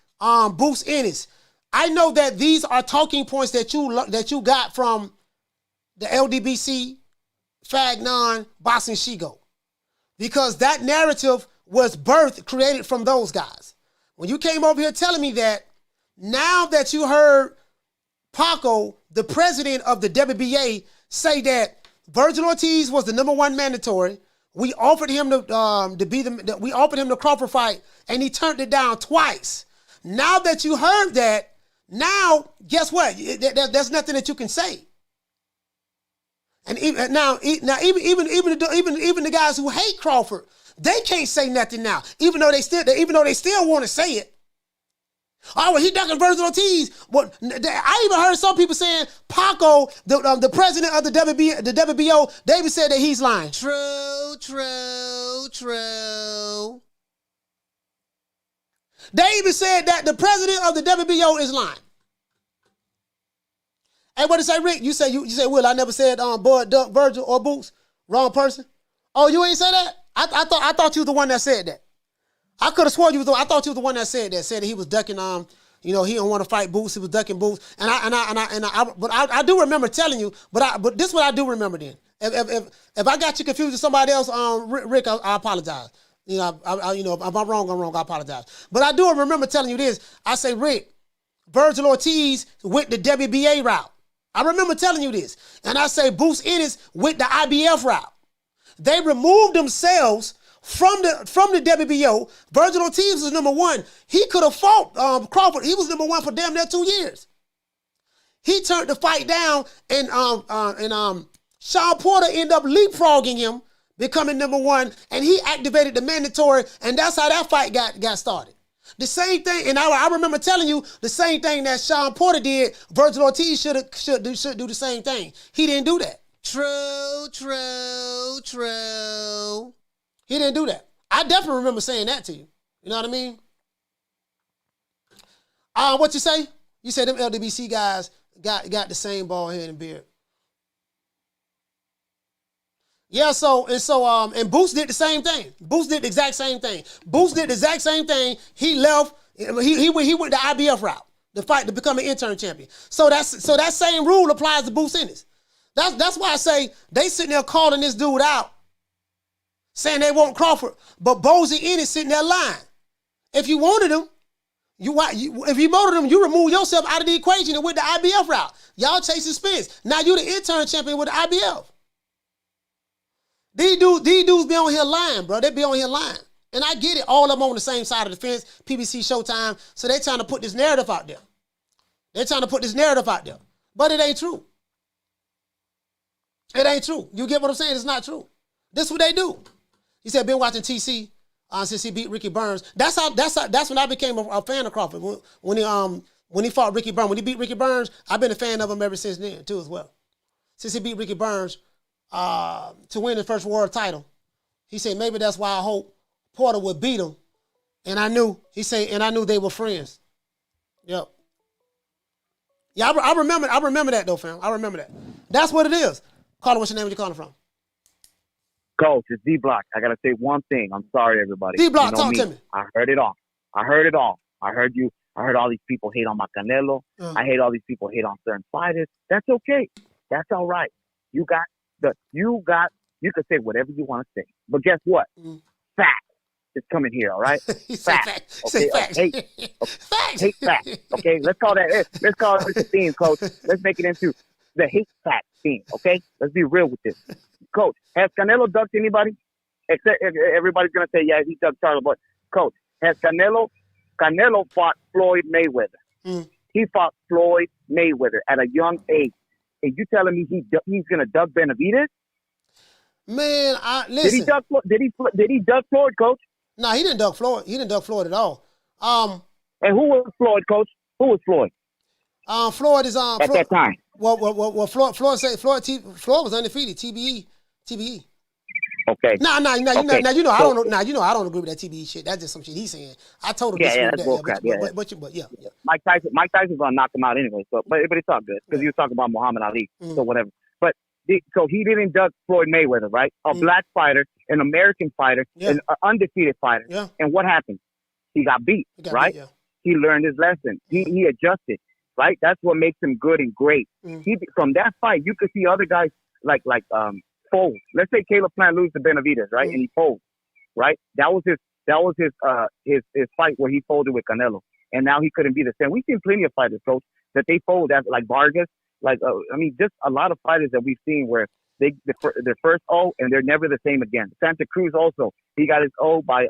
Bruce Ennis. I know that these are talking points that you got from the LDBC, Fagnon, Boxing Shigo. Because that narrative was created from those guys. When you came over here telling me that, now that you heard Paco, the president of the WBA, say that Virgil Ortiz was the #1 mandatory, we offered him we offered him the Crawford fight, and he turned it down twice. Now that you heard that, now guess what? There's nothing that you can say. And even the guys who hate Crawford, they can't say nothing now, even though they still want to say it. Oh, well, he ducking Virgil Ortiz. Well, I even heard some people saying Paco, the president of the WBO, David said that he's lying. True. David said that the president of the WBO is lying. Hey, what did you say, Rick? You say, Will, I never said Bud, Duck, Virgil, or Boots. Wrong person. Oh, you ain't say that? I thought you was the one that said that. I could have sworn you was. I thought you was the one that said that he was ducking. He don't want to fight Boots. He was ducking Boots. But I do remember telling you. But this is what I do remember. Then, if I got you confused with somebody else, Rick, I apologize. If I'm wrong, I'm wrong. I apologize. But I do remember telling you this. I say, Rick, Virgil Ortiz went the WBA route. I remember telling you this. And I say Bruce Ennis went the IBF route. They removed themselves from the WBO. Virgil Ortiz was number one. He could have fought Crawford. He was number one for damn near 2 years. He turned the fight down, and Sean Porter ended up leapfrogging him, becoming number one, and he activated the mandatory, and that's how that fight got started. The same thing, and I remember telling you the same thing that Sean Porter did. Virgil Ortiz should do the same thing. He didn't do that. True. He didn't do that. I definitely remember saying that to you. You know what I mean? What you say? You said them LWBC guys got the same bald head and beard. Yeah, and Boots did the same thing. Boots did the exact same thing. Boots did the exact same thing. He left. He went the IBF route to fight to become an interim champion. So that same rule applies to Boots Ennis. That's why I say they sitting there calling this dude out, saying they want Crawford, but Bozy Ennis sitting there lying. If you wanted him, if you wanted him, you remove yourself out of the equation and went the IBF route. Y'all chasing Spence. Now you the interim champion with the IBF. These dudes be on here lying, bro. They be on here lying. And I get it. All of them on the same side of the fence, PBC, Showtime. So they trying to put this narrative out there. But it ain't true. It ain't true. You get what I'm saying? It's not true. This is what they do. He said, been watching TC since he beat Ricky Burns. That's when I became a fan of Crawford. When he fought Ricky Burns. When he beat Ricky Burns, I've been a fan of him ever since then, too, as well. Since he beat Ricky Burns, to win his first world title. He said, maybe that's why I hope Porter would beat him. And I knew they were friends. Yep. Yeah, I remember that though, fam. I remember that. That's what it is. Caller, what's your name? Where you calling from? Coach, it's D-Block. I got to say one thing. I'm sorry, everybody. D-Block, talk to me. I heard it all. I heard you. I heard all these people hate on my Canelo. I hate all these people hate on certain fighters. That's okay. That's all right. You can say whatever you want to say. But guess what? Fact is coming here, all right? Fact. Okay. Facts. Hate fact. Okay, let's call it the theme, Coach. Let's make it into the hate fact theme, okay? Let's be real with this. Coach, has Canelo ducked anybody? Except everybody's gonna say, yeah, he ducked Charlo. But Coach, has Canelo fought Floyd Mayweather? He fought Floyd Mayweather at a young age. And you telling me he's gonna duck Benavidez? Man, listen. Did he duck Floyd, Coach? No, he didn't duck Floyd. He didn't duck Floyd at all. And who was Floyd, Coach? Who was Floyd? Floyd is at that time. Well, Floyd was undefeated. TBE. Okay. Nah. Okay. Now you know I don't know. Now you know I don't agree with that TBE shit. That's just some shit he's saying. I told him. That's bullcrap. But yeah. Mike Tyson's gonna knock him out anyway. So, but it's all good because he was talking about Muhammad Ali. So whatever. But so he didn't duck Floyd Mayweather, right? A black fighter, an American fighter, an undefeated fighter. Yeah. And what happened? He got beat, right? Yeah. He learned his lesson. He adjusted, right? That's what makes him good and great. From that fight, you could see other guys like fold. Let's say Caleb Plant loses to Benavidez, right? And he folds, right? That was his fight where he folded with Canelo, and now he couldn't be the same. We've seen plenty of fighters, Coach, that they fold like Vargas, just a lot of fighters that we've seen where their first O and they're never the same again. Santa Cruz also, he got his O by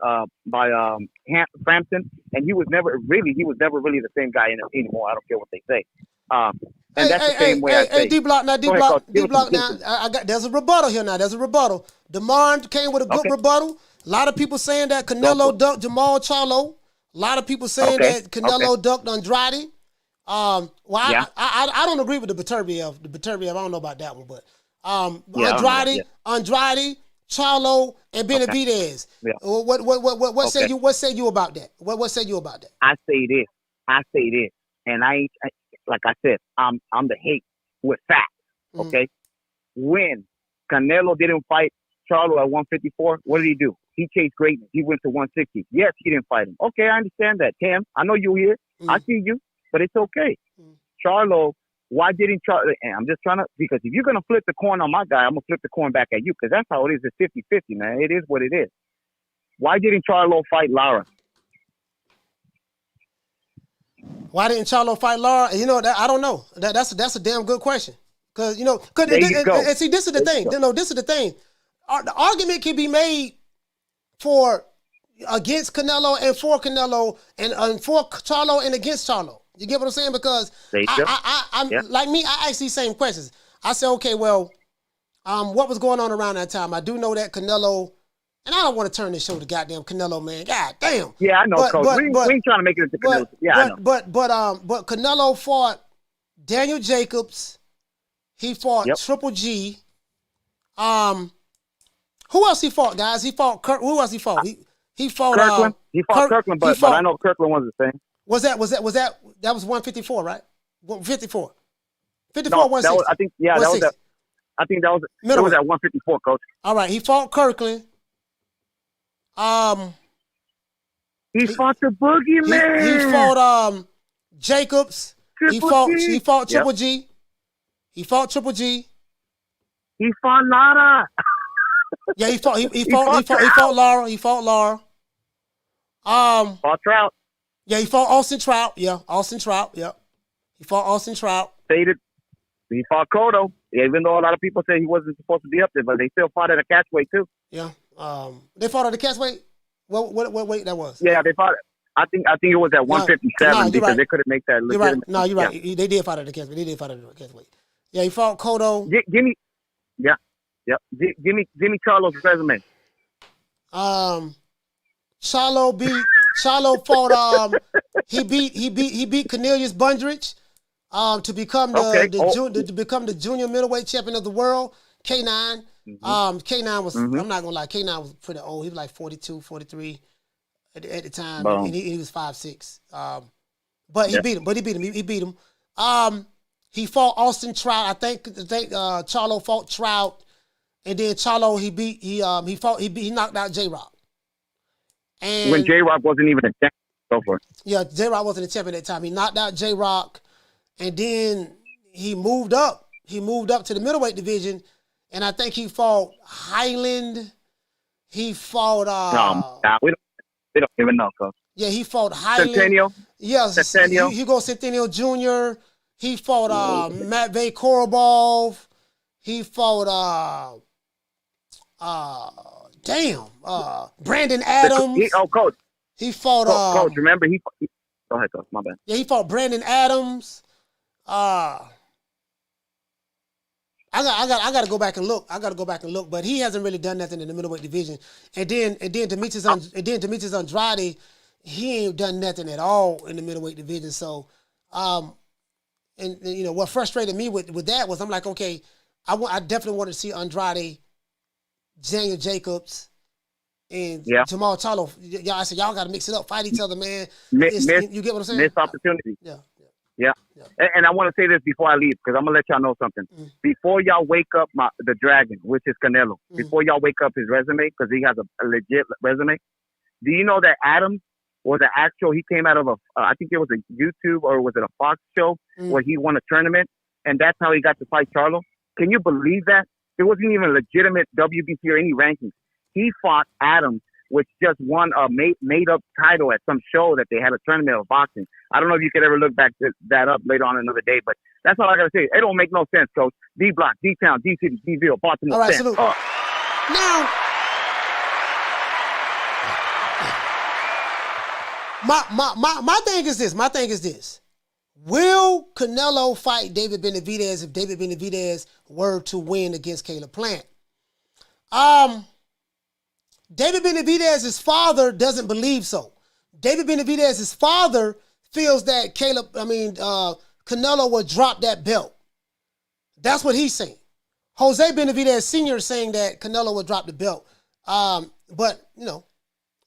Frampton, and he was never really the same guy anymore. I don't care what they say. And that's the same way I say. D-Block now. There's a rebuttal here now. There's a rebuttal. DeMar came with a good rebuttal. A lot of people saying that Canelo ducked Jamal Charlo. A lot of people saying that Canelo ducked Andrade. I don't agree with the Beterbiev. I don't know about that one, but Andrade, Charlo, and Benavidez. Yeah. What say you about that? What say you about that? I say this, and I like I said, I'm the hate with facts. Okay, when Canelo didn't fight Charlo at 154, what did he do? He chased greatness. He went to 160. Yes, he didn't fight him. Okay, I understand that. Tim, I know you here. I see you, but it's okay. Charlo, why didn't Charlo? And I'm just trying to, because if you're going to flip the coin on my guy, I'm going to flip the coin back at you, because that's how it is. It's 50-50, man. It is what it is. Why didn't Charlo fight Lara? Why didn't Charlo fight Lara? You know, I don't know. That's a damn good question. Because, you know, There you go. and see, this is the thing. No, this is the thing. The argument can be made for against Canelo and for Canelo and for Charlo and against Charlo. You get what I'm saying? Because I'm like me, I ask these same questions. I say, okay, well, what was going on around that time? I do know that Canelo, and I don't want to turn this show to goddamn Canelo, man. God damn. Yeah, I know, Coach. We ain't trying to make it into Canelo. Yeah, I know. But Canelo fought Daniel Jacobs. He fought Triple G. Who else he fought, guys? He fought who else he fought? He fought Kirkland. He fought Kirkland, but I know Kirkland wasn't the same. Was that 154, right? 54. 54, no, 160. I think that was at, I think that was it was at 154, Coach. All right, he fought Kirkland. He fought the boogeyman. He fought Jacobs. He fought Triple G. He fought Triple G. He fought Lara. Yeah, he fought Lara. He fought Lara. Fought Trout. Yeah, he fought Austin Trout. Yeah, Austin Trout. Yeah, he fought Austin Trout. He fought Cotto. Even though a lot of people say he wasn't supposed to be up there, but they still fought at a catchweight too. Yeah. They fought at the catchweight. What weight that was? Yeah, they fought. I think it was at 157 because they couldn't make that. You're right. No, you're right. Yeah. They did fight at the catchweight. They did fight at the catchweight. Yeah, he fought Cotto. Give me. Yeah. Yep. Give me Charlo's resume. Charlo fought. He beat Cornelius Bundrich to become to become the junior middleweight champion of the world. K9. K9 was. I'm not gonna lie. K9 was pretty old. He was like 42, 43 at the time, and he was 5'6". But he beat him. He beat him. He fought Austin Trout. I think Charlo fought Trout, and then Charlo he knocked out J-Rock. And when J-Rock wasn't even a champion, so forth. Yeah, J-Rock wasn't a champion at that time. He knocked out J-Rock, and then he moved up. He moved up to the middleweight division, and I think he fought Highland. He fought. We don't even know, Coach. Yeah, he fought Highland. Centennial. Yeah, Centennial. Hugo Centennial Jr. He fought Matvey Korobov. He fought Brandon Adams. Coach. He fought Coach, remember go ahead, Coach. My bad. Yeah, he fought Brandon Adams. I got to go back and look. But he hasn't really done nothing in the middleweight division. And then Demetrius Andrade, he ain't done nothing at all in the middleweight division. So, and you know what frustrated me with that was I'm like, okay, I definitely wanted to see Andrade, Daniel Jacobs, and Jamal Charlo. I said y'all got to mix it up, fight each other, man. You get what I'm saying? Missed opportunity. Yeah. And I want to say this before I leave because I'm gonna let y'all know something. Before y'all wake up the Dragon, which is Canelo, before y'all wake up his resume because he has a legit resume. Do you know that Adams was an actual? He came out of I think it was a YouTube or was it a Fox show where he won a tournament, and that's how he got to fight Charlo. Can you believe that? It wasn't even a legitimate WBC or any rankings. He fought Adams, which just won a made up title at some show that they had a tournament of boxing. I don't know if you could ever look back that up later on another day, but that's all I gotta say. It don't make no sense, Coach. D Block, D Town, D City, D-Ville, Baltimore. All right, salute. Now, my thing is this. Will Canelo fight David Benavidez if David Benavidez were to win against Caleb Plant? David Benavidez's father doesn't believe so. David Benavidez's father feels that Canelo will drop that belt. That's what he's saying. Jose Benavidez Sr. is saying that Canelo will drop the belt. But you know,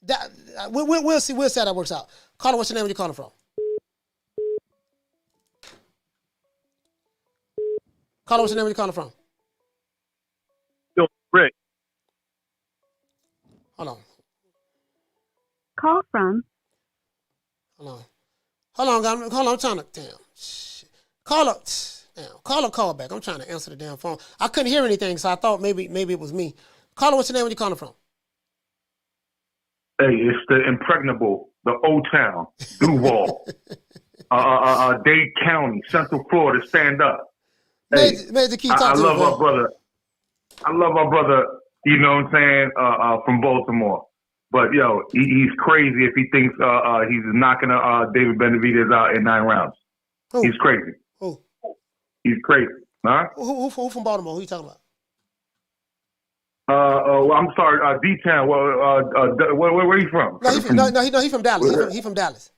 that we'll see. We'll see how that works out. Caller, what's your name? Where you calling from? Caller, what's your name? Where you calling from? Rick. Hold on. Call from. Hold on, I'm trying to. Damn. Shit. Call back. I'm trying to answer the damn phone. I couldn't hear anything, so I thought maybe it was me. Caller, what's your name? Where you calling from? Hey, it's the impregnable, the Old Town, Duval. Dade County, Central Florida, stand up. Major Key, talk I to love me, our brother. I love our brother, you know what I'm saying, from Baltimore. But, yo, he's crazy if he thinks he's knocking David Benavidez out in 9 rounds. Who? He's crazy. Who? He's crazy. Huh? Who from Baltimore? Who you talking about? Well, I'm sorry, D-Town. Where are you from? No, he's from Dallas. He's from Dallas.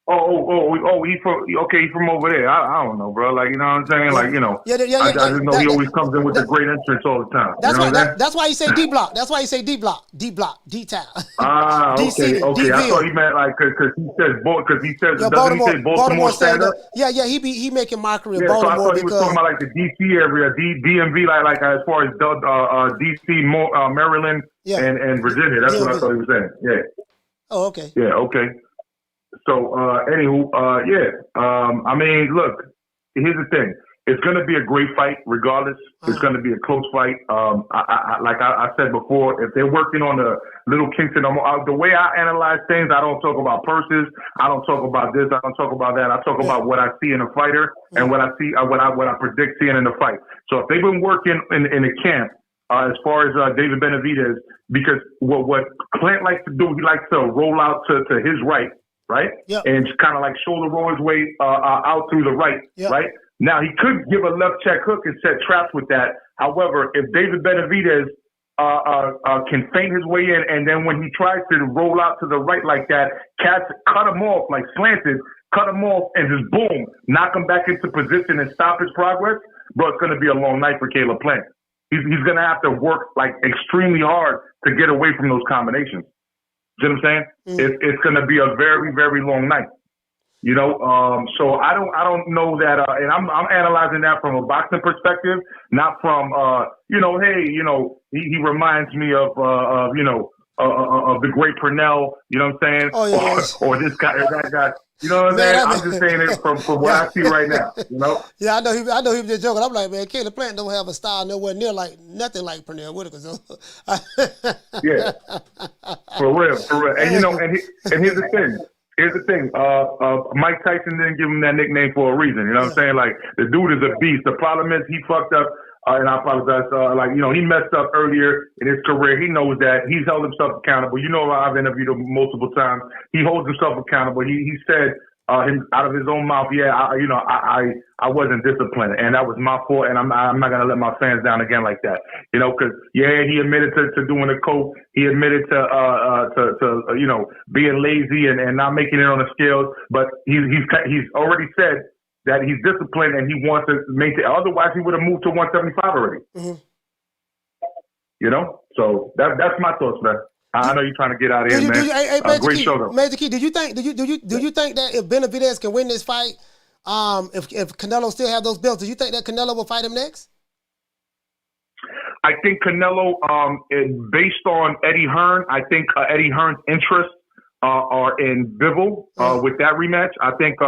He's from over there. I don't know, bro. Like, you know what I'm saying? Like, you know, I just know he always comes in with a great entrance all the time. That's why you say D block. That's why you say D block, D-Town. Okay. I thought he meant like because he says doesn't he say Baltimore stand up? Yeah. He making mockery of Yeah, Baltimore. So I thought he was talking about like the DC area, DMV, like as far as DC, Maryland, and Virginia. That's what I thought he was saying. Yeah. Oh, okay. Yeah. Okay. So, anywho, I mean, look, here's the thing. It's going to be a great fight regardless. It's going to be a close fight. Like I said before, if they're working on the little kinks in the way I analyze things, I don't talk about purses. I don't talk about this. I don't talk about that. I talk about what I see in a fighter and what I see, what I predict seeing in the fight. So if they've been working in the camp, as far as David Benavidez, because what Clint likes to do, he likes to roll out to his right. Right? Yep. And kind of like shoulder roll his way out through the right, right? Now, he could give a left check hook and set traps with that. However, if David Benavidez can feint his way in, and then when he tries to roll out to the right like that, cats cut him off, like slanted, cut him off, and just boom, knock him back into position and stop his progress, bro, it's going to be a long night for Caleb Plant. He's going to have to work like extremely hard to get away from those combinations. You know what I'm saying? It's going to be a very, very long night. You know, so I don't know that, and I'm analyzing that from a boxing perspective, not from, hey, he reminds me of the great Purnell. You know what I'm saying? Oh, yeah. Or this guy or that guy. You know what I'm saying? I'm just saying it from what I see right now. You know? Yeah, I know he was just joking. I'm like, man, Caleb Plant don't have a style nowhere near nothing like Pernell Whitaker. So. Yeah, for real. And here's the thing. Mike Tyson didn't give him that nickname for a reason. You know what I'm saying? Like, the dude is a beast. The problem is he fucked up. And I apologize. He messed up earlier in his career. He knows that. He's held himself accountable. You know, I've interviewed him multiple times. He holds himself accountable. He said out of his own mouth, I wasn't disciplined, and that was my fault, and I'm not gonna let my fans down again like that. You know, because he admitted to doing the coke. He admitted to being lazy and not making it on the scales. But he's already said that he's disciplined and he wants to maintain. Otherwise, he would have moved to 175 already. Mm-hmm. You know, so that's my thoughts, man. I know you're trying to get out of here, man. Great show, though. Major Key, do you think that if Benavidez can win this fight, if Canelo still have those belts, do you think that Canelo will fight him next? I think Canelo, based on Eddie Hearn, I think Eddie Hearn's interests are in Bivol with that rematch. I think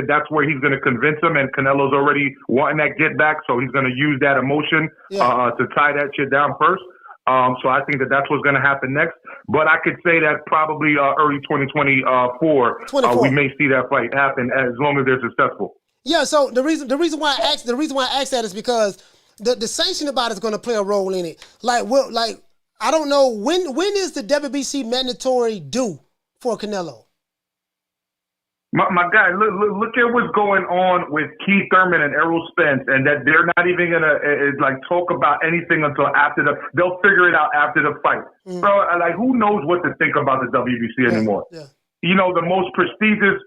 that's where he's going to convince him, and Canelo's already wanting that get back, so he's going to use that emotion to tie that shit down first. So I think that's what's going to happen next. But I could say that probably early 2024, we may see that fight happen as long as they're successful. Yeah. So the reason why I asked that is because the sanction about it is going to play a role in it. I don't know when is the WBC mandatory due for Canelo? My guy, look at what's going on with Keith Thurman and Errol Spence, and that they're not even gonna talk about anything until after they'll figure it out after the fight. Bro, who knows what to think about the WBC anymore? Yeah. You know, the most prestigious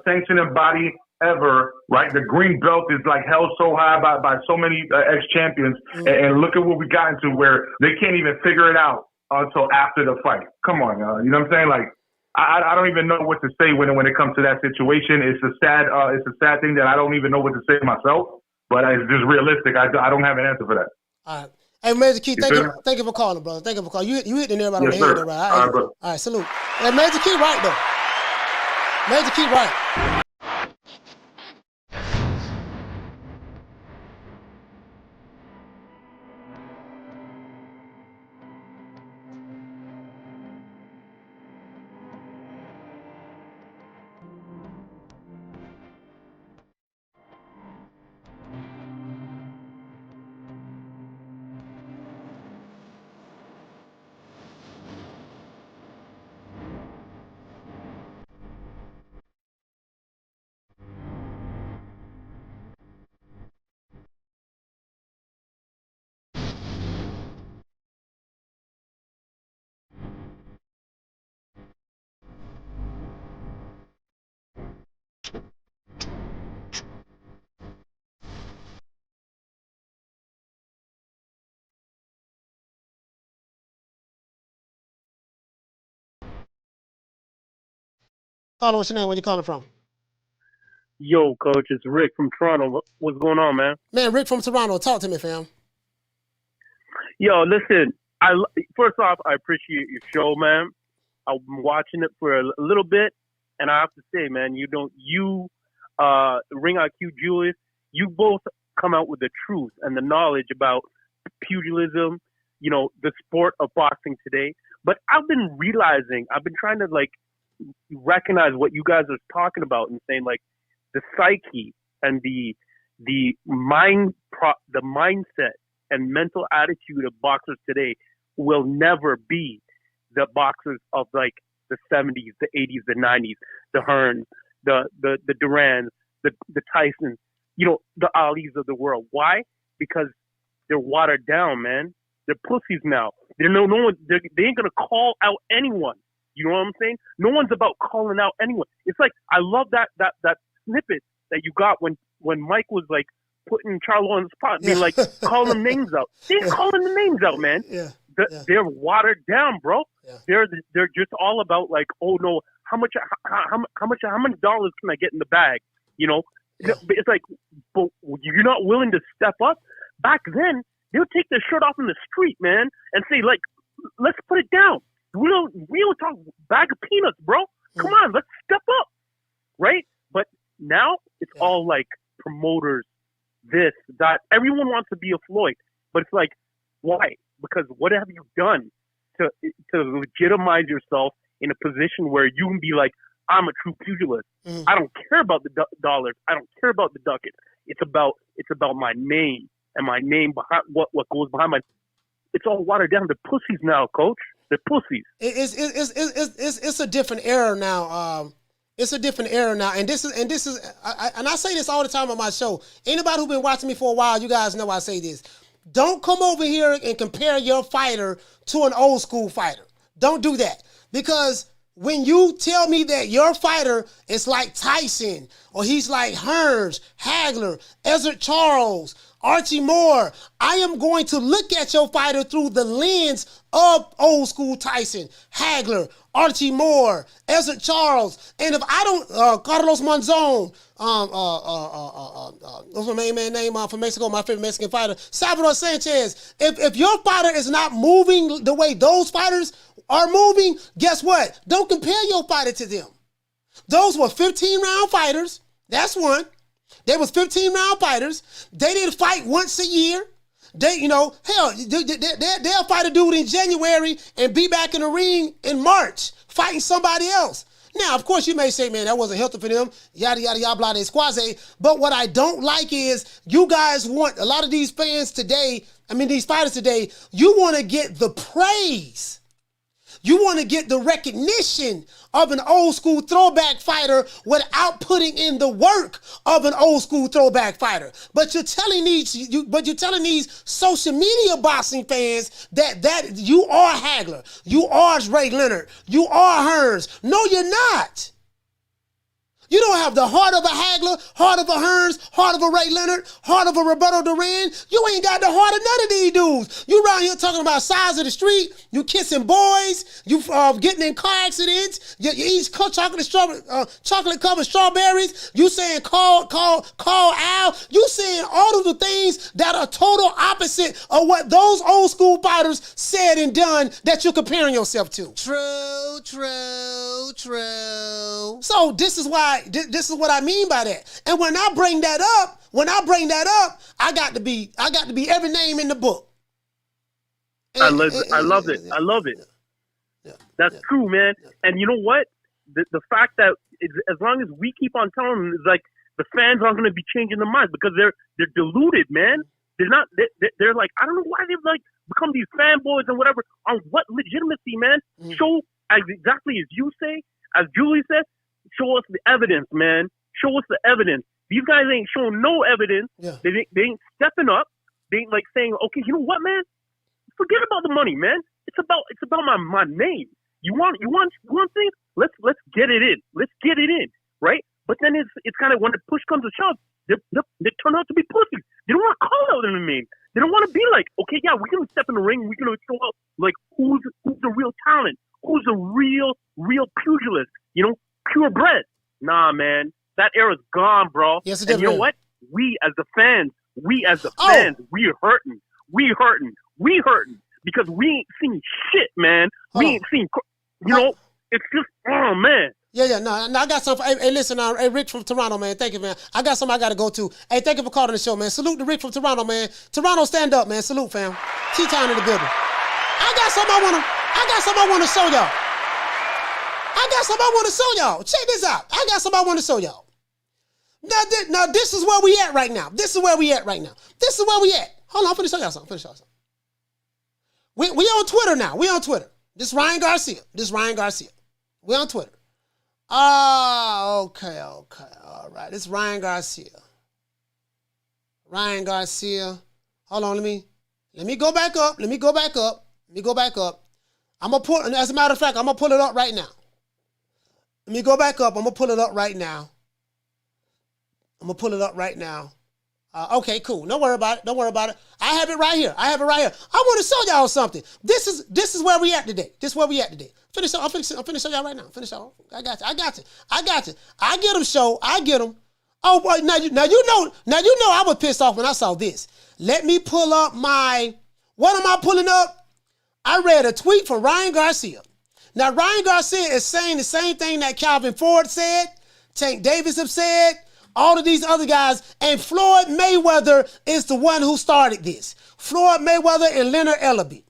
sanctioning body ever, right? The green belt is held so high by so many ex-champions, and look at what we got into where they can't even figure it out until after the fight. Come on, you know what I'm saying? I don't even know what to say when it comes to that situation. It's a sad thing that I don't even know what to say myself. But it's just realistic. I don't have an answer for that. All right. Hey, Major Key, thank you for calling, brother. Thank you for calling. You hit the nail right on the head, right? All right, bro. All right, salute. Hey, Major Key, right though. Major Key, right. Caller, what's your name? Where you calling from? Yo, Coach, it's Rick from Toronto. What's going on, man? Man, Rick from Toronto. Talk to me, fam. Yo, listen. First off, I appreciate your show, man. I've been watching it for a little bit, and I have to say, man, Ring IQ Julius, you both come out with the truth and the knowledge about pugilism, the sport of boxing today. But I've been trying to recognize what you guys are talking about and saying the psyche and the mindset and mental attitude of boxers today will never be the boxers of the 70s, the 80s, the 90s, the Hearns, the Durans, the Tysons, the Alis of the world. Why? Because they're watered down, man. They're pussies now. They ain't gonna call out anyone. You know what I'm saying? No one's about calling out anyone. It's I love that snippet that you got when Mike was putting Charlo on the spot, being calling them names out. They ain't calling the names out, man. They're watered down, bro. Yeah. They're just all about oh no, how many dollars can I get in the bag? It's but you're not willing to step up. Back then, they'll take their shirt off in the street, man, and say let's put it down. We don't talk bag of peanuts, bro. Come on, let's step up, right? But now it's all promoters, this, that. Everyone wants to be a Floyd, but it's why? Because what have you done to legitimize yourself in a position where you can be I'm a true pugilist. I don't care about the dollars. I don't care about the ducats. It's about my name and my name behind what goes behind my. It's all watered down. They're pussies now, Coach. They're pussies. It's a different era now. It's a different era now, and this is I say this all the time on my show. Anybody who's been watching me for a while, you guys know I say this. Don't come over here and compare your fighter to an old school fighter. Don't do that, because when you tell me that your fighter is like Tyson, or he's like Hearns, Hagler, Ezzard Charles, Archie Moore, I am going to look at your fighter through the lens of old school Tyson, Hagler, Archie Moore, Ezzard Charles, and if I don't, Carlos Monzon, what's my main man name from Mexico, my favorite Mexican fighter, Salvador Sanchez. If your fighter is not moving the way those fighters are moving, guess what? Don't compare your fighter to them. Those were 15-round fighters. That's one. They was 15-round fighters. They didn't fight once a year. They'll fight a dude in January and be back in the ring in March fighting somebody else. Now, of course, you may say, man, that wasn't healthy for them, yada, yada, yada, blah, de squaze. But what I don't like is you guys want, a lot of these fans today, these fighters today, you want to get the praise. You want to get the recognition of an old school throwback fighter without putting in the work of an old school throwback fighter. But you're telling these social media boxing fans that you are Hagler, you are Ray Leonard, you are Hearns. No, you're not. You don't have the heart of a Hagler, heart of a Hearns, heart of a Ray Leonard, heart of a Roberto Duran. You ain't got the heart of none of these dudes. You around here talking about size of the street. You kissing boys. You getting in car accidents. You eat chocolate covered strawberries. You saying call Al. You saying all of the things that are total opposite of what those old school fighters said and done that you're comparing yourself to. True. So this is what I mean by that. And when I bring that up, I got to be every name in the book. I love it. Yeah. That's true, man. And you know what? The fact that as long as we keep on telling them, it's the fans aren't going to be changing their minds because they're deluded, man. They're not. They're I don't know why they've become these fanboys and whatever. On what legitimacy, man? Show exactly as you say, as Julie said. Show us the evidence, man. Show us the evidence. These guys ain't showing no evidence. Yeah. They ain't stepping up. They ain't saying, okay, you know what, man? Forget about the money, man. It's about my name. You want things? Let's get it in. Let's get it in, right? But then it's kind of when the push comes to shove, they turn out to be pussies. They don't want to call out their name. They don't want to be okay, yeah, we're gonna step in the ring. We're gonna show up who's the real talent, who's the real pugilist. purebred. Nah, man, that era's gone, bro. Yes, it and did, you know man. what? We as the fans, we're hurting. We hurting because we ain't seen shit, man. We ain't seen, it's just, oh man. Yeah, no, I got something. Hey, listen, hey, Rick from Toronto, man. Thank you, man. I got something I got to go to. Hey, thank you for calling the show, man. Salute to Rick from Toronto, man. Toronto, stand up, man. Salute, fam. T-Town in the building. I got something I want to show y'all. Check this out. I got something I want to show y'all. Now, this is where we at right now. Hold on, I'm finna show y'all something. We on Twitter now. This Ryan Garcia. We on Twitter. Okay. All right. This Ryan Garcia. Hold on, let me go back up. I'm gonna pull, as a matter of fact, I'm gonna pull it up right now. Let me go back up. I'm gonna pull it up right now. Okay, cool. Don't worry about it. I have it right here. I want to show y'all something. This is where we at today. I'm finna show y'all right now. I got you. I get them, show. I get them. Oh boy, now you know I was pissed off when I saw this. Let me pull up what am I pulling up? I read a tweet from Ryan Garcia. Now Ryan Garcia is saying the same thing that Calvin Ford said, Tank Davis have said, all of these other guys, and Floyd Mayweather is the one who started this. Floyd Mayweather and Leonard Ellaby.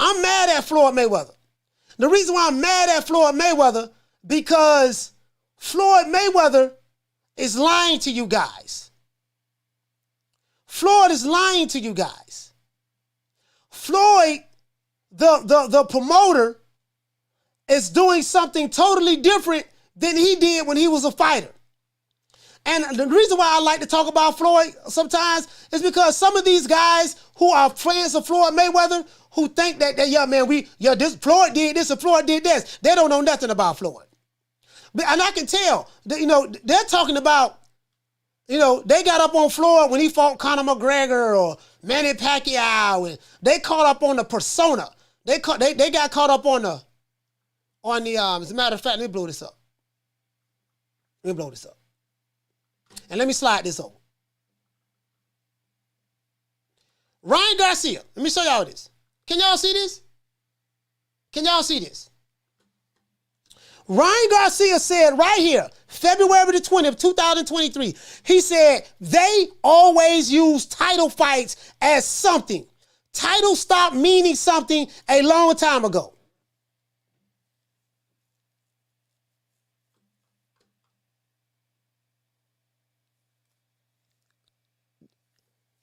I'm mad at Floyd Mayweather. The reason why I'm mad at Floyd Mayweather, because Floyd Mayweather is lying to you guys. Floyd is lying to you guys. Floyd, the promoter, is doing something totally different than he did when he was a fighter. And the reason why I like to talk about Floyd sometimes is because some of these guys who are fans of Floyd Mayweather, who think that this Floyd did this and Floyd did this, they don't know nothing about Floyd. And I can tell, they're talking about, they got up on Floyd when he fought Conor McGregor or Manny Pacquiao, and they caught up on the persona. They got caught up on the as a matter of fact, let me blow this up. And let me slide this over. Ryan Garcia. Let me show y'all this. Can y'all see this? Ryan Garcia said right here, February the 20th, 2023, he said they always use title fights as something. Title stopped meaning something a long time ago.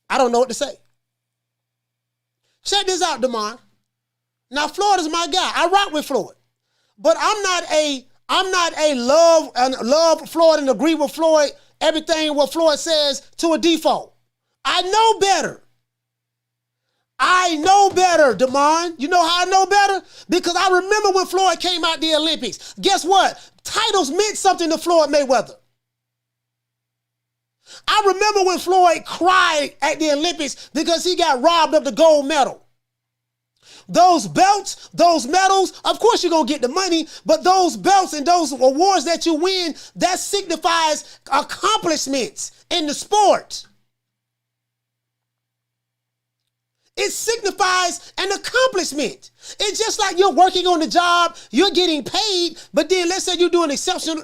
I don't know what to say. Check this out, DeMar. Now, Floyd is my guy. I rock with Floyd. But I'm not a love Floyd and agree with Floyd, everything what Floyd says to a default. I know better, DeMar. You know how I know better? Because I remember when Floyd came out the Olympics. Guess what? Titles meant something to Floyd Mayweather. I remember when Floyd cried at the Olympics because he got robbed of the gold medal. Those belts, those medals, of course you're going to get the money, but those belts and those awards that you win, that signifies accomplishments in the sport. It signifies an accomplishment. It's just like you're working on the job, you're getting paid, but then let's say you're doing exceptional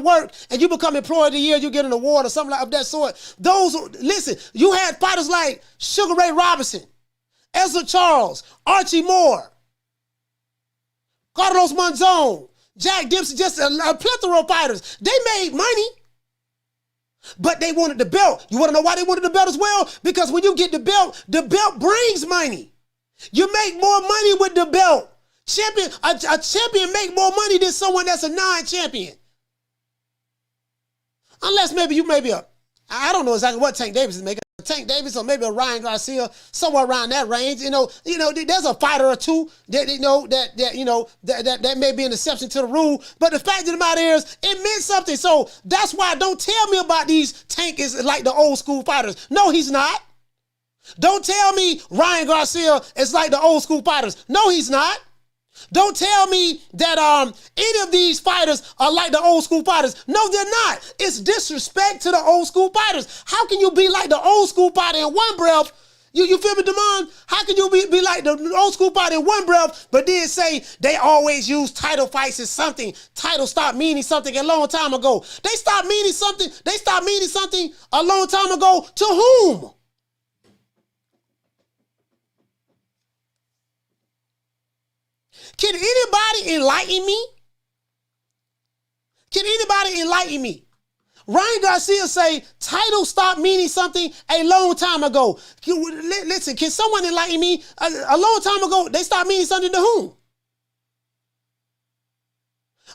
work and you become Employee of the Year, you get an award or something of that sort. Listen, you had fighters like Sugar Ray Robinson, Ezra Charles, Archie Moore, Carlos Monzon, Jack Dempsey, just a plethora of fighters. They made money. But they wanted the belt. You want to know why they wanted the belt as well? Because when you get the belt brings money. You make more money with the belt. A champion make more money than someone that's a non-champion. Unless maybe I don't know exactly what Tank Davis is making. Tank Davis or maybe a Ryan Garcia, somewhere around that range. There's a fighter or two that may be an exception to the rule. But the fact of the matter is, it meant something. So that's why don't tell me about these Tank is like the old school fighters. No, he's not. Don't tell me Ryan Garcia is like the old school fighters. No, he's not. Don't tell me that any of these fighters are like the old school fighters. No, they're not. It's disrespect to the old school fighters. How can you be like the old school fighter in one breath? You feel me, Damon? How can you be like the old school fighter in one breath, but then say they always use title fights as something? Title stopped meaning something a long time ago. They stopped meaning something. They stopped meaning something a long time ago. To whom? Can anybody enlighten me? Can anybody enlighten me? Ryan Garcia say title stopped meaning something a long time ago. Listen, can someone enlighten me? A long time ago, they stopped meaning something to whom?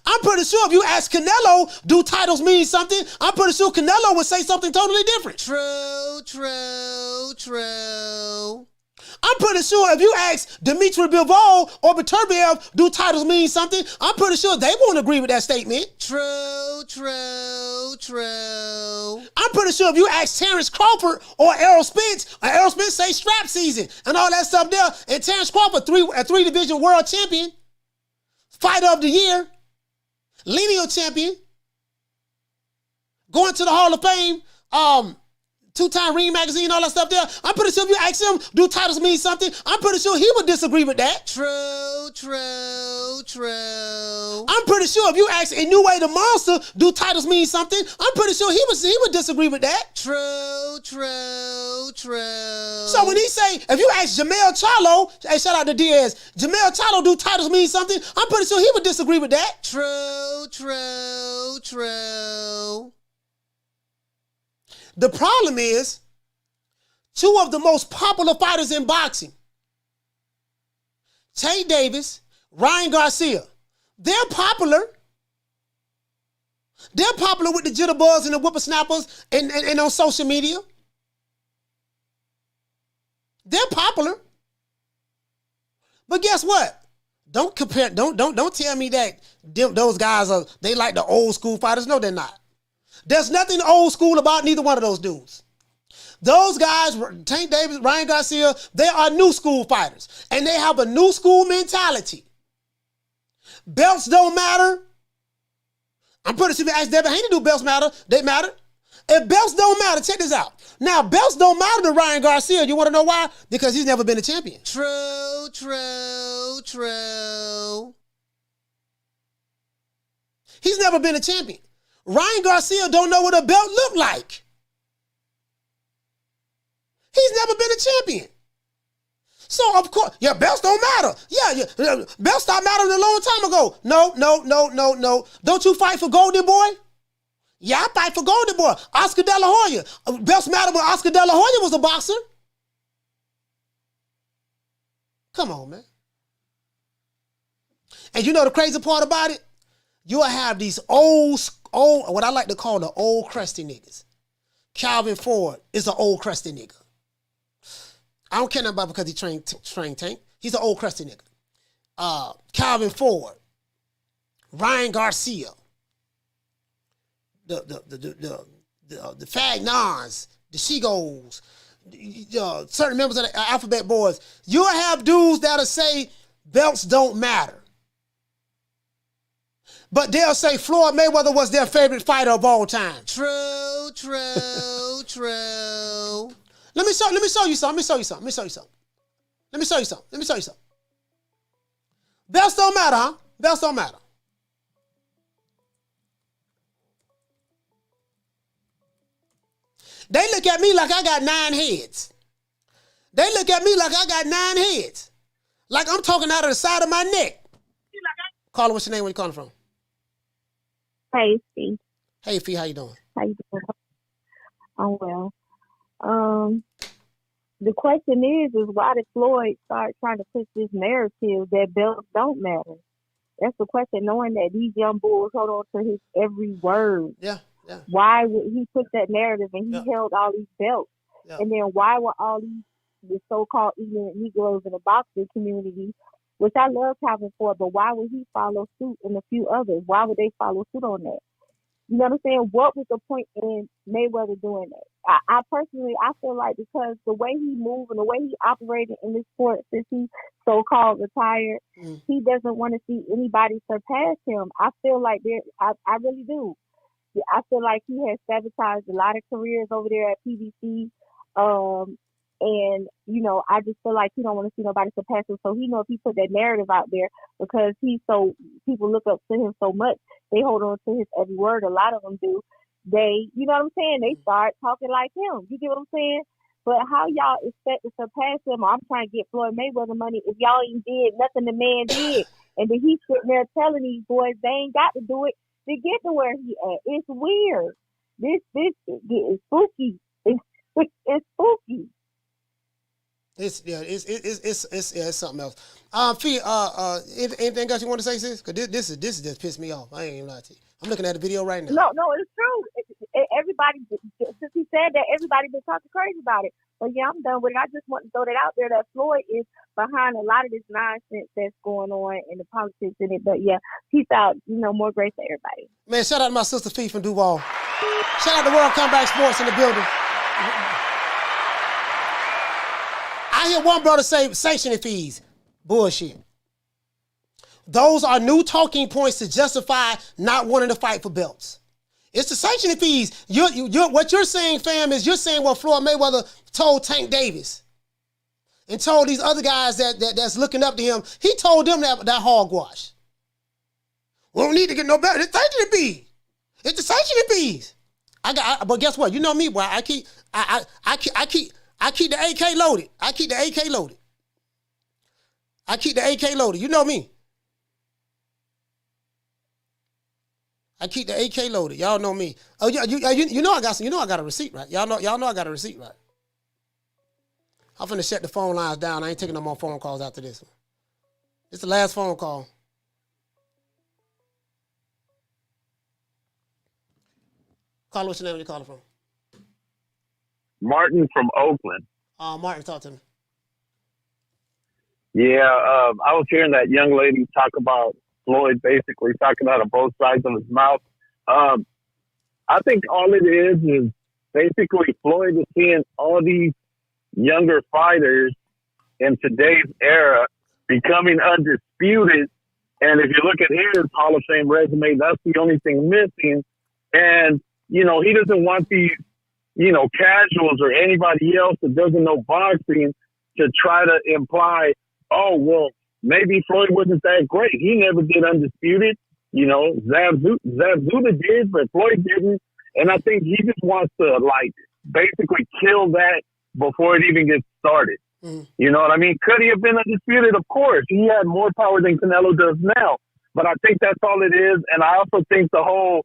I'm pretty sure if you ask Canelo, do titles mean something? I'm pretty sure Canelo would say something totally different. True. I'm pretty sure if you ask Dimitri Bivol or Beterbiev, do titles mean something? I'm pretty sure they won't agree with that statement. True. I'm pretty sure if you ask Terrence Crawford or Errol Spence say strap season and all that stuff there, and Terrence Crawford, a three-division world champion, fighter of the year, lineal champion, going to the Hall of Fame, two-time Ring Magazine, all that stuff there. I'm pretty sure if you ask him, do titles mean something? I'm pretty sure he would disagree with that. True. I'm pretty sure if you ask Inoue the Monster, do titles mean something? I'm pretty sure he would disagree with that. True. So when he say, if you ask Jamel Charlo, hey, shout out to Diaz, Jamel Charlo, do titles mean something? I'm pretty sure he would disagree with that. True. The problem is, two of the most popular fighters in boxing, Tank Davis, Ryan Garcia, they're popular. They're popular with the jitterbugs and the whippersnappers and on social media. They're popular. But guess what? Don't compare, don't tell me that those guys they like the old school fighters. No, they're not. There's nothing old school about neither one of those dudes. Those guys, Tank Davis, Ryan Garcia, they are new school fighters. And they have a new school mentality. Belts don't matter. I'm pretty sure if you ask Devin Haney, do belts matter? They matter. If belts don't matter, check this out. Now, belts don't matter to Ryan Garcia. You want to know why? Because he's never been a champion. True. He's never been a champion. Ryan Garcia don't know what a belt look like. He's never been a champion. So, of course, belts don't matter. Yeah, belts stopped mattering a long time ago. No. Don't you fight for Golden Boy? Yeah, I fight for Golden Boy. Oscar De La Hoya. Belts matter when Oscar De La Hoya was a boxer. Come on, man. And you know the crazy part about it? You'll have these old, what I like to call the old crusty niggas. Calvin Ford is an old crusty nigga. I don't care nothing about because he trained Tank. He's an old crusty nigga. Calvin Ford, Ryan Garcia, the Fagnons, the Shigos, certain members of the Alphabet Boys. You'll have dudes that'll say belts don't matter. But they'll say Floyd Mayweather was their favorite fighter of all time. True. Let me show you something. Belts don't matter, huh? Belts don't matter. They look at me like I got 9 heads. They look at me like I got 9 heads. Like I'm talking out of the side of my neck. Caller, what's your name? Where you calling from? Hey, Fee. Hey, Fee, how you doing? How you doing? I'm well. The question is why did Floyd start trying to push this narrative that belts don't matter? That's the question, knowing that these young bulls hold on to his every word. Yeah. Why would he push that narrative and he held all these belts? Yeah. And then why were all the so-called ignorant Negroes in the boxing community, which I love Calvin Ford, but why would he follow suit and a few others? Why would they follow suit on that? You know what I'm saying? What was the point in Mayweather doing that? I personally, I feel like because the way he moved and the way he operated in this sport since he so-called retired, he doesn't want to see anybody surpass him. I feel like I really do. I feel like he has sabotaged a lot of careers over there at PBC. And, you know, I just feel like he don't want to see nobody surpass him. So he know if he put that narrative out there, because people look up to him so much, they hold on to his every word. A lot of them do. They, you know what I'm saying? They start talking like him. You get what I'm saying? But how y'all expect to surpass him? I'm trying to get Floyd Mayweather money if y'all ain't did nothing the man did. And then he's sitting there telling these boys they ain't got to do it to get to where he at. It's weird. This is spooky. It's spooky. It's something else. Fee, anything else you want to say, sis? Because this just pissed me off. I ain't even lying to you. I'm looking at the video right now. No, it's true. Everybody, since he said that, everybody been talking crazy about it. But yeah, I'm done with it. I just want to throw that out there that Floyd is behind a lot of this nonsense that's going on and the politics in it. But yeah, peace out. You know, more grace to everybody. Man, shout out to my sister Fee from Duval. Shout out to World Combat Sports in the building. I hear one brother say sanctioning fees. Bullshit. Those are new talking points to justify not wanting to fight for belts. It's the sanctioning fees. What you're saying, fam, is you're saying what Floyd Mayweather told Tank Davis and told these other guys that's looking up to him. He told them that hogwash. We don't need to get no better. It's sanctioning fees. It's the sanctioning fees. But guess what? You know me, boy. I keep the AK loaded. I keep the AK loaded. I keep the AK loaded. You know me. I keep the AK loaded. Y'all know me. Oh, you know I got a receipt, right? Y'all know I got a receipt, right? I'm finna shut the phone lines down. I ain't taking no more phone calls after this one. This is the last phone call. Caller, what's your name? Where you calling from? Martin from Oakland. Martin, talk to me. Yeah, I was hearing that young lady talk about Floyd basically talking out of both sides of his mouth. I think all it is basically Floyd is seeing all these younger fighters in today's era becoming undisputed. And if you look at his Hall of Fame resume, that's the only thing missing. And, you know, he doesn't want these, you know, casuals or anybody else that doesn't know boxing to try to imply, oh, well, maybe Floyd wasn't that great. He never did undisputed. You know, Zabzuda did, but Floyd didn't. And I think he just wants to, like, basically kill that before it even gets started. You know what I mean? Could he have been undisputed? Of course. He had more power than Canelo does now. But I think that's all it is. And I also think all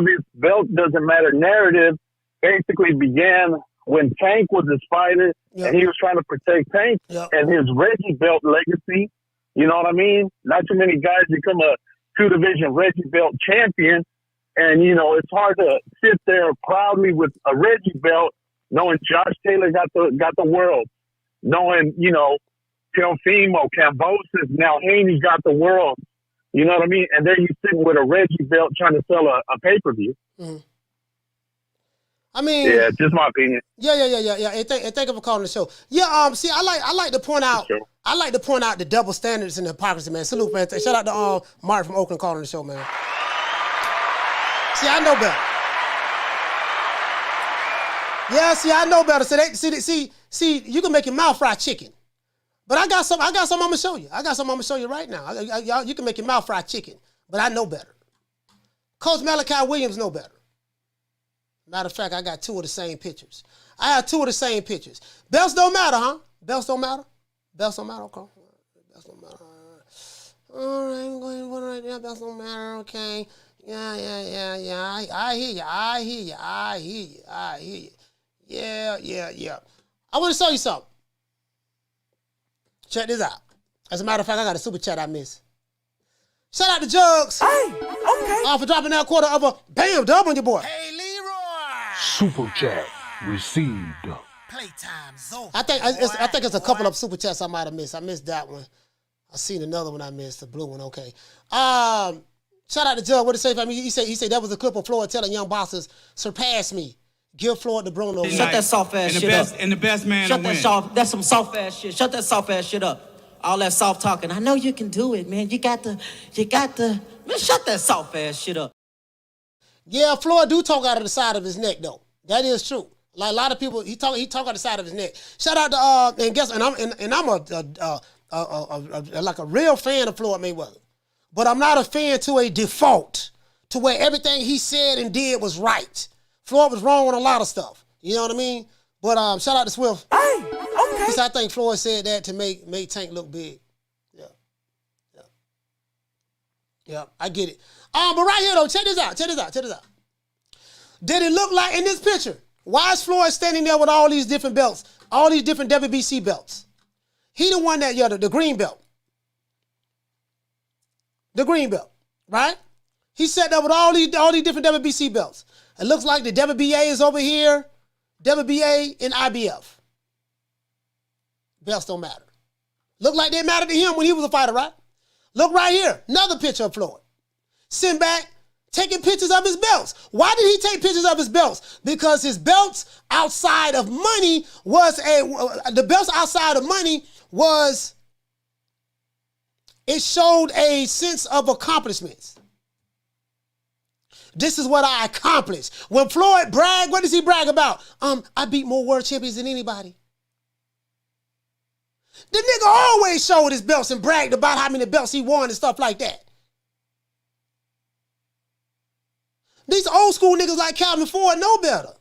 this belt doesn't matter narrative basically began when Tank was his fighter, and he was trying to protect Tank and his Reggie belt legacy. You know what I mean? Not too many guys become a 2-division Reggie belt champion. And, you know, it's hard to sit there proudly with a Reggie belt knowing Josh Taylor got the world, knowing, you know, Teofimo, Cambosis, now Haney got the world. You know what I mean? And there you sitting with a Reggie belt trying to sell a pay-per-view. I mean, yeah, just my opinion. Yeah. And thank you for calling the show. Yeah, see, I like to point out, I like to point out the double standards and the hypocrisy, man. Salute, man. Shout out to Martin from Oakland calling the show, man. See, I know better. Yeah, see, I know better. So see, you can make your mouth fried chicken, but I got something I'm gonna show you. I got something I'm gonna show you right now. You can make your mouth fried chicken, but I know better. Coach Malachi Williams know better. Matter of fact, I got 2 of the same pictures. I have 2 of the same pictures. Belts don't matter, huh? Belts don't matter? Belts don't matter, okay. Belts don't matter. All right, I'm going to put it right there. Belts don't matter, okay. Yeah. I hear you. Yeah. I want to show you something. Check this out. As a matter of fact, I got a super chat I missed. Shout out to Jugs. Hey, okay. For dropping that quarter of a bam dub on your boy. Hey, Super chat received. Playtime's over. I think it's a couple of super chats I might have missed. I missed that one. I seen another one I missed, the blue one. Okay. Shout out to Jug. What did he say? I mean, he said that was a clip of Floyd telling young boxers, surpass me. Give Floyd the Bruno. Shut that soft ass shit up. And the best man Shut to that win. soft. That's some soft ass shit. Shut that soft ass shit up. All that soft talking. I know you can do it, man. You got to. Man, shut that soft ass shit up. Yeah, Floyd do talk out of the side of his neck though. That is true. Like a lot of people, he talk out the side of his neck. Shout out to I'm like a real fan of Floyd Mayweather, but I'm not a fan to a default to where everything he said and did was right. Floyd was wrong on a lot of stuff. You know what I mean? But shout out to Swift. Hey, okay. Because I think Floyd said that to make Tank look big. Yeah, I get it. But right here though, check this out. Did it look like in this picture? Why is Floyd standing there with all these different belts, all these different WBC belts? He the one that, the green belt. The green belt, right? He sat there with all these different WBC belts. It looks like the WBA is over here, WBA and IBF. Belts don't matter. Look like they mattered to him when he was a fighter, right? Look right here, another picture of Floyd. Sitting back, taking pictures of his belts. Why did he take pictures of his belts? Because his belts outside of money it showed a sense of accomplishments. This is what I accomplished. When Floyd bragged, what does he brag about? I beat more world champions than anybody. The nigga always showed his belts and bragged about how many belts he won and stuff like that. These old school niggas like Calvin Ford know better.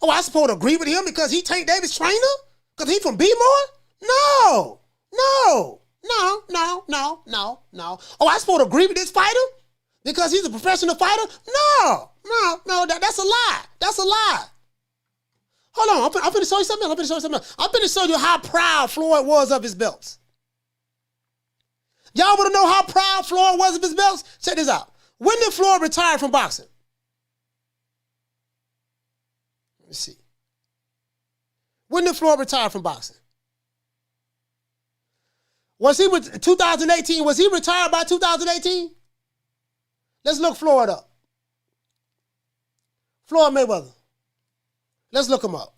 Oh, I supposed to agree with him because he Tank Davis' trainer? Because he from B-More? No. Oh, I supposed to agree with this fighter because he's a professional fighter? No, that's a lie. That's a lie. Hold on, I'm finna show you something else. I'm finna show you how proud Floyd was of his belts. Y'all wanna know how proud Floyd was of his belts? Check this out. When did Floyd retire from boxing? Let me see. When did Floyd retire from boxing? Was he with 2018? Was he retired by 2018? Let's look Floyd up. Floyd Mayweather. Let's look him up.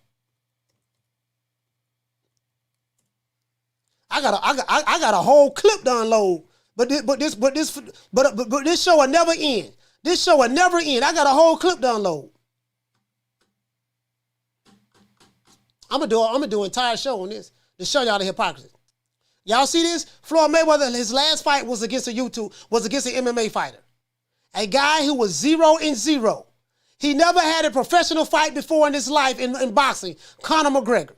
I got a whole clip to unload, but this show will never end. This show will never end. I got a whole clip to unload. I'm gonna do an entire show on this to show y'all the hypocrisy. Y'all see this? Floyd Mayweather, his last fight was against an MMA fighter. A guy who was 0-0. He never had a professional fight before in his life in boxing, Conor McGregor.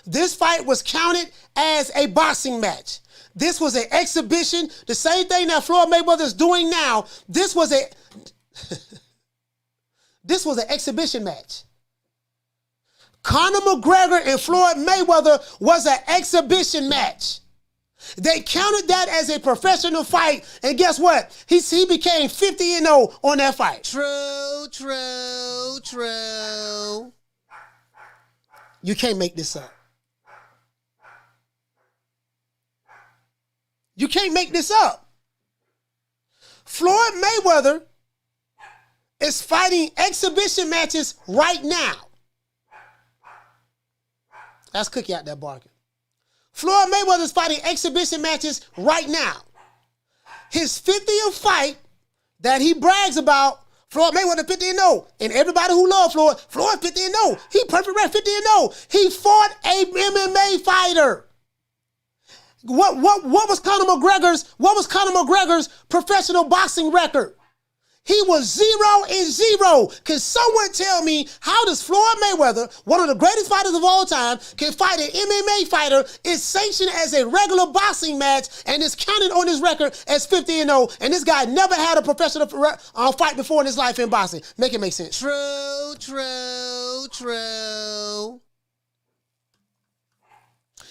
This fight was counted as a boxing match. This was an exhibition, the same thing that Floyd Mayweather is doing now. This was an exhibition match. Conor McGregor and Floyd Mayweather was an exhibition match. They counted that as a professional fight, and guess what? He became 50-0 on that fight. True. You can't make this up. You can't make this up. Floyd Mayweather is fighting exhibition matches right now. That's Cookie out there barking. Floyd Mayweather is fighting exhibition matches right now. His 50th fight that he brags about, Floyd Mayweather 50-0. And everybody who loves Floyd 50-0. He perfect record 50-0. He fought a MMA fighter. What was Conor McGregor's professional boxing record? He was 0-0. Can someone tell me how does Floyd Mayweather, one of the greatest fighters of all time, can fight an MMA fighter, is sanctioned as a regular boxing match, and is counted on his record as 50-0, and this guy never had a professional fight before in his life in boxing? Make it make sense. True.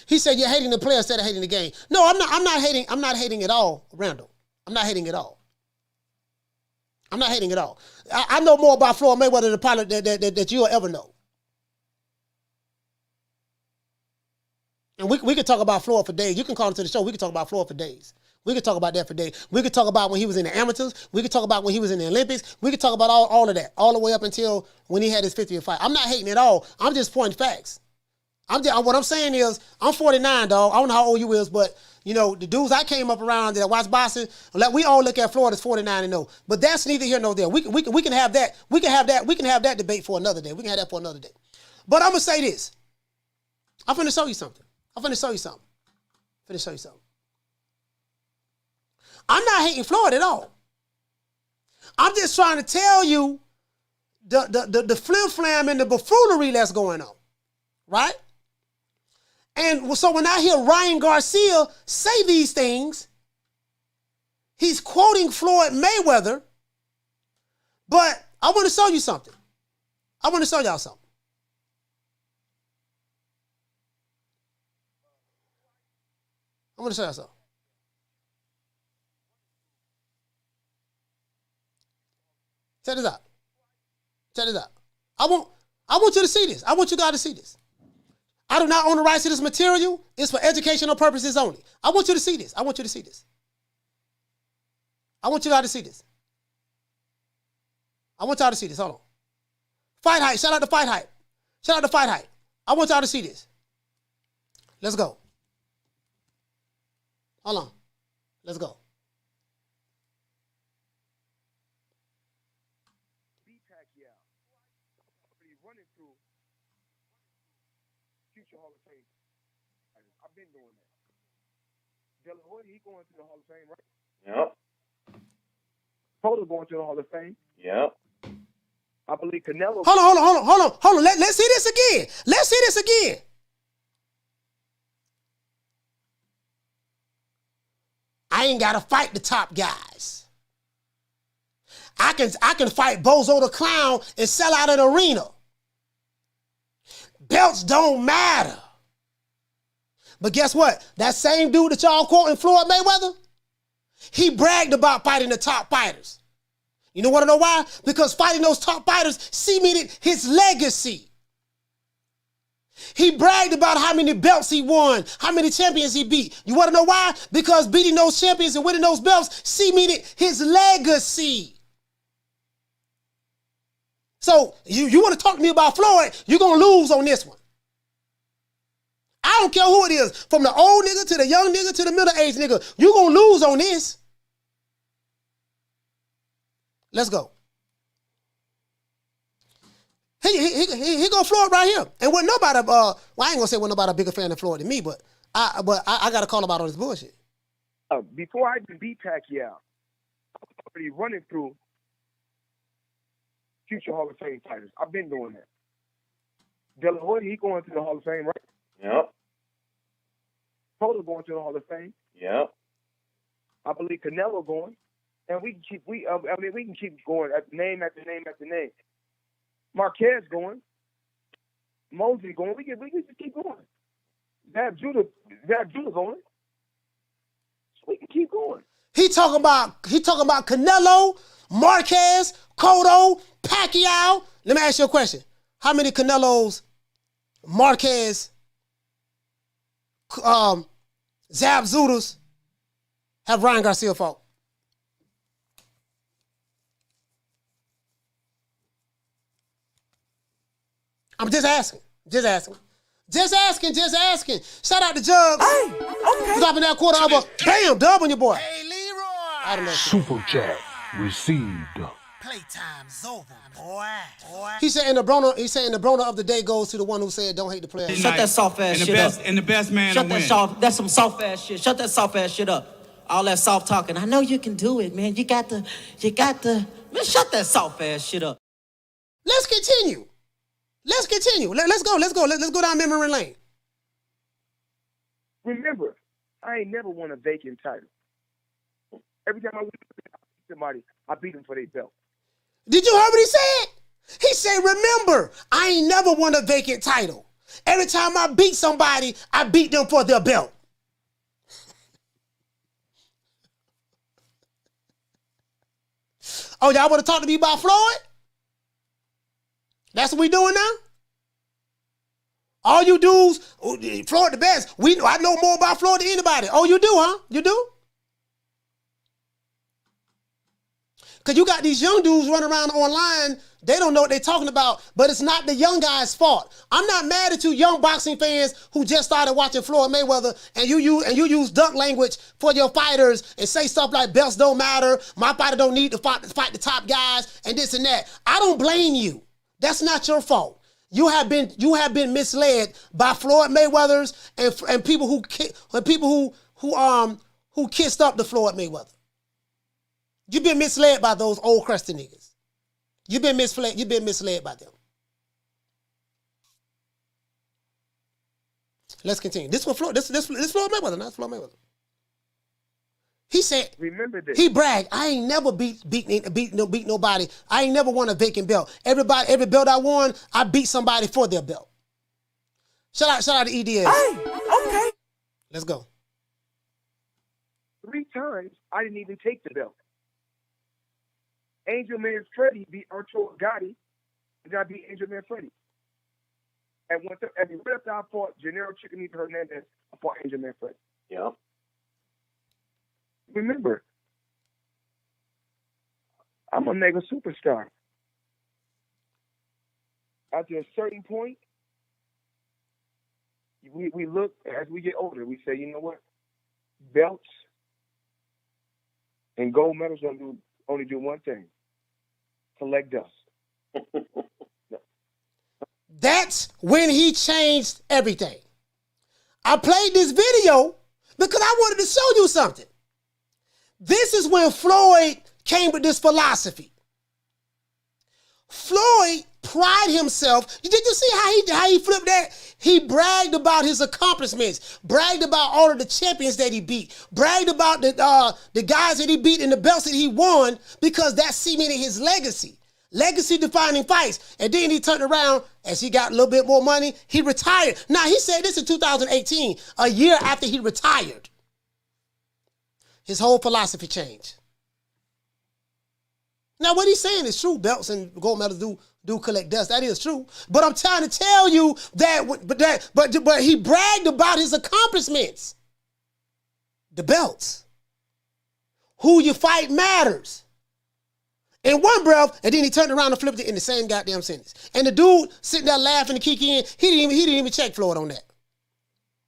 He said you're hating the player instead of hating the game. No, I'm not hating at all, Randall. I'm not hating at all. I know more about Floyd Mayweather than the pilot that you'll ever know. And we could talk about Floyd for days. You can call into the show. We can talk about Floyd for days. We could talk about that for days. We could talk about when he was in the amateurs. We could talk about when he was in the Olympics. We could talk about all of that, all the way up until when he had his 50th fight. I'm not hating at all. I'm just pointing facts. What I'm saying is, I'm 49, dog. I don't know how old you is, but you know, the dudes I came up around that watch boxing, we all look at Florida as 49-0. But that's neither here nor there. We can have that. We can have that debate for another day. We can have that for another day. But I'm gonna say this. I'm finna show you something. I'm not hating Floyd at all. I'm just trying to tell you the flim-flam and the buffoonery that's going on, right? And so when I hear Ryan Garcia say these things, he's quoting Floyd Mayweather, but I want to show you something. I want to show y'all something. I want to show y'all something. Check this out. Check this out. I want you to see this. I want you guys to see this. I do not own the rights to this material. It's for educational purposes only. I want you to see this. I want you to see this. I want you guys to see this. I want y'all to see this. Hold on. Fight Hype. Shout out to Fight Hype. Shout out to Fight Hype. I want y'all to see this. Let's go. Hold on. Let's go. I've been doing that. De La Hoya, he going to the Hall of Fame, right? Yep. Cotto going to the Hall of Fame. Yep. I believe Canelo. Hold on. Let's see this again. Let's see this again. I ain't gotta fight the top guys. I can fight Bozo the Clown and sell out an arena. Belts don't matter. But guess what? That same dude that y'all quoting, Floyd Mayweather, he bragged about fighting the top fighters. You know what I know why? Because fighting those top fighters cemented his legacy. He bragged about how many belts he won, how many champions he beat. You want to know why? Because beating those champions and winning those belts cemented his legacy. So you want to talk to me about Floyd, you're going to lose on this one. I don't care who it is, from the old nigga to the young nigga to the middle-aged nigga. You're going to lose on this. Let's go. He go Floyd right here. And when nobody, well, I ain't going to say when nobody a bigger fan of Floyd than me, but I got to call him out on this bullshit. Before I even beat Pacquiao, I'm already running through future Hall of Fame fighters. I've been doing that. De La Hoya, he going to the Hall of Fame, right? Yep. Cotto going to the Hall of Fame. Yep. I believe Canelo going, and we can keep going at name after name after name. Marquez going, Mosley going. We can just keep going. Zab Judah going. So we can keep going. He talking about Canelo, Marquez, Cotto, Pacquiao. Let me ask you a question. How many Canelos, Marquez, Zab Judas have Ryan Garcia fought? I'm just asking. Shout out to Jug. Hey, okay. Dropping that quarter of a bam dub on your boy. Hey, Leroy. I don't know. Super chat received. Playtime's over, boy. He said in the Broner of the day goes to the one who said don't hate the player. Shut that soft ass shit up. And the best man Shut to that win. soft. That's some soft ass shit. Shut that soft ass shit up. All that soft talking. I know you can do it, man. You got the. Man, shut that soft ass shit up. Let's continue. Let's go down memory lane. Remember, I ain't never won a vacant title. Every time I beat somebody, I beat them for their belt. Did you hear what he said? He said, remember, I ain't never won a vacant title. Every time I beat somebody, I beat them for their belt. Oh, y'all want to talk to me about Floyd? That's what we doing now? All you dudes, Floyd the best. I know more about Floyd than anybody. Oh, you do, huh? You do? Because you got these young dudes running around online, they don't know what they're talking about, but it's not the young guy's fault. I'm not mad at you young boxing fans who just started watching Floyd Mayweather and you use duck language for your fighters and say stuff like belts don't matter, my fighter don't need to fight the top guys and this and that. I don't blame you. That's not your fault. You have been misled by Floyd Mayweathers and people who kissed up to Floyd Mayweather. You've been misled by those old crusty niggas. You've been misled by them. Let's continue. This Floyd Mayweather, not Floyd Mayweather. He said, remember this. He bragged, I ain't never beat nobody. I ain't never won a vacant belt. Every belt I won, I beat somebody for their belt. Shout out to EDS. Hey, okay. Let's go. 3 times I didn't even take the belt. Angel Man Freddy beat Arturo Gatti, and then I beat Angel Man Freddy. And right after I fought Gennaro Chiquinito Hernandez, I fought Angel Man Freddy. Yeah. Remember, I'm a mega superstar. After a certain point, we look, as we get older, we say, you know what? Belts and gold medals only do one thing. Collect dust. That's when he changed everything. I played this video because I wanted to show you something. This is when Floyd came with this philosophy. Floyd pride himself. Did you see how he flipped that? He bragged about his accomplishments, bragged about all of the champions that he beat, bragged about the guys that he beat and the belts that he won, because that cemented his legacy. Legacy defining fights. And then he turned around as he got a little bit more money. He retired. Now, he said this in 2018, a year after he retired. His whole philosophy changed. Now, what he's saying is true. Belts and gold medals do collect dust. That is true. But I'm trying to tell you but he bragged about his accomplishments. The belts. Who you fight matters. In one breath, and then he turned around and flipped it in the same goddamn sentence. And the dude sitting there laughing and kicking in, he didn't even check Floyd on that.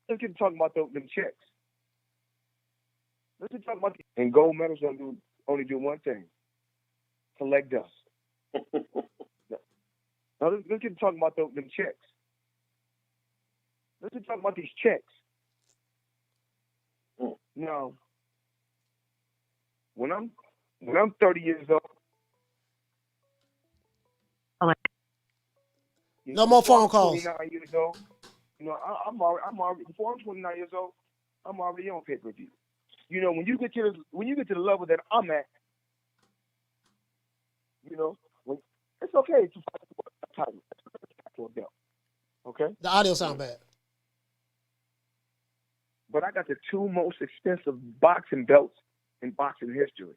Let's get talking about them checks. Let's get talking about and gold medals only do one thing. Collect dust. Now let's get talking about them checks. Let's get talking about these checks. Now, when I'm 30 years old. No more phone calls. 29 years old. You know, I'm already before I'm 29 years old, I'm already on pay-per-view. You know, when you get to the level that I'm at, you know, it's okay to fight for a belt. Okay? The audio sound bad. But I got the 2 most expensive boxing belts in boxing history.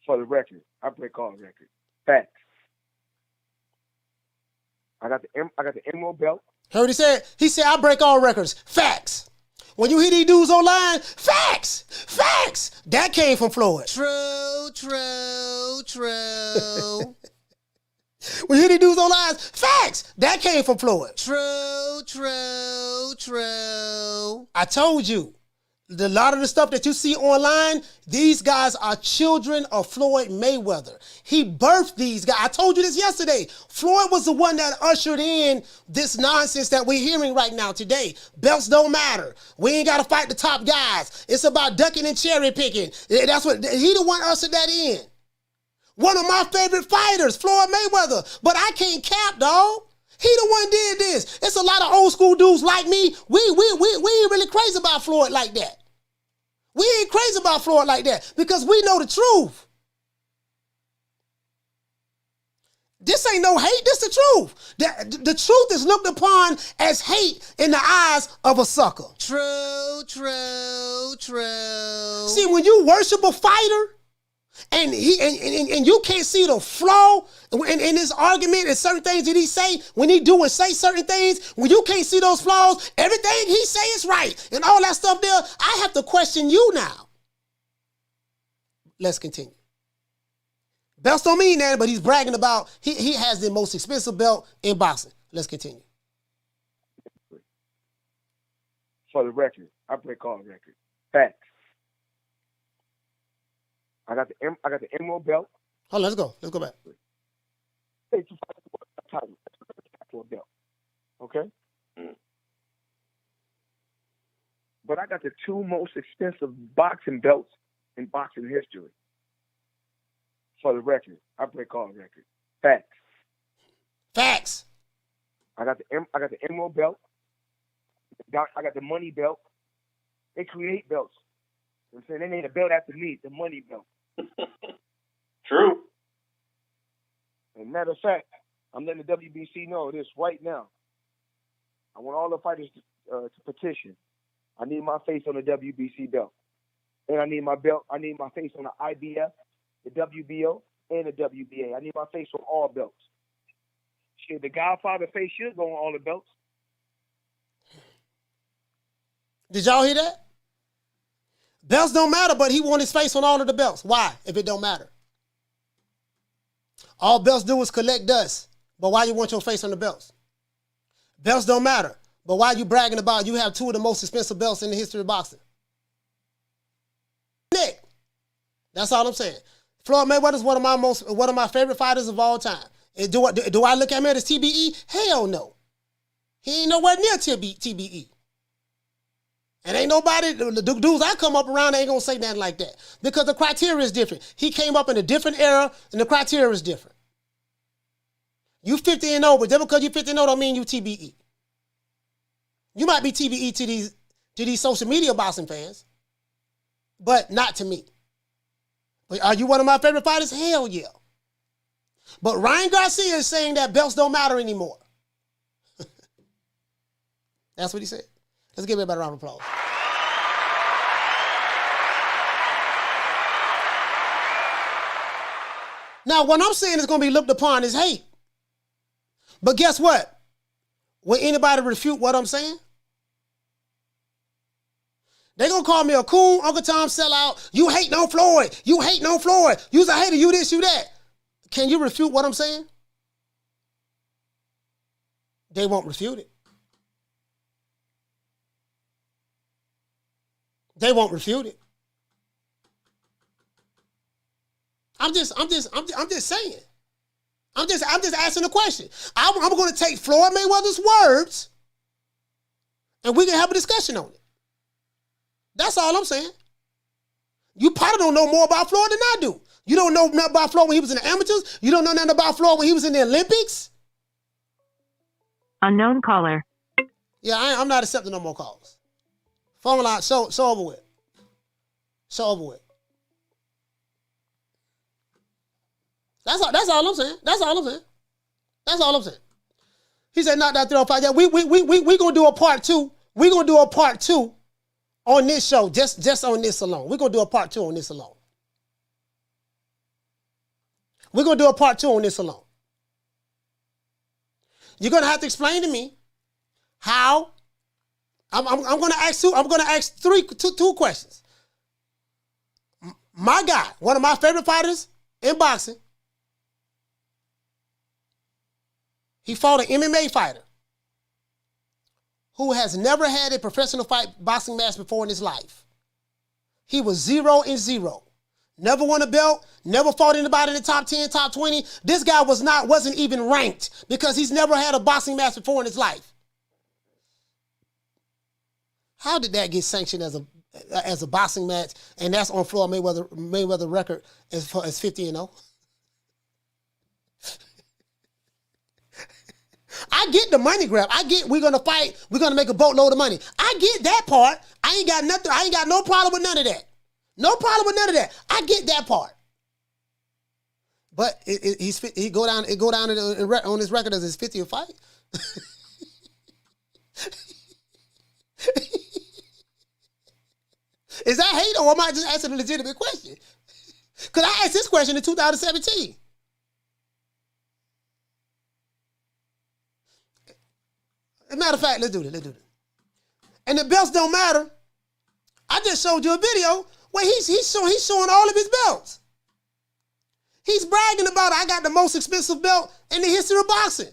For the record, I break all records. Facts. I got the emerald belt. Heard what he said? He said, I break all records. Facts. When you hear these dudes online, facts. Facts. That came from Floyd. True. When you hear these dudes online, facts. That came from Floyd. True. I told you. A lot of the stuff that you see online, these guys are children of Floyd Mayweather. He birthed these guys. I told you this yesterday. Floyd was the one that ushered in this nonsense that we're hearing right now today. Belts don't matter. We ain't got to fight the top guys. It's about ducking and cherry picking. That's what he the one ushered that in. One of my favorite fighters, Floyd Mayweather. But I can't cap, dog. He the one did this. It's a lot of old school dudes like me. We ain't really crazy about Floyd like that. We ain't crazy about Floyd like that because we know the truth. This ain't no hate. This the truth. The truth is looked upon as hate in the eyes of a sucker. True. See, when you worship a fighter, and you can't see the flaw in his argument and certain things that he say when he do and say certain things, when you can't see those flaws, everything he say is right and all that stuff there, I have to question you now. Let's continue. Belts don't mean that, but he's bragging about he has the most expensive belt in boxing. Let's continue. For the record, I break all records. Facts. I got the emerald belt. Hold on, let's go. Let's go back. For a belt. Okay? But I got the 2 most expensive boxing belts in boxing history. For the record, I break all records. Facts. Facts. I got the emerald belt. I got the money belt. They create belts. You know what I'm saying? They made a belt after me, the money belt. True. And matter of fact, I'm letting the WBC know this right now. I want all the fighters to petition. I need my face on the WBC belt. And I need my belt. I need my face on the IBF, the WBO, and the WBA. I need my face on all belts. Shit, the Godfather face should go on all the belts. Did y'all hear that? Belts don't matter, but he want his face on all of the belts. Why? If it don't matter. All belts do is collect dust. But why you want your face on the belts? Belts don't matter. But why you bragging about you have 2 of the most expensive belts in the history of boxing? Nick. That's all I'm saying. Floyd Mayweather is one of my favorite fighters of all time. Do I look at him as TBE? Hell no. He ain't nowhere near TBE. And ain't nobody, the dudes I come up around ain't gonna say nothing like that. Because the criteria is different. He came up in a different era and the criteria is different. You 50 and over, just because you 50 and over don't mean you TBE. You might be TBE to these social media boxing fans, but not to me. But are you one of my favorite fighters? Hell yeah. But Ryan Garcia is saying that belts don't matter anymore. That's what he said. Let's give everybody a round of applause. Now, what I'm saying is going to be looked upon as hate. But guess what? Will anybody refute what I'm saying? They're going to call me a coon, Uncle Tom sellout. You hate no Floyd. You hate no Floyd. You's a hater. You this, you that. Can you refute what I'm saying? They won't refute it. They won't refute it. I'm just saying. I'm just asking a question. I'm going to take Floyd Mayweather's words, and we can have a discussion on it. That's all I'm saying. You probably don't know more about Floyd than I do. You don't know nothing about Floyd when he was in the amateurs. You don't know nothing about Floyd when he was in the Olympics. Unknown caller. Yeah, I'm not accepting no more calls. Phone line, so over with. So over with. That's all I'm saying. That's all I'm saying. That's all I'm saying. He said, knock that 305. Yeah, we gonna do a part 2. We're gonna do a part 2 on this show, just on this alone. We're gonna do a part 2 on this alone. We're gonna do a part 2 on this alone. You're gonna have to explain to me how. I'm gonna ask two questions. My guy, one of my favorite fighters in boxing, he fought an MMA fighter who has never had a professional boxing match before in his life. He was 0-0. Never won a belt, never fought anybody in the top 10, top 20. This guy wasn't even ranked because he's never had a boxing match before in his life. How did that get sanctioned as a boxing match, and that's on Floyd Mayweather record as 50-0? I get the money grab. I get we're gonna fight. We're gonna make a boatload of money. I get that part. I ain't got nothing. I ain't got no problem with none of that. No problem with none of that. I get that part. But he go down on his record as his 50th fight. Is that hate, or am I just asking a legitimate question? Because I asked this question in 2017. As a matter of fact, let's do this. And the belts don't matter. I just showed you a video where he's showing all of his belts. He's bragging about I got the most expensive belt in the history of boxing.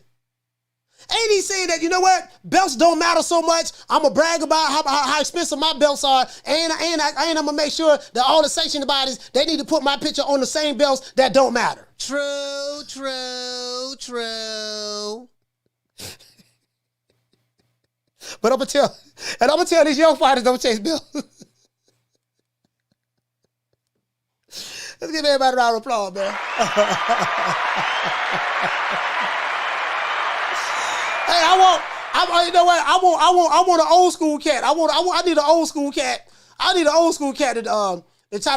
And he's saying that, you know what, belts don't matter so much. I'm going to brag about how expensive my belts are. And I'm going to make sure that all the sanctioning bodies, they need to put my picture on the same belts that don't matter. True. But I'm going to tell these young fighters don't chase belts. Let's give everybody a round of applause, man. Hey, you know what? I want an old school cat. I need an old school cat. I need an old school cat to try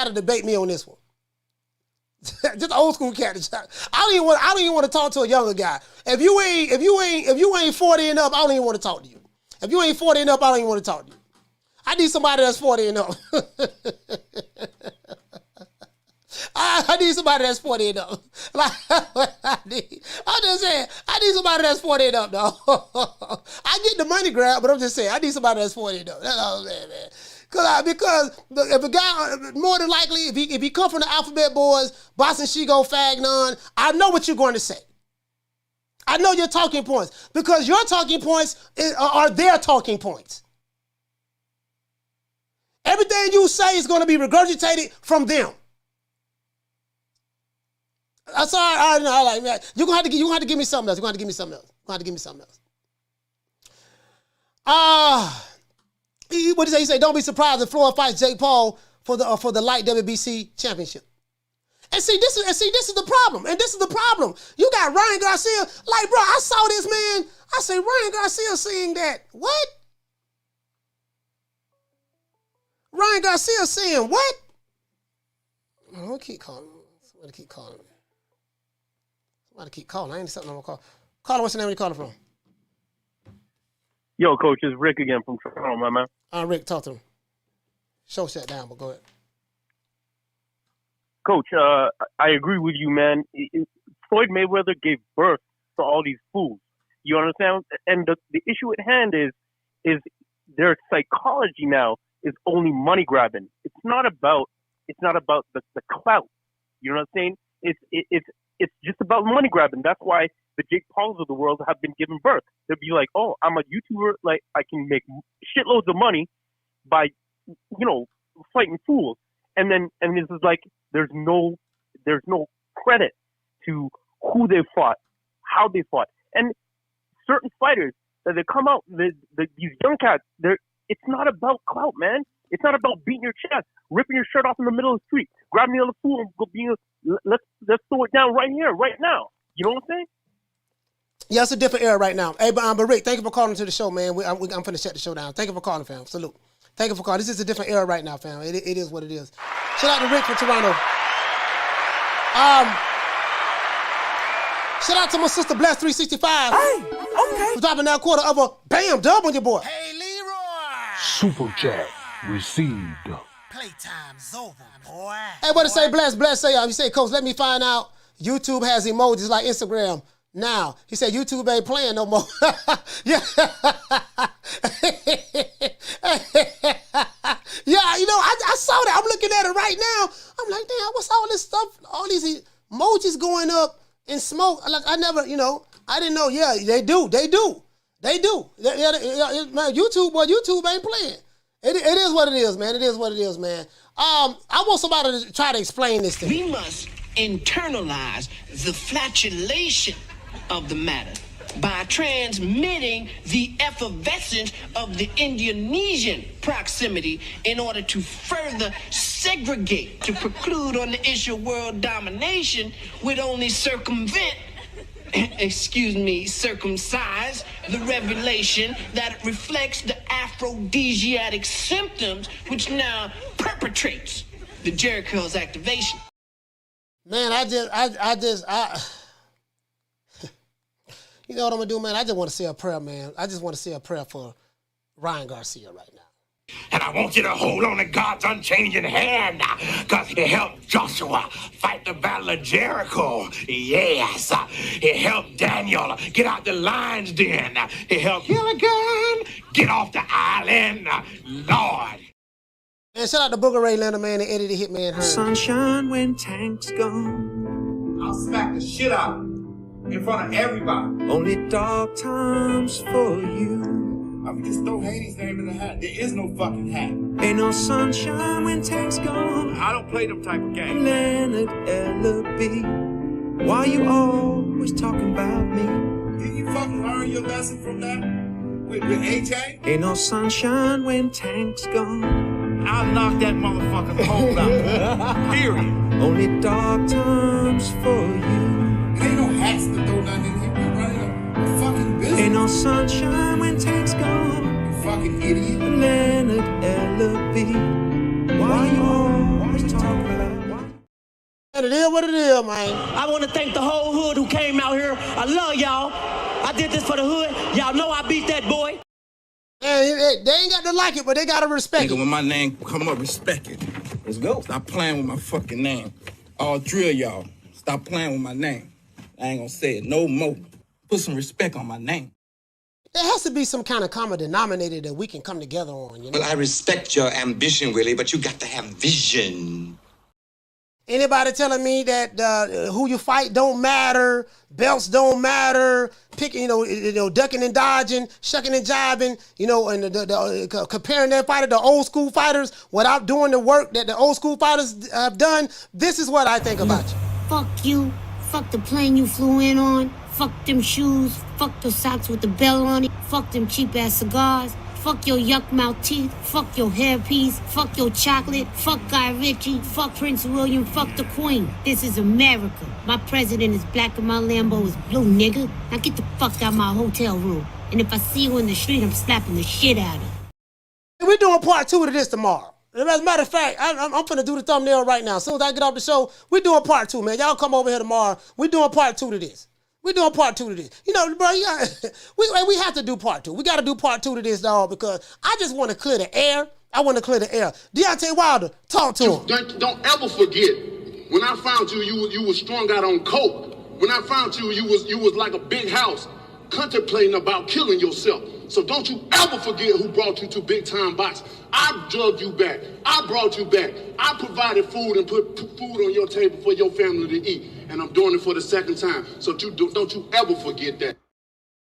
to debate me on this one. Just an old school cat. I don't even want to talk to a younger guy. If you ain't 40 and up, I don't even want to talk to you. If you ain't 40 and up, I don't even want to talk to you. I need somebody that's 40 and up. I need somebody that's 40 and up. I'm just saying, I need somebody that's 40 and up, though. I get the money grab, but I'm just saying, I need somebody that's 40 and up. That's all I'm saying, man. Because if a guy, more than likely, if he come from the Alphabet Boys, Boston Shigo, Fagnon, I know what you're going to say. I know your talking points. Because your talking points are their talking points. Everything you say is going to be regurgitated from them. I'm sorry, I know. Like, man, you're gonna have to give me something else. You're gonna have to give me something else. What did he say? Don't be surprised if Floyd fights Jake Paul for the light WBC championship. And see, this is the problem. And this is the problem. You got Ryan Garcia. Like, bro, I saw this man. I say Ryan Garcia saying that. What? Ryan Garcia saying what? I'll keep calling. Somebody keep calling me. Somebody keep calling. I ain't something I'm gonna call. Caller, what's the name you calling from? Yo, Coach, it's Rick again from Toronto, my man. Rick, talk to him. Show shut down, but go ahead. Coach, I agree with you, man. Floyd Mayweather gave birth to all these fools. You understand? And the issue at hand is their psychology now is only money grabbing. It's not about the clout. You know what I'm saying? It's just about money grabbing. That's why the Jake Pauls of the world have been given birth. They'll be like, oh, I'm a YouTuber. Like, I can make shitloads of money by, fighting fools. And this is like, there's no credit to who they fought, how they fought. And certain fighters that they come out, these young cats, it's not about clout, man. It's not about beating your chest, ripping your shirt off in the middle of the street, grabbing the other fool and go let's throw it down right here, right now. You know what I'm saying? Yeah, it's a different era right now. Hey, but Rick, thank you for calling to the show, man. I'm finna shut the show down. Thank you for calling, fam. Salute. Thank you for calling. This is a different era right now, fam. It is what it is. Shout out to Rick from Toronto. Shout out to my sister Bless 365. Hey, okay. For dropping that quarter of a bam dub on your boy. Hey, Leroy. Super chat received. Playtime's over, boy. Hey, what to say, Bless? You say, Coach, let me find out. YouTube has emojis like Instagram now. He said YouTube ain't playing no more. Yeah. Yeah, I saw that. I'm looking at it right now. I'm like, damn, what's all this stuff? All these emojis going up in smoke. Like, I never, I didn't know. Yeah, they do. Man, YouTube ain't playing. It is what it is, man. It is what it is, man. I want somebody to try to explain this to me. We must internalize the flatulation of the matter by transmitting the effervescence of the Indonesian proximity in order to further segregate, to preclude on the issue of world domination would only circumvent, circumcise the revelation that reflects the aphrodisiac symptoms which now perpetrates the Jericho's activation. Man, you know what I'm going to do, man? I just want to say a prayer, man. I just want to say a prayer for Ryan Garcia right now. And I want you to hold on to God's unchanging hand, because He helped Joshua fight the battle of Jericho. Yes. He helped Daniel get out the lion's den. He helped Gilligan get off the island. Lord. And shout out to Booger Ray Leonard, man, and Eddie the Hitman Hearn. Sunshine when tanks gone. I'll smack the shit out in front of everybody. Only dark times for you. I mean, just throw Haney's name in the hat. There is no fucking hat. Ain't no sunshine when tanks gone. I don't play them type of games. Leonard L.B. Why you always talking about me? Did you fucking learn your lesson from that? With AJ? Ain't no sunshine when tanks gone. I'll knock that motherfucker's hole out. Period. Only dark times for you. Ain't no hats to throw nothing in here. We're running a fucking business. Ain't no sunshine when tanks gone. You fucking idiot. Leonard L.B. Why you always talking about? And it is what it is, man. I want to thank the whole hood who came out here. I love y'all. I did this for the hood. Y'all know I beat that boy. And they ain't got to like it, but they got to respect it. When my name come up, respect it. Let's go. Stop playing with my fucking name. All three of y'all, stop playing with my name. I ain't gonna say it no more. Put some respect on my name. There has to be some kind of common denominator that we can come together on, you know? Well, I respect your ambition, Willie, but you got to have vision. Anybody telling me that who you fight don't matter, belts don't matter, picking, you know, ducking and dodging, shucking and jiving, you know, and comparing that fighter to old school fighters without doing the work that the old school fighters have done, this is what I think about you. Fuck you. Fuck the plane you flew in on. Fuck them shoes. Fuck the socks with the bell on it. Fuck them cheap-ass cigars. Fuck your yuck mouth teeth. Fuck your hairpiece. Fuck your chocolate. Fuck Guy Ritchie. Fuck Prince William. Fuck the Queen. This is America. My president is black and my Lambo is blue, nigga. Now get the fuck out my hotel room. And if I see you in the street, I'm slapping the shit out of you. We're doing part 2 of this tomorrow. As a matter of fact, I'm finna do the thumbnail right now. As soon as I get off the show, we're doing part 2, man. Y'all come over here tomorrow. We're doing part 2 to this. We're doing part 2 to this. You know, bro, we have to do part 2. We got to do part 2 to this, dog, because I just want to clear the air. I want to clear the air. Deontay Wilder, talk to him. Don't ever forget, when I found you, you was strung out on coke. When I found you, you was like a big house, contemplating about killing yourself. So don't you ever forget who brought you to Big Time Boxing. I drugged you back. I brought you back. I provided food and put food on your table for your family to eat. And I'm doing it for the second time. So don't you ever forget that.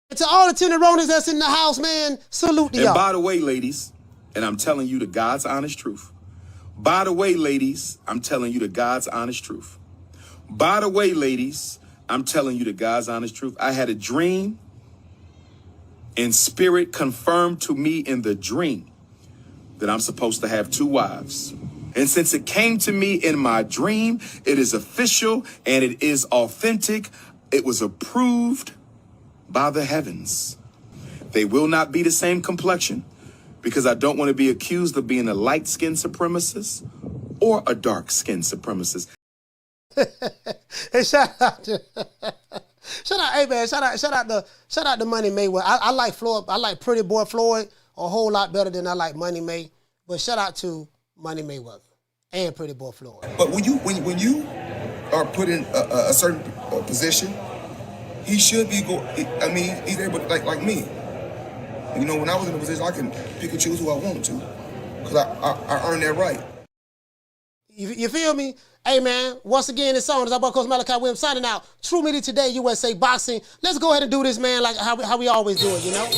And to all the tenderonis that's in the house, man, salute to y'all. And by the way, ladies, and I'm telling you the God's honest truth. By the way, ladies, I'm telling you the God's honest truth. By the way, ladies, I'm telling you the God's honest truth. I had a dream, and spirit confirmed to me in the dream that I'm supposed to have 2 wives. And since it came to me in my dream, it is official and it is authentic. It was approved by the heavens. They will not be the same complexion because I don't want to be accused of being a light-skinned supremacist or a dark-skinned supremacist. Hey, shout out, hey man, shout out to Money Mayweather. I like Floyd. I like Pretty Boy Floyd a whole lot better than I like Money May. But shout out to Money Mayweather and Pretty Boy Floyd. But when you are put in a certain position, he should be he's able to, like me. You know, when I was in a position, I can pick and choose who I want to, because I earned that right. You feel me? Hey, man, once again, this song is about Coach Malachi Williams signing out. True Media Today, USA Boxing. Let's go ahead and do this, man, like how we always do it, you know?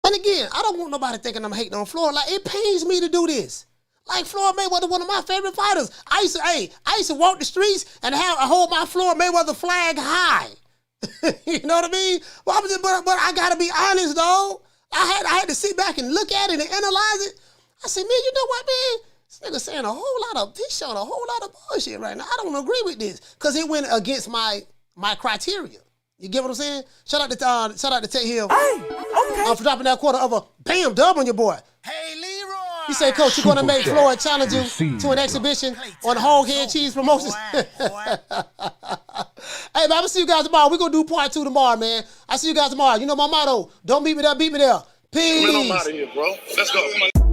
And again, I don't want nobody thinking I'm hating on Floyd. Like, it pains me to do this. Like, Floyd Mayweather, one of my favorite fighters. I used to walk the streets and hold my Floyd Mayweather flag high. You know what I mean? But I gotta be honest, though. I had to sit back and look at it and analyze it. I said, man, you know what, man? This nigga saying he's showing a whole lot of bullshit right now. I don't agree with this because it went against my criteria. You get what I'm saying? Shout out to Tate Hill. Hey, okay. For dropping that quarter of a bam dub on your boy. Hey, Leroy. He said, Coach, you're going to make Floyd challenge you to an exhibition on Hog Head Cheese Promotions. Hey, man, I'm going to see you guys tomorrow. We're going to do part 2 tomorrow, man. I see you guys tomorrow. You know my motto. Don't beat me there, beat me there. Peace. I'm out of here, bro. Let's go. Come on.